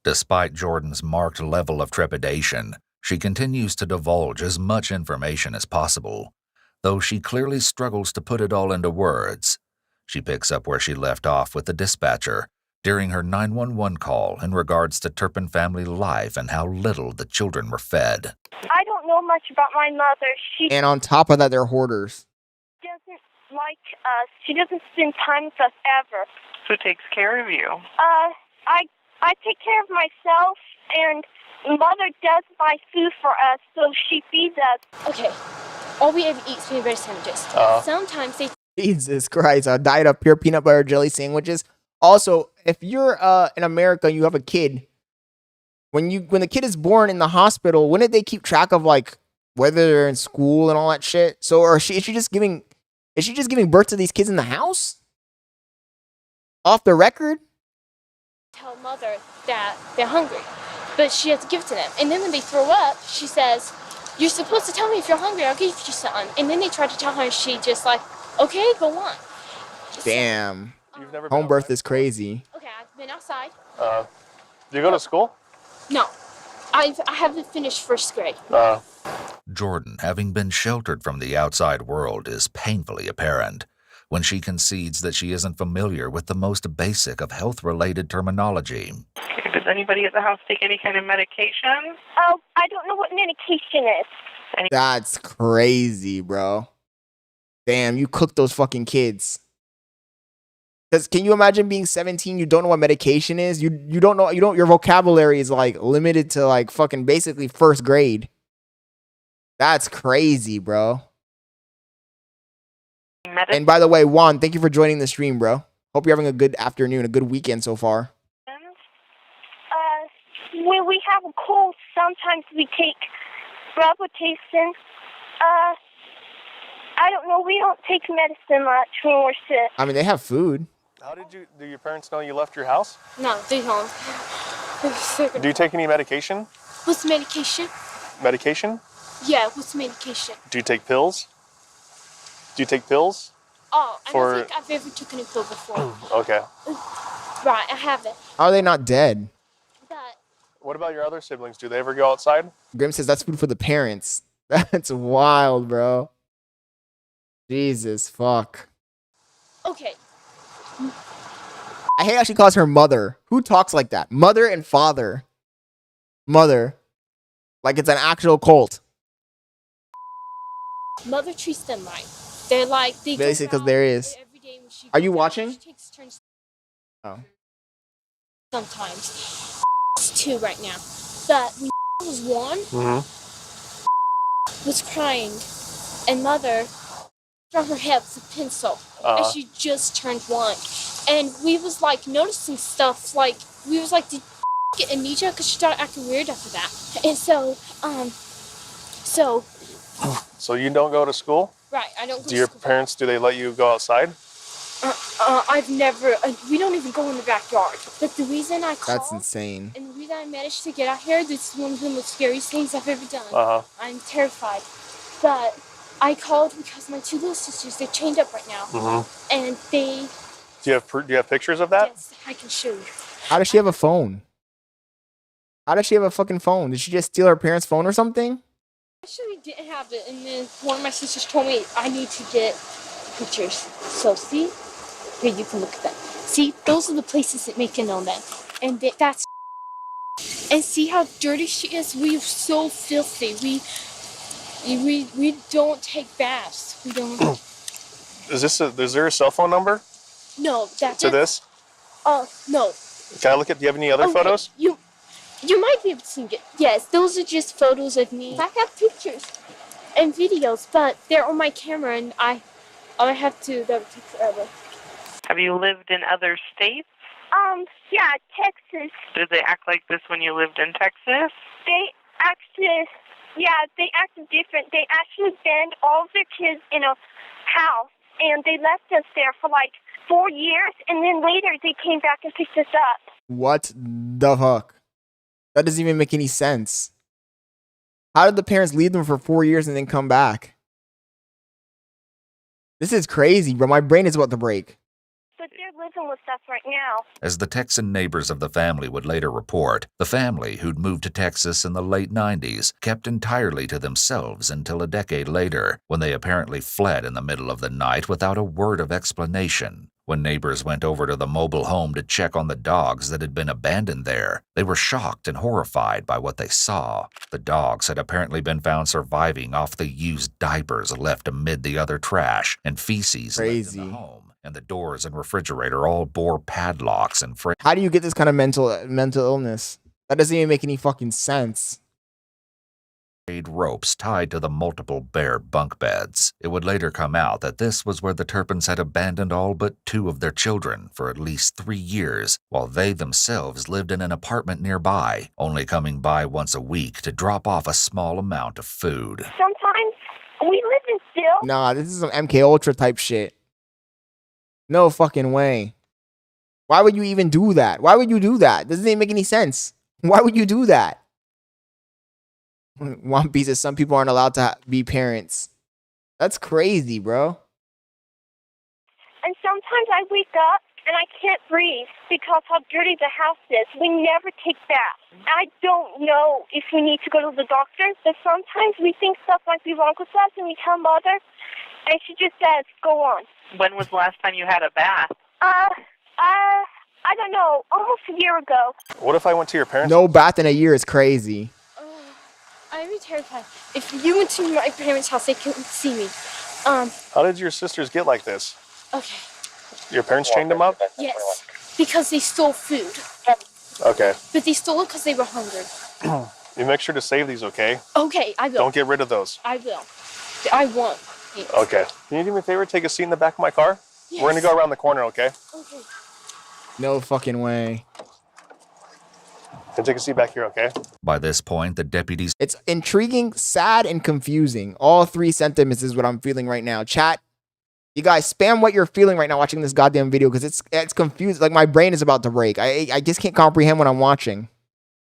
Despite Jordan's marked level of trepidation, she continues to divulge as much information as possible, though she clearly struggles to put it all into words. She picks up where she left off with the dispatcher during her 911 call in regards to Turpin family life and how little the children were fed. I don't know much about my mother. She And on top of that, they're hoarders. doesn't like us. She doesn't spend time with us ever. Who takes care of you? I take care of myself, and Mother does buy food for us, so she feeds us. Okay. All we ever eat is peanut butter sandwiches. Sometimes they Jesus Christ, a diet of pure peanut butter jelly sandwiches. Also, if you're in America and you have a kid, when the kid is born in the hospital, wouldn't they keep track of whether they're in school and all that shit? So is she just giving birth to these kids in the house? Off the record? tell Mother that they're hungry, but she has to give it to them. And then when they throw up, she says, "You're supposed to tell me if you're hungry, I'll give you something." And then they try to tell her, and she just okay, go on. Damn. You've never Home birth is crazy. Okay, I've been outside. Do you go to school? No, I haven't finished first grade. Jordan, having been sheltered from the outside world, is painfully apparent when she concedes that she isn't familiar with the most basic of health-related terminology. Okay, does anybody at the house take any kind of medication? Oh, I don't know what medication is. That's crazy, bro. Damn, you cooked those fucking kids. Because can you imagine being 17, you don't know what medication is? You don't know, your vocabulary is limited to fucking basically first grade. That's crazy, bro. And by the way, Juan, thank you for joining the stream, bro. Hope you're having a good afternoon, a good weekend so far. When we have a cold, sometimes we take Robitussin. I don't know, we don't take medicine much when we're sick. I mean, they have food. How do your parents know you left your house? No, they don't. Do you take any medication? What's medication? Medication? Yeah, what's medication? Do you take pills? Do you take pills? Oh, I don't think I've ever taken a pill before. Okay. Right, I haven't. How are they not dead? What about your other siblings? Do they ever go outside? Grim says that's food for the parents. That's wild, bro. Jesus, fuck. Okay. I hate how she calls her mother. Who talks like that? Mother and father. Mother. Like it's an actual cult. Mother treats them right. They're they basically because there is. every day Are you watching? She takes turns Oh. sometimes. It's 2 right now. But when was 1, was crying, and mother struck her head with a pencil, and she just turned 1. And we was like noticing stuff, like we was like, did get amnesia? Because she started acting weird after that. And so So you don't go to school? right, I don't go Do to your school. parents, do they let you go outside? I've never, we don't even go in the backyard. But the reason I called, That's insane. and the reason I managed to get out here, this is one of the most scariest things I've ever done. I'm terrified. But I called because my 2 little sisters, they're chained up right now. And they... Do you have pictures of that? Yes, I can show you. How does she have a phone? How does she have a fucking phone? Did she just steal her parents' phone or something? I actually didn't have it, and then one of my sisters told me I need to get pictures. So see, here you can look at them. See, those are the places that make it on them, and that's. And see how dirty she is. We are so filthy. We don't take baths. We don't. Is there a cell phone number No, that's to this? Oh no. Can I look at? Do you have any other photos? You might be able to see it. Yes, those are just photos of me. I have pictures and videos, but they're on my camera, and I have to. That would take forever. Have you lived in other states? Yeah, Texas. Did they act like this when you lived in Texas? They acted different. They actually banned all of their kids in a house, and they left us there for like 4 years, and then later they came back and picked us up. What the fuck? That doesn't even make any sense. How did the parents leave them for 4 years and then come back? This is crazy, bro. My brain is about to break. But they're living with us right now. As the Texan neighbors of the family would later report, the family, who'd moved to Texas in the late 90s, kept entirely to themselves until a decade later, when they apparently fled in the middle of the night without a word of explanation. When neighbors went over to the mobile home to check on the dogs that had been abandoned there, they were shocked and horrified by what they saw. The dogs had apparently been found surviving off the used diapers left amid the other trash and feces left in the home. And the doors and refrigerator all bore padlocks and How do you get this kind of mental illness? That doesn't even make any fucking sense. Ropes tied to the multiple bare bunk beds. It would later come out that this was where the Turpins had abandoned all but 2 of their children for at least 3 years, while they themselves lived in an apartment nearby, only coming by once a week to drop off a small amount of food. Sometimes we live in still. Nah, this is some MK Ultra type shit. No fucking way. Why would you even do that? Why would you do that? Doesn't even make any sense. Why would you do that? One piece is some people aren't allowed to be parents. That's crazy, bro. And sometimes I wake up and I can't breathe because how dirty the house is. We never take baths. I don't know if we need to go to the doctor, but sometimes we think stuff might be wrong with us and we tell mother, and she just says, go on. When was the last time you had a bath? I don't know, almost a year ago. What if I went to your parents? No bath in a year is crazy. I'd be terrified. If you went to my parents' house, they couldn't see me. How did your sisters get like this? Okay. Your parents chained them up? Yes, because they stole food. Okay. But they stole it because they were hungry. You make sure to save these, okay? Okay, I will. Don't get rid of those. I will. I won't. Yes. Okay. Can you do me a favor? Take a seat in the back of my car? Yes. We're going to go around the corner, okay? Okay. No fucking way. And take a seat back here, okay? By this point, the deputies... It's intriguing, sad, and confusing. All 3 sentiments is what I'm feeling right now. Chat, you guys spam what you're feeling right now watching this goddamn video because it's confused. Like, my brain is about to break. I just can't comprehend what I'm watching.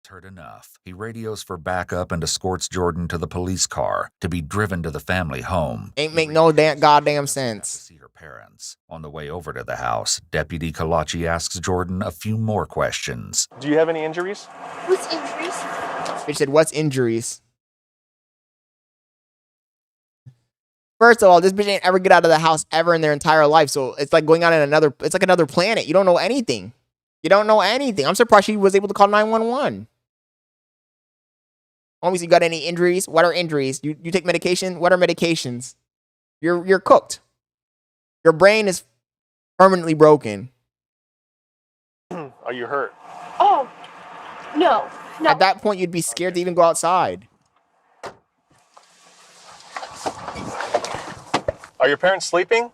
Heard enough. He radios for backup and escorts Jordan to the police car to be driven to the family home. Ain't make no goddamn sense. See her parents. On the way over to the house, Deputy Kalachi asks Jordan a few more questions. Do you have any injuries? What's injuries? Bitch said, what's injuries? First of all, this bitch ain't ever get out of the house ever in their entire life. So it's like going on in it's like another planet. You don't know anything. You don't know anything. I'm surprised she was able to call 911. Homies, you got any injuries? What are injuries? You take medication? What are medications? You're cooked. Your brain is Permanently broken. Are you hurt? Oh, no. At that point, you'd be scared to even go outside. Are your parents sleeping?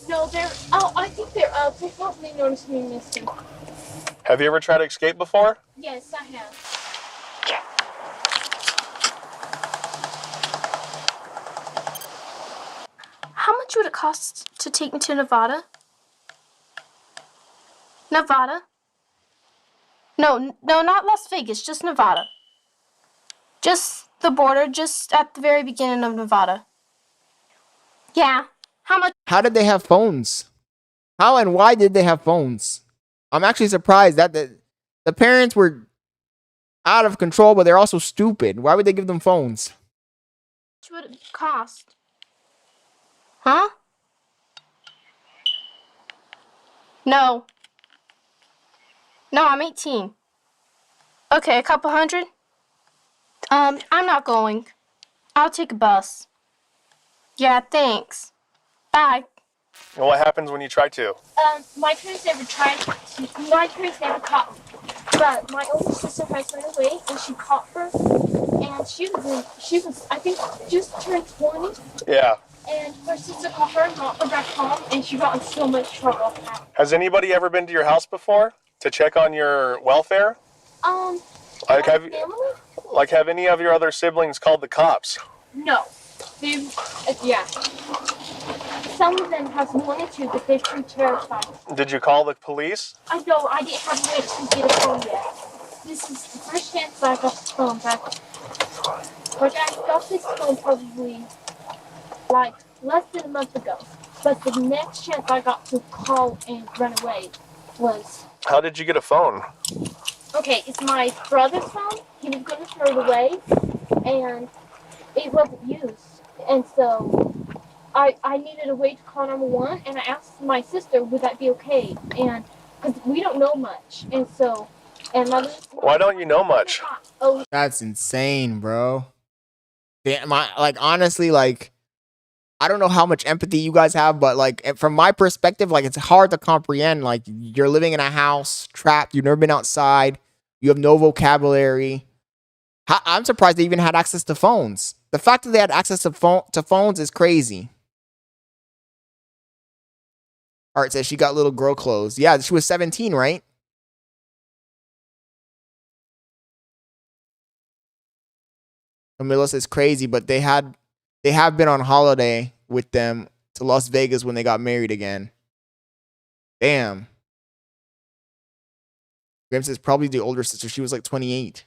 No, they're. Oh, I think they're up. They probably noticed me missing. Have you ever tried to escape before? Yes, I have. How much would it cost to take me to Nevada? Nevada? No, not Las Vegas, just Nevada. Just the border, just at the very beginning of Nevada. Yeah. How much? How did they have phones? How and why did they have phones? I'm actually surprised that the parents were out of control, but they're also stupid. Why would they give them phones? How much would it cost? Huh? No. No, I'm 18. Okay, a couple hundred? I'm not going. I'll take a bus. Yeah, thanks. Bye. And what happens when you try to? My parents never tried to. My parents never caught me. But my older sister has run away, and she caught her. And she was, I think, just turned 20. Yeah. And her sister caught her, brought her back home, and she got in so much trouble. Has anybody ever been to your house before to check on your welfare? Like have any of your other siblings called the cops? No. Yeah. Some of them have wanted to, but they're too terrified. Did you call the police? I know, I didn't have a way to get a phone yet. This is the first chance I got the phone back. But I got this phone probably like less than a month ago. But the next chance I got to call and run away was... How did you get a phone? Okay, it's my brother's phone. He was going to throw it away, and it wasn't used. And so I needed a way to call 911, and I asked my sister, would that be okay? And because we don't know much, and so, and my little... Why don't you know much? Oh, That's insane, bro. Damn, honestly, I don't know how much empathy you guys have, but like from my perspective, like it's hard to comprehend. Like you're living in a house, trapped. You've never been outside. You have no vocabulary. I'm surprised they even had access to phones. The fact that they had access to phones is crazy. Art says she got little girl clothes. Yeah, she was 17, right? Camilla says crazy, but they have been on holiday with them to Las Vegas when they got married again. Damn. Graham says probably the older sister. She was like 28.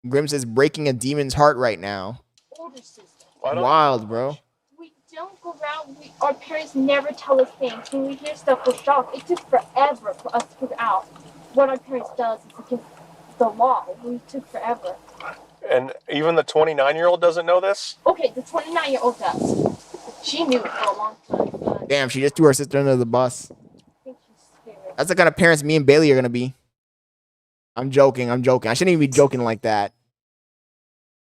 Grim says breaking a demon's heart right now. older sister. Wild, bro. We don't go around. Our parents never tell us things. When we hear stuff, we're shocked. It took forever for us to figure out what our parents does is against the law. We took forever. And even the 29-year-old doesn't know this? Okay, the 29-year-old does. She knew it for a long time. But Damn, she just threw her sister under the bus. I think she's scared. That's the kind of parents me and Bailey are gonna be. I'm joking. I shouldn't even be joking like that.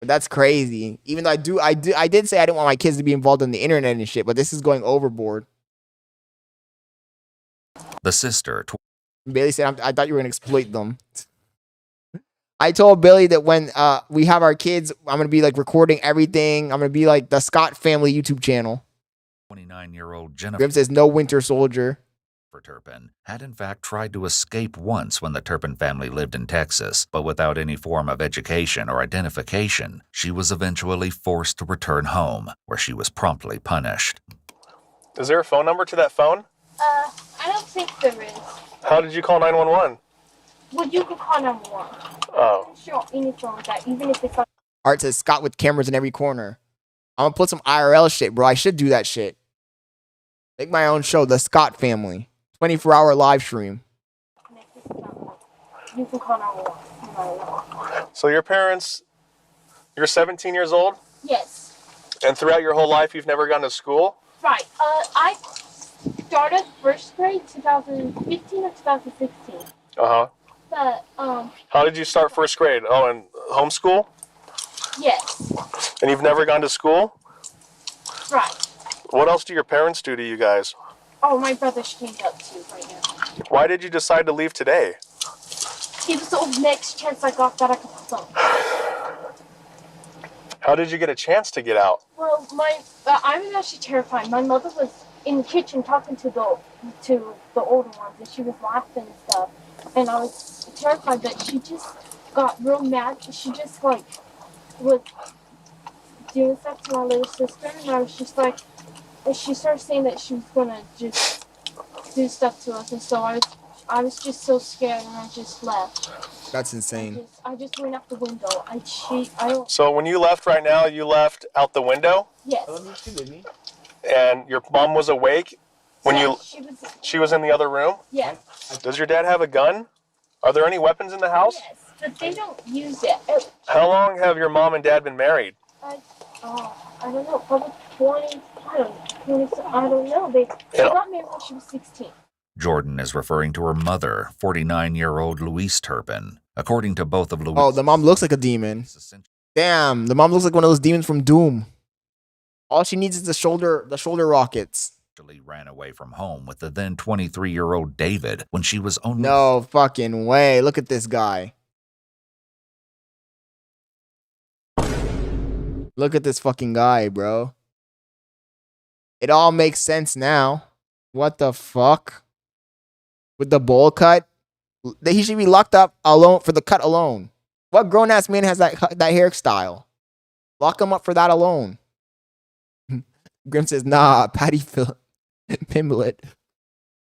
But that's crazy. Even though I did say I didn't want my kids to be involved in the internet and shit, but this is going overboard. The sister. Bailey said, I thought you were gonna exploit them. I told Billy that when we have our kids, I'm gonna be like recording everything. I'm gonna be like the Scott family YouTube channel. 29-year-old Jennifer Grim says no Winter Soldier. Turpin had in fact tried to escape once when the Turpin family lived in Texas, but without any form of education or identification, she was eventually forced to return home, where she was promptly punished. Is there a phone number to that phone? I don't think there is. How did you call 911? Well, you can call 911. Oh. I'm sure any phone that, even if it's on. Art says Scott with cameras in every corner. I'm gonna put some IRL shit, bro. I should do that shit. Make my own show, the Scott family. 24-hour live stream. You can call 911. So your parents, you're 17 years old? Yes. And throughout your whole life, you've never gone to school? Right. I started first grade 2015 or 2016. Uh-huh. But, How did you start first grade? Oh, in homeschool? yes. And you've never gone to school? Right. What else do your parents do to you guys? Oh, my brother cleaned up too right now. Why did you decide to leave today? It was the next chance I got that I could film. How did you get a chance to get out? Well, I was actually terrified. My mother was in the kitchen talking to the older ones, and she was laughing and stuff. And I was terrified, but she just got real mad. She just like was doing stuff to my little sister, and I was just like, and she started saying that she was gonna just do stuff to us, and so I was just so scared, and I just left. That's insane. I just went out the window. I don't. So when you left right now, you left out the window? Yes. And your mom was awake when Yes, she was in the other room? Yes. Does your dad have a gun? Are there any weapons in the house? Yes, but they don't use it. How long have your mom and dad been married? I don't know, probably 20, I don't know. She got married when she was 16. Jordan is referring to her mother, 49-year-old Louise Turpin. According to both of Louise... Oh, the mom looks like a demon. Damn, the mom looks like one of those demons from Doom. All she needs is the shoulder rockets. Actually ran away from home with the then 23-year-old David when she was only... No fucking way. Look at this guy. Look at this fucking guy, bro. It all makes sense now. What the fuck? With the bowl cut? He should be locked up alone for the cut alone. What grown-ass man has that hairstyle? Lock him up for that alone. Grim says, nah, Patty Pimblett.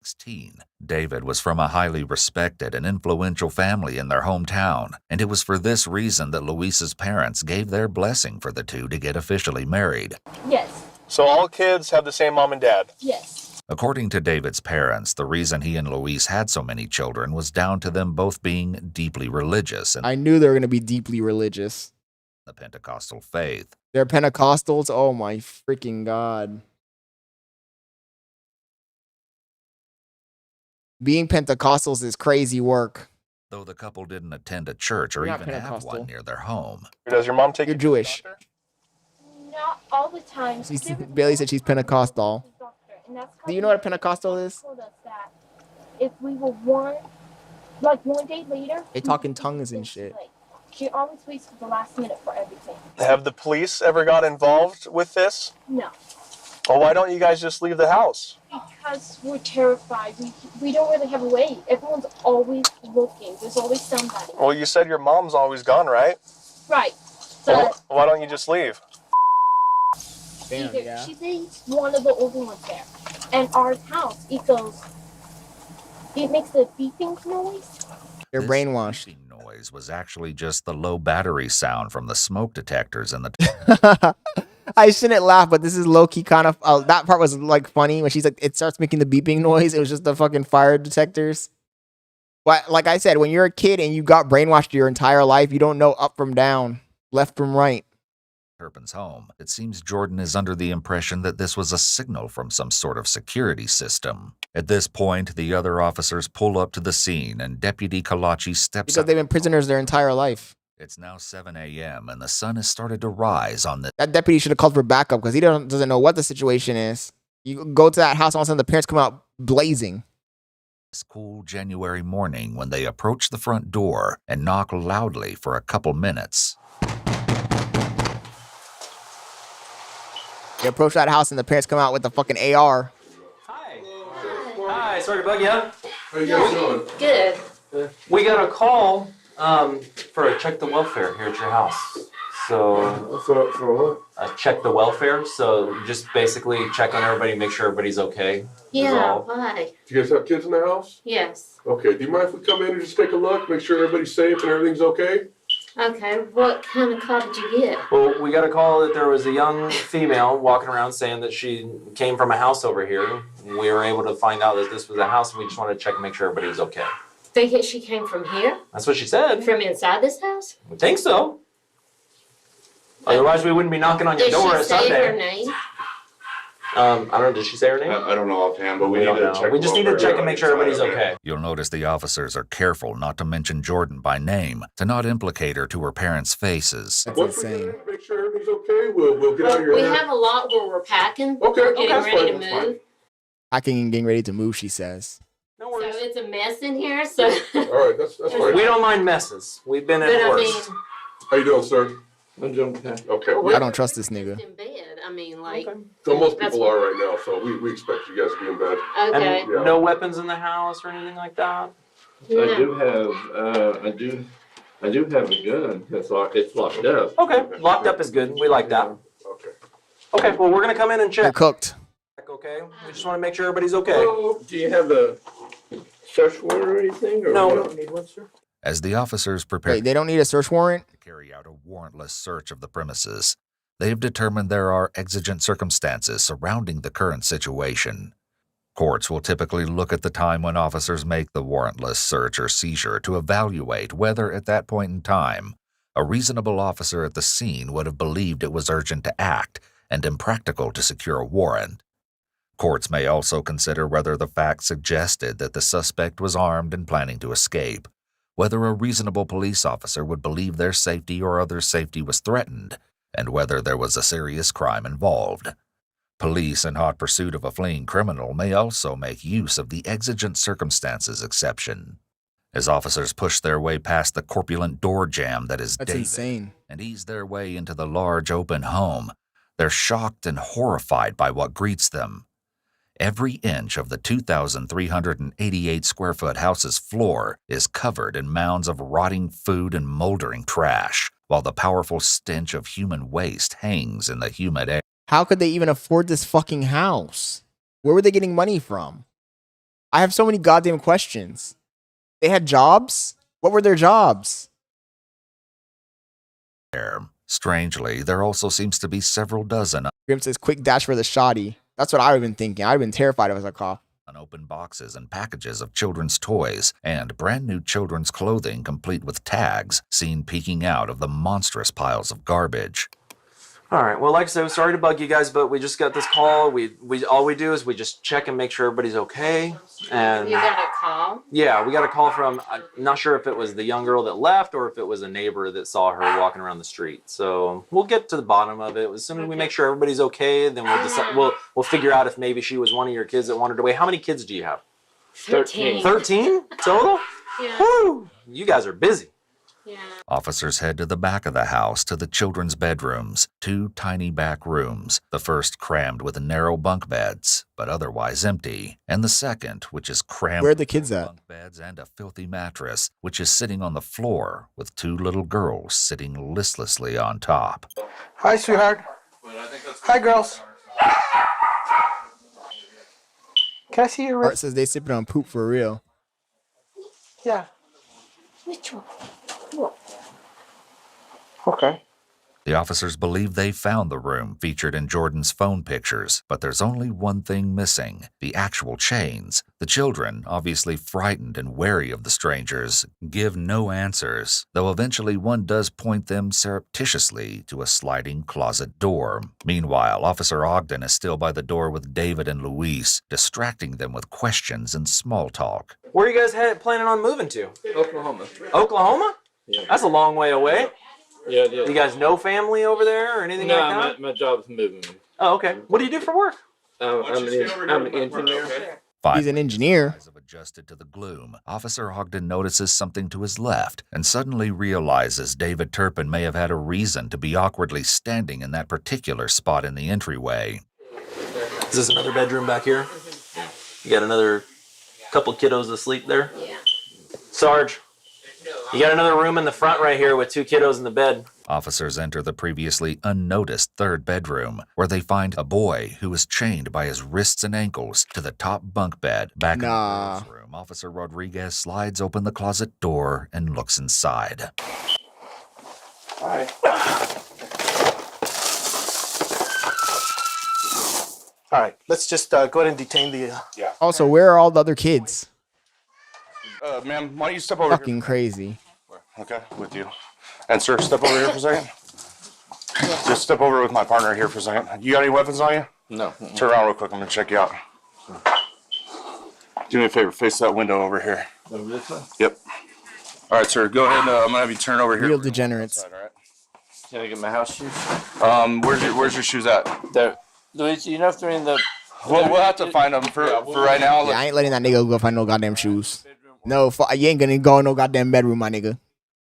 16. David was from a highly respected and influential family in their hometown, and it was for this reason that Louise's parents gave their blessing for the two to get officially married. Yes. So all kids have the same mom and dad? Yes. According to David's parents, the reason he and Louise had so many children was down to them both being deeply religious and I knew they were going to be deeply religious. the Pentecostal faith. They're Pentecostals? Oh my freaking God. Being Pentecostals is crazy work. Though the couple didn't attend a church or You're not even have Pentecostal. one near their home. Does your mom take You're you Jewish. to the doctor? Not all the time. Bailey said she's Pentecostal. And that's Do you know what a Pentecostal is? told us that if we were one day later, They talk in tongues and shit. she always waits for the last minute for everything. Have the police ever got involved with this? No, Well, why don't you guys just leave the house? because we're terrified. We don't really have a way. Everyone's always looking. There's always somebody. Well, you said your mom's always gone, right? Right. Well, why don't you just leave? Either she's one of the older ones there, and our house it makes a beeping noise. They're brainwashed. Beeping noise was actually just the low battery sound from the smoke detectors in the I shouldn't laugh, but this is low-key kind of... that part was like funny when she's like, it starts making the beeping noise. It was just the fucking fire detectors. But like I said, when you're a kid and you got brainwashed your entire life, you don't know up from down, left from right. Turpin's home. It seems Jordan is under the impression that this was a signal from some sort of security system. At this point, the other officers pull up to the scene and Deputy Kalachi steps Because up. they've been prisoners their entire life. It's now 7 a.m. and the sun has started to rise on the... That deputy should have called for backup because he doesn't know what the situation is. You go to that house, all of a sudden the parents come out blazing. This cool January morning when they approach the front door and knock loudly for a couple minutes. They approach that house and the parents come out with the fucking AR. Hi, sorry to bug you. How you guys doing? Good. We got a call for a check the welfare here at your house. So for what? Check the welfare. So just basically check on everybody, make sure everybody's okay. is Yeah, all. why? Do you guys have kids in the house? Yes. Okay, do you mind if we come in and just take a look, make sure everybody's safe and everything's okay? Okay, what kind of call did you get? Well, we got a call that there was a young female walking around saying that she came from a house over here. We were able to find out that this was a house, and we just wanted to check and make sure everybody was okay. Think she came from here? That's what she said. From inside this house? I think so. Otherwise, we wouldn't be knocking on your Did door she at say Sunday. her name? I don't know. Did she say her name? I don't know offhand, but we need to check. We just need to check and make sure everybody's okay. You'll notice the officers are careful not to mention Jordan by name, to not implicate her to her parents' faces. That's insane. Make sure everything's okay. We'll get out of your We hair. have a lot where we're packing. Okay, We're getting that's ready fine, to that's move. Packing and getting ready to move, she says. So it's a mess in here. So. All right, that's fine. We don't mind messes. We've been in But I worse. mean, How you doing, sir? I'm doing okay. Okay. I don't trust this nigga. in bed. I mean, like. So most That's people are right now, so we expect you guys to be in bed. Okay. And no weapons in the house or anything like that? I do have a gun. It's locked up. Okay, locked up is good. We like that. Okay, well, we're gonna come in and They're check. cooked. Okay, we just want to make sure everybody's okay. Well, do you have a search warrant or anything? Or No, what? we don't need one, sir. As the officers prepare Wait, they don't need a search warrant? to carry out a warrantless search of the premises, they have determined there are exigent circumstances surrounding the current situation. Courts will typically look at the time when officers make the warrantless search or seizure to evaluate whether, at that point in time, a reasonable officer at the scene would have believed it was urgent to act and impractical to secure a warrant. Courts may also consider whether the facts suggested that the suspect was armed and planning to escape, whether a reasonable police officer would believe their safety or others' safety was threatened, and whether there was a serious crime involved. Police in hot pursuit of a fleeing criminal may also make use of the exigent circumstances exception. As officers push their way past the corpulent door jamb that is That's David insane. and ease their way into the large open home, they're shocked and horrified by what greets them. Every inch of the 2,388 square foot house's floor is covered in mounds of rotting food and moldering trash, while the powerful stench of human waste hangs in the humid air. How could they even afford this fucking house? Where were they getting money from? I have so many goddamn questions. They had jobs? What were their jobs? Strangely, there also seems to be several dozen Grim says, quick dash for the shoddy. That's what I would have been thinking. I'd have been terrified if I was a cop. unopened boxes and packages of children's toys and brand new children's clothing complete with tags seen peeking out of the monstrous piles of garbage. All right. Well, like I said, sorry to bug you guys, but we just got this call. We all we do is we just check and make sure everybody's okay. And You got a call? yeah, we got a call from, I'm not sure if it was the young girl that left or if it was a neighbor that saw her walking around the street. So we'll get to the bottom of it. As soon as we make sure everybody's okay, then we'll decide. We'll figure out if maybe she was one of your kids that wandered away. How many kids do you have? 13. 13 total? Yeah. Woo! You guys are busy. Yeah. Officers head to the back of the house to the children's bedrooms, 2 tiny back rooms, the first crammed with narrow bunk beds, but otherwise empty, and the second, which is crammed Where are the kids with at? bunk beds and a filthy mattress, which is sitting on the floor with 2 little girls sitting listlessly on top. Hi, sweetheart. Hi, girls. Can I see your Art wrist? says they sipping on poop for real. Yeah. Which one? Okay. The officers believe they found the room featured in Jordan's phone pictures, but there's only one thing missing: the actual chains. The children, obviously frightened and wary of the strangers, give no answers, though eventually one does point them surreptitiously to a sliding closet door. Meanwhile, Officer Ogden is still by the door with David and Luis, distracting them with questions and small talk. Where are you guys planning on moving to? Oklahoma. Oklahoma? Yeah. That's a long way away. Yeah, it is. You guys know family over there or anything like that? my job's moving. Oh, okay. What do you do for work? I'm an engineer. He's an engineer. Adjusted to the gloom, Officer Ogden notices something to his left and suddenly realizes David Turpin may have had a reason to be awkwardly standing in that particular spot in the entryway. Is this another bedroom back here? You got another couple kiddos asleep there? Yeah. Sarge, you got another room in the front right here with 2 kiddos in the bed. Officers enter the previously unnoticed third bedroom, where they find a boy who is chained by his wrists and ankles to the top bunk bed. Back in the girls' room, Officer Rodriguez slides open the closet door and looks inside. All right. All right. Let's just go ahead and detain the. Yeah. Also, where are all the other kids? Ma'am, why don't you step over Fucking crazy. here? Okay, with you. And sir, step over here for a second. Just step over with my partner here for a second. You got any weapons on you? No. Turn around real quick. I'm gonna check you out. Do me a favor. Face that window over here. Over this way? Yep. All right, sir. Go ahead. I'm gonna have you turn over here. Real degenerates. Outside, all right? Can I get my house shoes? Where's your shoes at? There. Luis, you know if they're in the... Well, we'll have to find them for right now. Yeah, I ain't letting that nigga go find no goddamn shoes. No, you ain't gonna go in no goddamn bedroom, my nigga.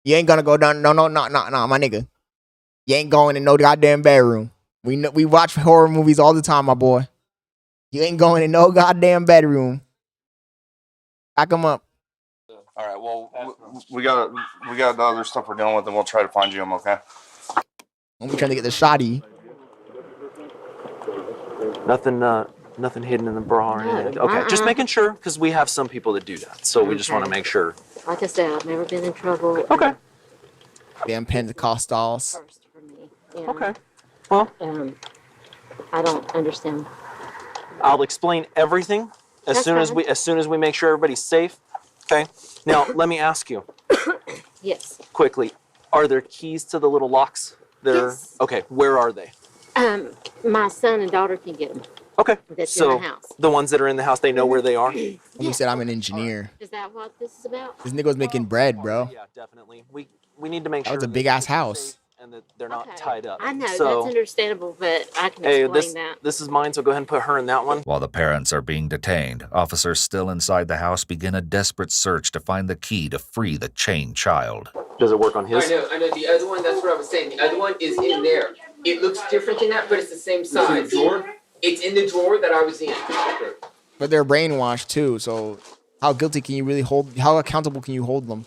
You ain't gonna go down. No, my nigga. You ain't going in no goddamn bedroom. We watch horror movies all the time, my boy. You ain't going in no goddamn bedroom. Back him up. All right. Well, we got the other stuff we're dealing with, and we'll try to find you them. Okay. I'm trying to get the shotty. Nothing hidden in the bra or anything. Okay, just making sure because we have some people that do that, so we just want to make sure. Like I said, I've never been in trouble. Okay. Damn Pentecostals. Okay. Well, I don't understand. I'll explain everything as soon as we make sure everybody's safe. Okay. Now let me ask you. Yes. Quickly, are there keys to the little locks? Yes. Okay. Where are they? My son and daughter can get them. Okay. That's so in the house. the ones that are in the house, they know where they are. He said I'm an engineer. Is that what this is about? This nigga was making bread, bro. Yeah, definitely. We need to make That sure was a big ass house. and that they're not tied up. I know, So, that's understandable, but I can hey, explain that. this is mine, so go ahead and put her in that one. While the parents are being detained, officers still inside the house begin a desperate search to find the key to free the chained child. Does it work on his? I know. The other one, that's what I was saying. The other one is in there. It looks different than that, but it's the same size. It's in the drawer? It's in the drawer that I was in. But they're brainwashed too, so how guilty can you really hold? How accountable can you hold them?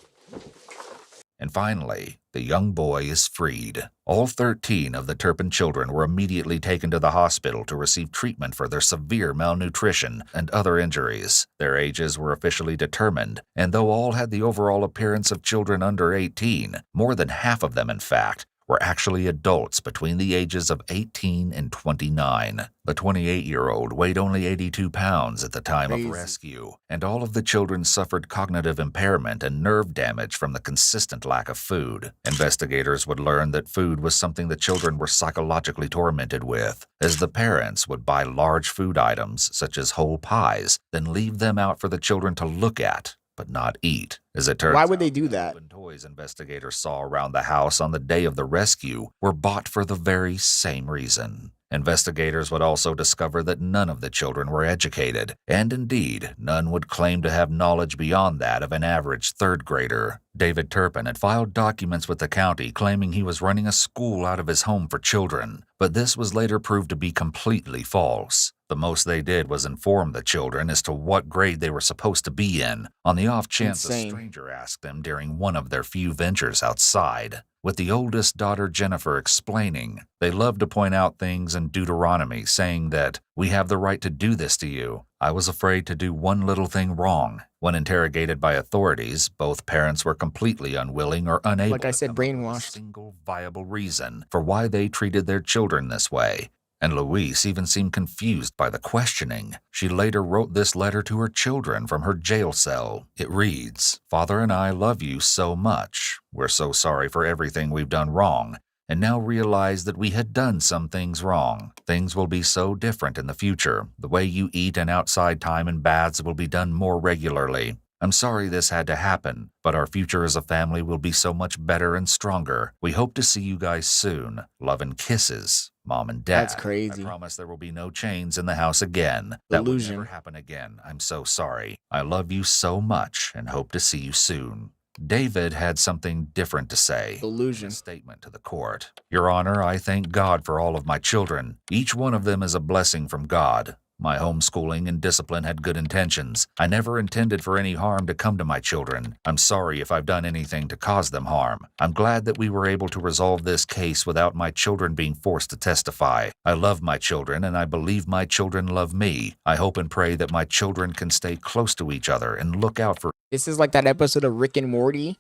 And finally, the young boy is freed. All 13 of the Turpin children were immediately taken to the hospital to receive treatment for their severe malnutrition and other injuries. Their ages were officially determined, and though all had the overall appearance of children under 18, more than half of them, in fact, were actually adults between the ages of 18 and 29. The 28-year-old weighed only 82 pounds at the time of rescue, and all of the children suffered cognitive impairment and nerve damage from the consistent lack of food. Investigators would learn that food was something the children were psychologically tormented with, as the parents would buy large food items, such as whole pies, then leave them out for the children to look at, but not eat. As it turns out, why would they do that? Toys investigators saw around the house on the day of the rescue were bought for the very same reason. Investigators would also discover that none of the children were educated, and indeed, none would claim to have knowledge beyond that of an average third grader. David Turpin had filed documents with the county claiming he was running a school out of his home for children, but this was later proved to be completely false. The most they did was inform the children as to what grade they were supposed to be in, on the off chance a stranger asked them during one of their few ventures outside. With the oldest daughter, Jennifer, explaining, they loved to point out things in Deuteronomy, saying that, "We have the right to do this to you. I was afraid to do one little thing wrong." When interrogated by authorities, both parents were completely unwilling or unable like I said, brainwashed. a single viable reason for why they treated their children this way. And Louise even seemed confused by the questioning. She later wrote this letter to her children from her jail cell. It reads, "Father and I love you so much. We're so sorry for everything we've done wrong, and now realize that we had done some things wrong. Things will be so different in the future. The way you eat and outside time and baths will be done more regularly. I'm sorry this had to happen, but our future as a family will be so much better and stronger. We hope to see you guys soon. Love and kisses, Mom and Dad." That's crazy. "I promise there will be no chains in the house again. That will Delusion. never happen again. I'm so sorry. I love you so much and hope to see you soon." David had something different to say. Delusion. In a statement to the court. "Your Honor, I thank God for all of my children. Each one of them is a blessing from God. My homeschooling and discipline had good intentions. I never intended for any harm to come to my children. I'm sorry if I've done anything to cause them harm. I'm glad that we were able to resolve this case without my children being forced to testify. I love my children, and I believe my children love me. I hope and pray that my children can stay close to each other and look out for..." This is like that episode of Rick and Morty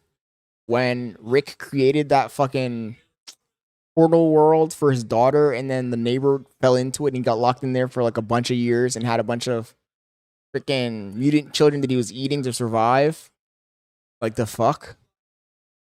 when Rick created that fucking portal world for his daughter, and then the neighbor fell into it and he got locked in there for like a bunch of years and had a bunch of freaking mutant children that he was eating to survive. Like the fuck?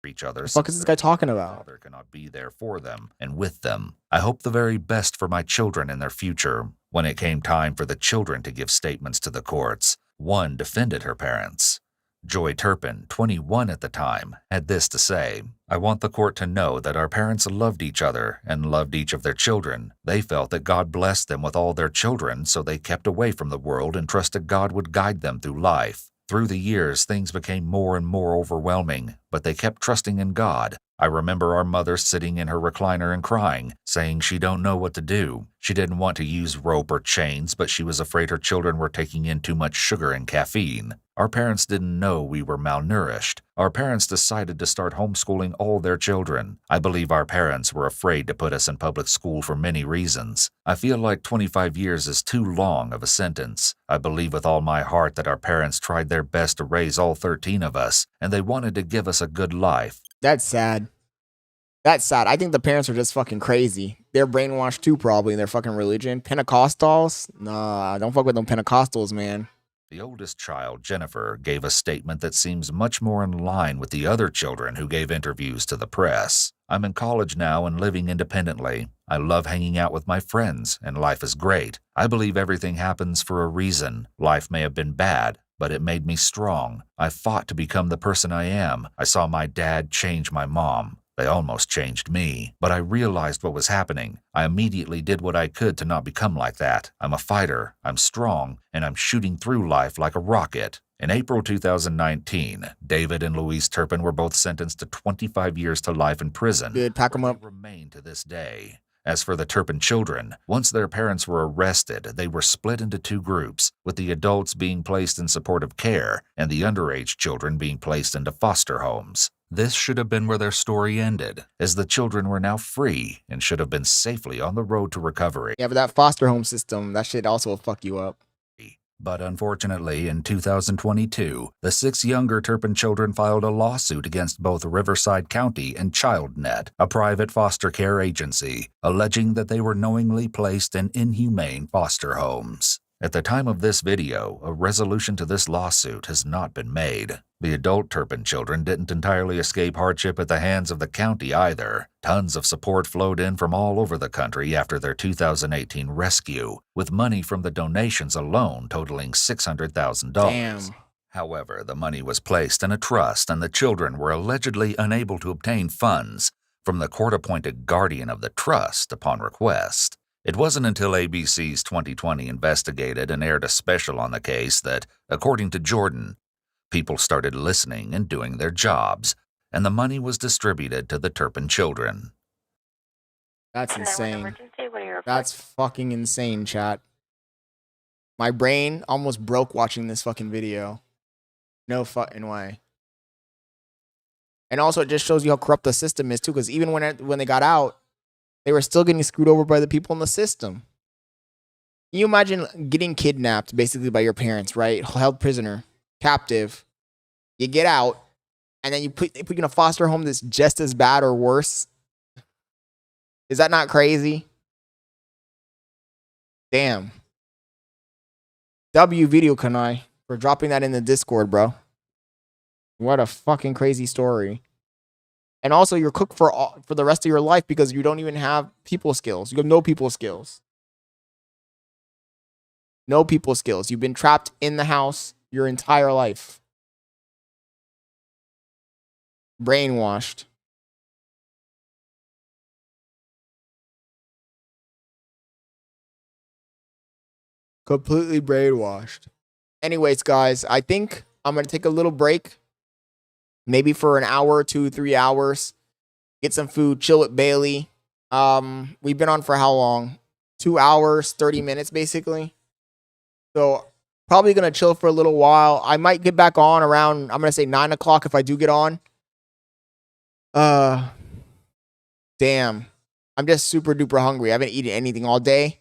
Each other. The fuck is this guy talking about? Father cannot be there for them and with them. I hope the very best for my children and their future. When it came time for the children to give statements to the courts, one defended her parents. Joy Turpin, 21 at the time, had this to say: "I want the court to know that our parents loved each other and loved each of their children. They felt that God blessed them with all their children, so they kept away from the world and trusted God would guide them through life. Through the years, things became more and more overwhelming, but they kept trusting in God. I remember our mother sitting in her recliner and crying, saying she don't know what to do. She didn't want to use rope or chains, but she was afraid her children were taking in too much sugar and caffeine. Our parents didn't know we were malnourished. Our parents decided to start homeschooling all their children. I believe our parents were afraid to put us in public school for many reasons. I feel like 25 years is too long of a sentence. I believe with all my heart that our parents tried their best to raise all 13 of us, and they wanted to give us a good life." That's sad. That's sad. I think the parents are just fucking crazy. They're brainwashed too, probably, in their fucking religion. Pentecostals? Nah, don't fuck with them Pentecostals, man. The oldest child, Jennifer, gave a statement that seems much more in line with the other children who gave interviews to the press. "I'm in college now and living independently. I love hanging out with my friends, and life is great. I believe everything happens for a reason. Life may have been bad, but it made me strong. I fought to become the person I am. I saw my dad change my mom. They almost changed me, but I realized what was happening. I immediately did what I could to not become like that. I'm a fighter, I'm strong, and I'm shooting through life like a rocket." In April 2019, David and Louise Turpin were both sentenced to 25 years to life in prison. Good, pack them up. They remain to this day. As for the Turpin children, once their parents were arrested, they were split into two groups, with the adults being placed in supportive care and the underage children being placed into foster homes. This should have been where their story ended, as the children were now free and should have been safely on the road to recovery. Yeah, but that foster home system, that shit also will fuck you up. But unfortunately, in 2022, the 6 younger Turpin children filed a lawsuit against both Riverside County and ChildNet, a private foster care agency, alleging that they were knowingly placed in inhumane foster homes. At the time of this video, a resolution to this lawsuit has not been made. The adult Turpin children didn't entirely escape hardship at the hands of the county either. Tons of support flowed in from all over the country after their 2018 rescue, with money from the donations alone totaling $600,000. Damn. However, the money was placed in a trust and the children were allegedly unable to obtain funds from the court-appointed guardian of the trust upon request. It wasn't until ABC's 2020 investigated and aired a special on the case that, according to Jordan, people started listening and doing their jobs, and the money was distributed to the Turpin children. That's insane. That's fucking insane, chat. My brain almost broke watching this fucking video. No fucking way. And also, it just shows you how corrupt the system is, too, because even when they got out, they were still getting screwed over by the people in the system. Can you imagine getting kidnapped, basically, by your parents, right? Held prisoner, captive. You get out, and then they put you in a foster home that's just as bad or worse. Is that not crazy? Damn. W Video Kanai for dropping that in the Discord, bro. What a fucking crazy story. And also, you're cooked for the rest of your life because you don't even have people skills. You have no people skills. No people skills. You've been trapped in the house your entire life. Brainwashed. Completely brainwashed. Anyways, guys, I think I'm going to take a little break. Maybe for an hour, 2-3 hours. Get some food, chill with Bailey. We've been on for how long? 2 hours, 30 minutes, basically. So, probably going to chill for a little while. I might get back on around, I'm going to say 9 o'clock if I do get on. Damn. I'm just super duper hungry. I haven't eaten anything all day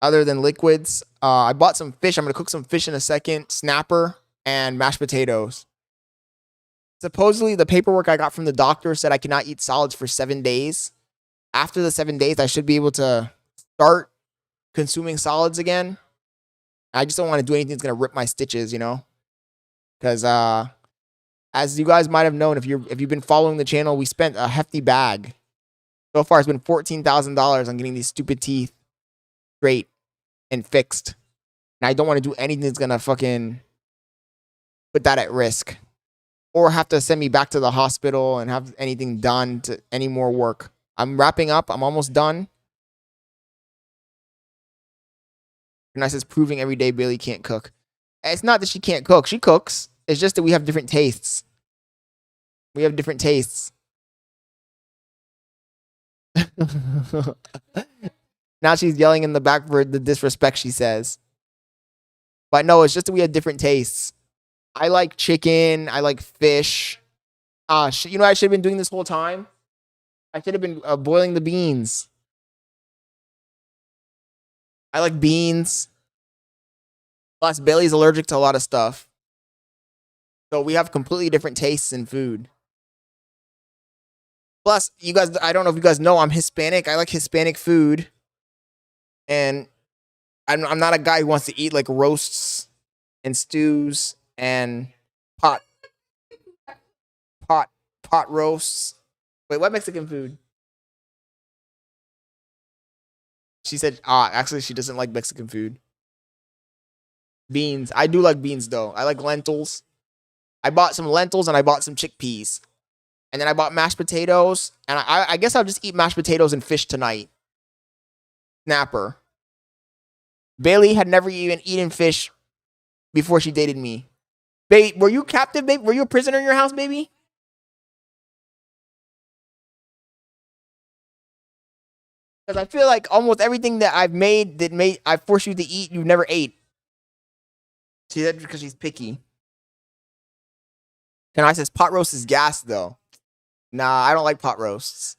other than liquids. I bought some fish. I'm going to cook some fish in a second. Snapper and mashed potatoes. Supposedly, the paperwork I got from the doctor said I cannot eat solids for 7 days. After the 7 days, I should be able to start consuming solids again. I just don't want to do anything that's going to rip my stitches, you know? Because, as you guys might have known, if you've been following the channel, we spent a hefty bag. So far, it's been $14,000 on getting these stupid teeth straight and fixed. And I don't want to do anything that's gonna fucking put that at risk. Or have to send me back to the hospital and have anything done to any more work. I'm wrapping up. I'm almost done. And I says proving every day Bailey can't cook. It's not that she can't cook. She cooks. It's just that we have different tastes. We have different tastes. Now she's yelling in the back for the disrespect she says. But no, it's just that we have different tastes. I like chicken. I like fish. You know what I should have been doing this whole time? I should have been boiling the beans. I like beans. Plus, Bailey's allergic to a lot of stuff. So we have completely different tastes in food. Plus, you guys, I don't know if you guys know, I'm Hispanic. I like Hispanic food. And I'm not a guy who wants to eat like roasts and stews and pot roasts. Wait, what Mexican food? She said, actually she doesn't like Mexican food. Beans. I do like beans though. I like lentils. I bought some lentils and I bought some chickpeas. And then I bought mashed potatoes. And I guess I'll just eat mashed potatoes and fish tonight. Snapper. Bailey had never even eaten fish before she dated me. Babe, were you captive, babe? Were you a prisoner in your house, baby? Because I feel like almost everything that I've made I forced you to eat, you never ate. See, that's because she's picky. And I says pot roast is gas though. Nah, I don't like pot roasts.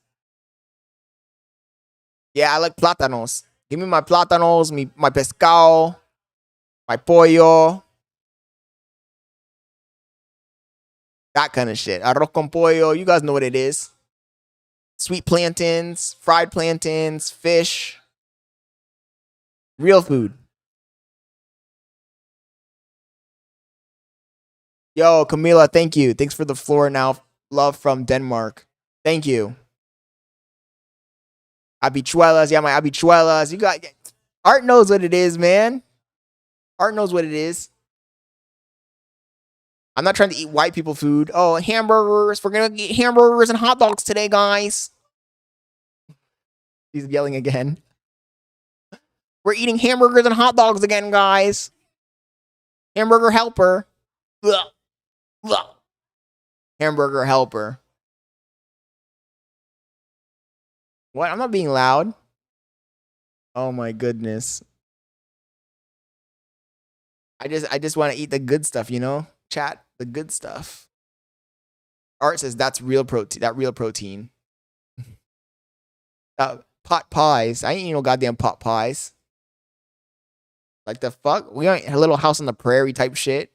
Yeah, I like plátanos. Give me my plátanos, my pescado, my pollo. That kind of shit. Arroz con pollo. You guys know what it is. Sweet plantains, fried plantains, fish. Real food. Yo, Camila, thank you. Thanks for the floor now. Love from Denmark. Thank you. Habichuelas. Yeah, my habichuelas. You got... Art knows what it is, man. Art knows what it is. I'm not trying to eat white people food. Oh, hamburgers. We're going to eat hamburgers and hot dogs today, guys. He's yelling again. We're eating hamburgers and hot dogs again, guys. Hamburger helper. Ugh. Ugh. Hamburger helper. What? I'm not being loud. Oh my goodness. I just want to eat the good stuff, you know? Chat, the good stuff. Art says that's real protein. That real protein. Pot pies. I ain't eating no goddamn pot pies. Like the fuck? We ain't a Little House on the Prairie type shit.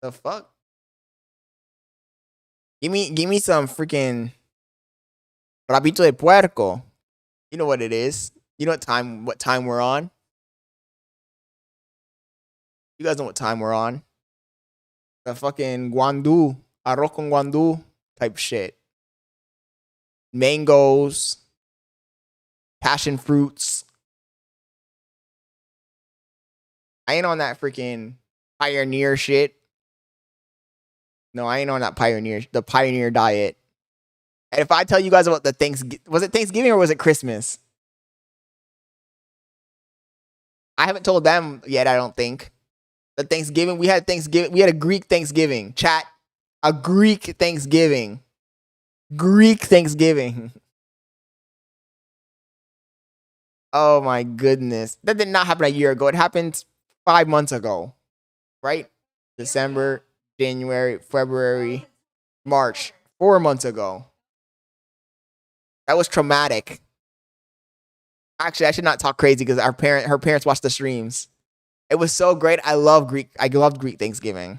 The fuck? Give me some freaking rabito de puerco. You know what it is. You know what time we're on. You guys know what time we're on. The fucking guandu, arroz con guandu type shit. Mangoes, passion fruits. I ain't on that freaking pioneer shit. No, I ain't on that the pioneer diet. And if I tell you guys about the was it Thanksgiving or was it Christmas? I haven't told them yet, I don't think. The Thanksgiving, we had a Greek Thanksgiving. Chat, a Greek Thanksgiving. Greek Thanksgiving. Oh my goodness. That did not happen a year ago. It happened 5 months ago. Right? December, January, February, March. 4 months ago. That was traumatic. Actually, I should not talk crazy because her parents watched the streams. It was so great. I loved Greek Thanksgiving.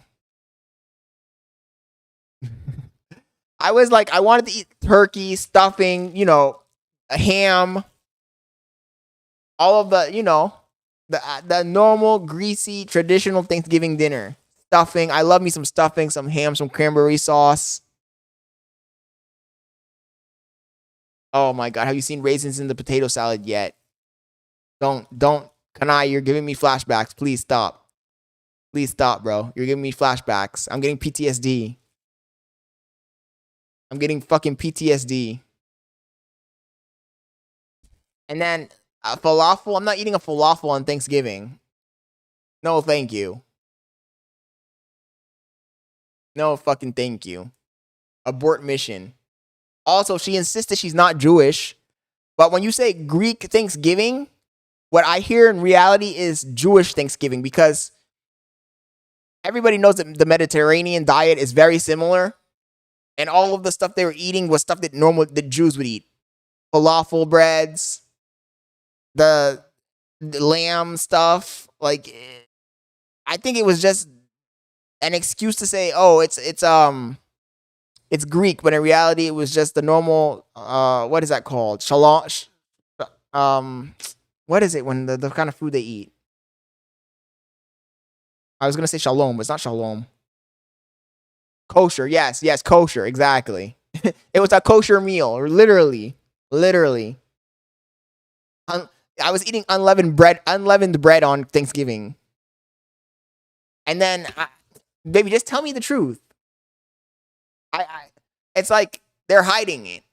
I was like, I wanted to eat turkey, stuffing, a ham, all of the, the normal, greasy, traditional Thanksgiving dinner. Stuffing. I love me some stuffing, some ham, some cranberry sauce. Oh my God. Have you seen raisins in the potato salad yet? Don't Kanai, you're giving me flashbacks. Please stop. Please stop, bro. You're giving me flashbacks. I'm getting PTSD. I'm getting fucking PTSD. And then falafel. I'm not eating a falafel on Thanksgiving. No, thank you. No fucking thank you. Abort mission. Also, she insisted she's not Jewish. But when you say Greek Thanksgiving, what I hear in reality is Jewish Thanksgiving, because everybody knows that the Mediterranean diet is very similar. And all of the stuff they were eating was stuff that the Jews would eat. Falafel breads, the lamb stuff. Like, I think it was just an excuse to say, oh, it's Greek, but in reality, it was just the normal. What is that called? Shalom. What is it when the kind of food they eat? I was gonna say shalom, but it's not shalom. Kosher, yes, kosher, exactly. It was a kosher meal, or literally. I was eating unleavened bread on Thanksgiving. And then, baby, just tell me the truth. It's like they're hiding it.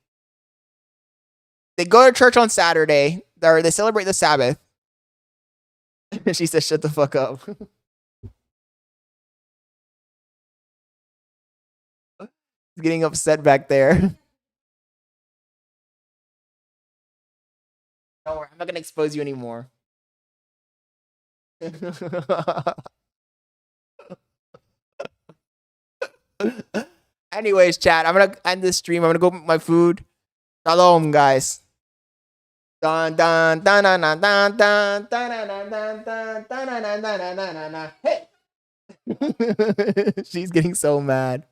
They go to church on Saturday, or they celebrate the Sabbath. She said, "Shut the fuck up." He's getting upset back there. Don't worry, I'm not gonna expose you anymore. Anyways, chat, I'm gonna end this stream. I'm gonna go make my food. Shalom, guys. Dun dun dun dun dun dun dun dun dun dun dun dun dun dun. Hey. She's getting so mad.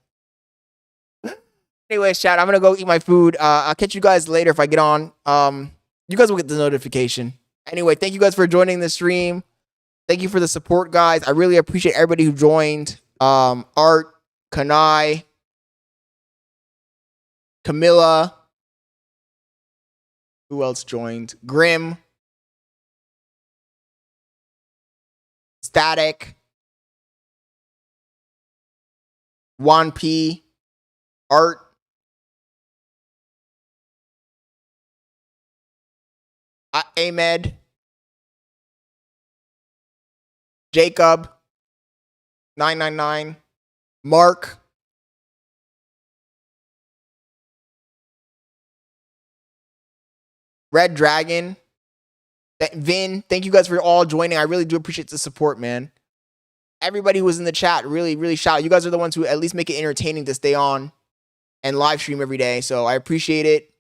Anyways, chat, I'm gonna go eat my food. I'll catch you guys later if I get on. You guys will get the notification. Anyway, thank you guys for joining the stream. Thank you for the support, guys. I really appreciate everybody who joined. Art, Kanai, Camilla. Who else joined? Grim. Static. Juan P. Art. Ahmed. Jacob. 999. Mark. Red Dragon. Vin. Thank you guys for all joining. I really do appreciate the support, man. Everybody who was in the chat, really shout out. You guys are the ones who at least make it entertaining to stay on and live stream every day. So I appreciate it.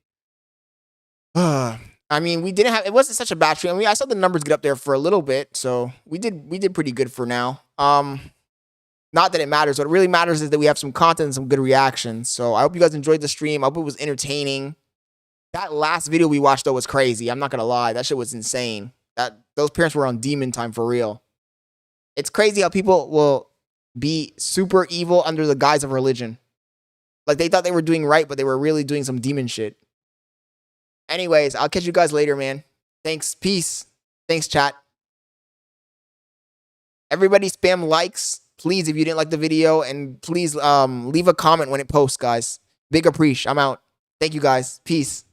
I mean, it wasn't such a bad stream. I mean, I saw the numbers get up there for a little bit, so we did pretty good for now. Not that it matters. What really matters is that we have some content and some good reactions. So I hope you guys enjoyed the stream. I hope it was entertaining. That last video we watched though was crazy. I'm not gonna lie, that shit was insane. Those parents were on demon time for real. It's crazy how people will be super evil under the guise of religion. Like they thought they were doing right, but they were really doing some demon shit. Anyways, I'll catch you guys later, man. Thanks. Peace. Thanks, chat. Everybody spam likes, please, if you didn't like the video. And please leave a comment when it posts, guys. Big appreciate. I'm out. Thank you, guys. Peace.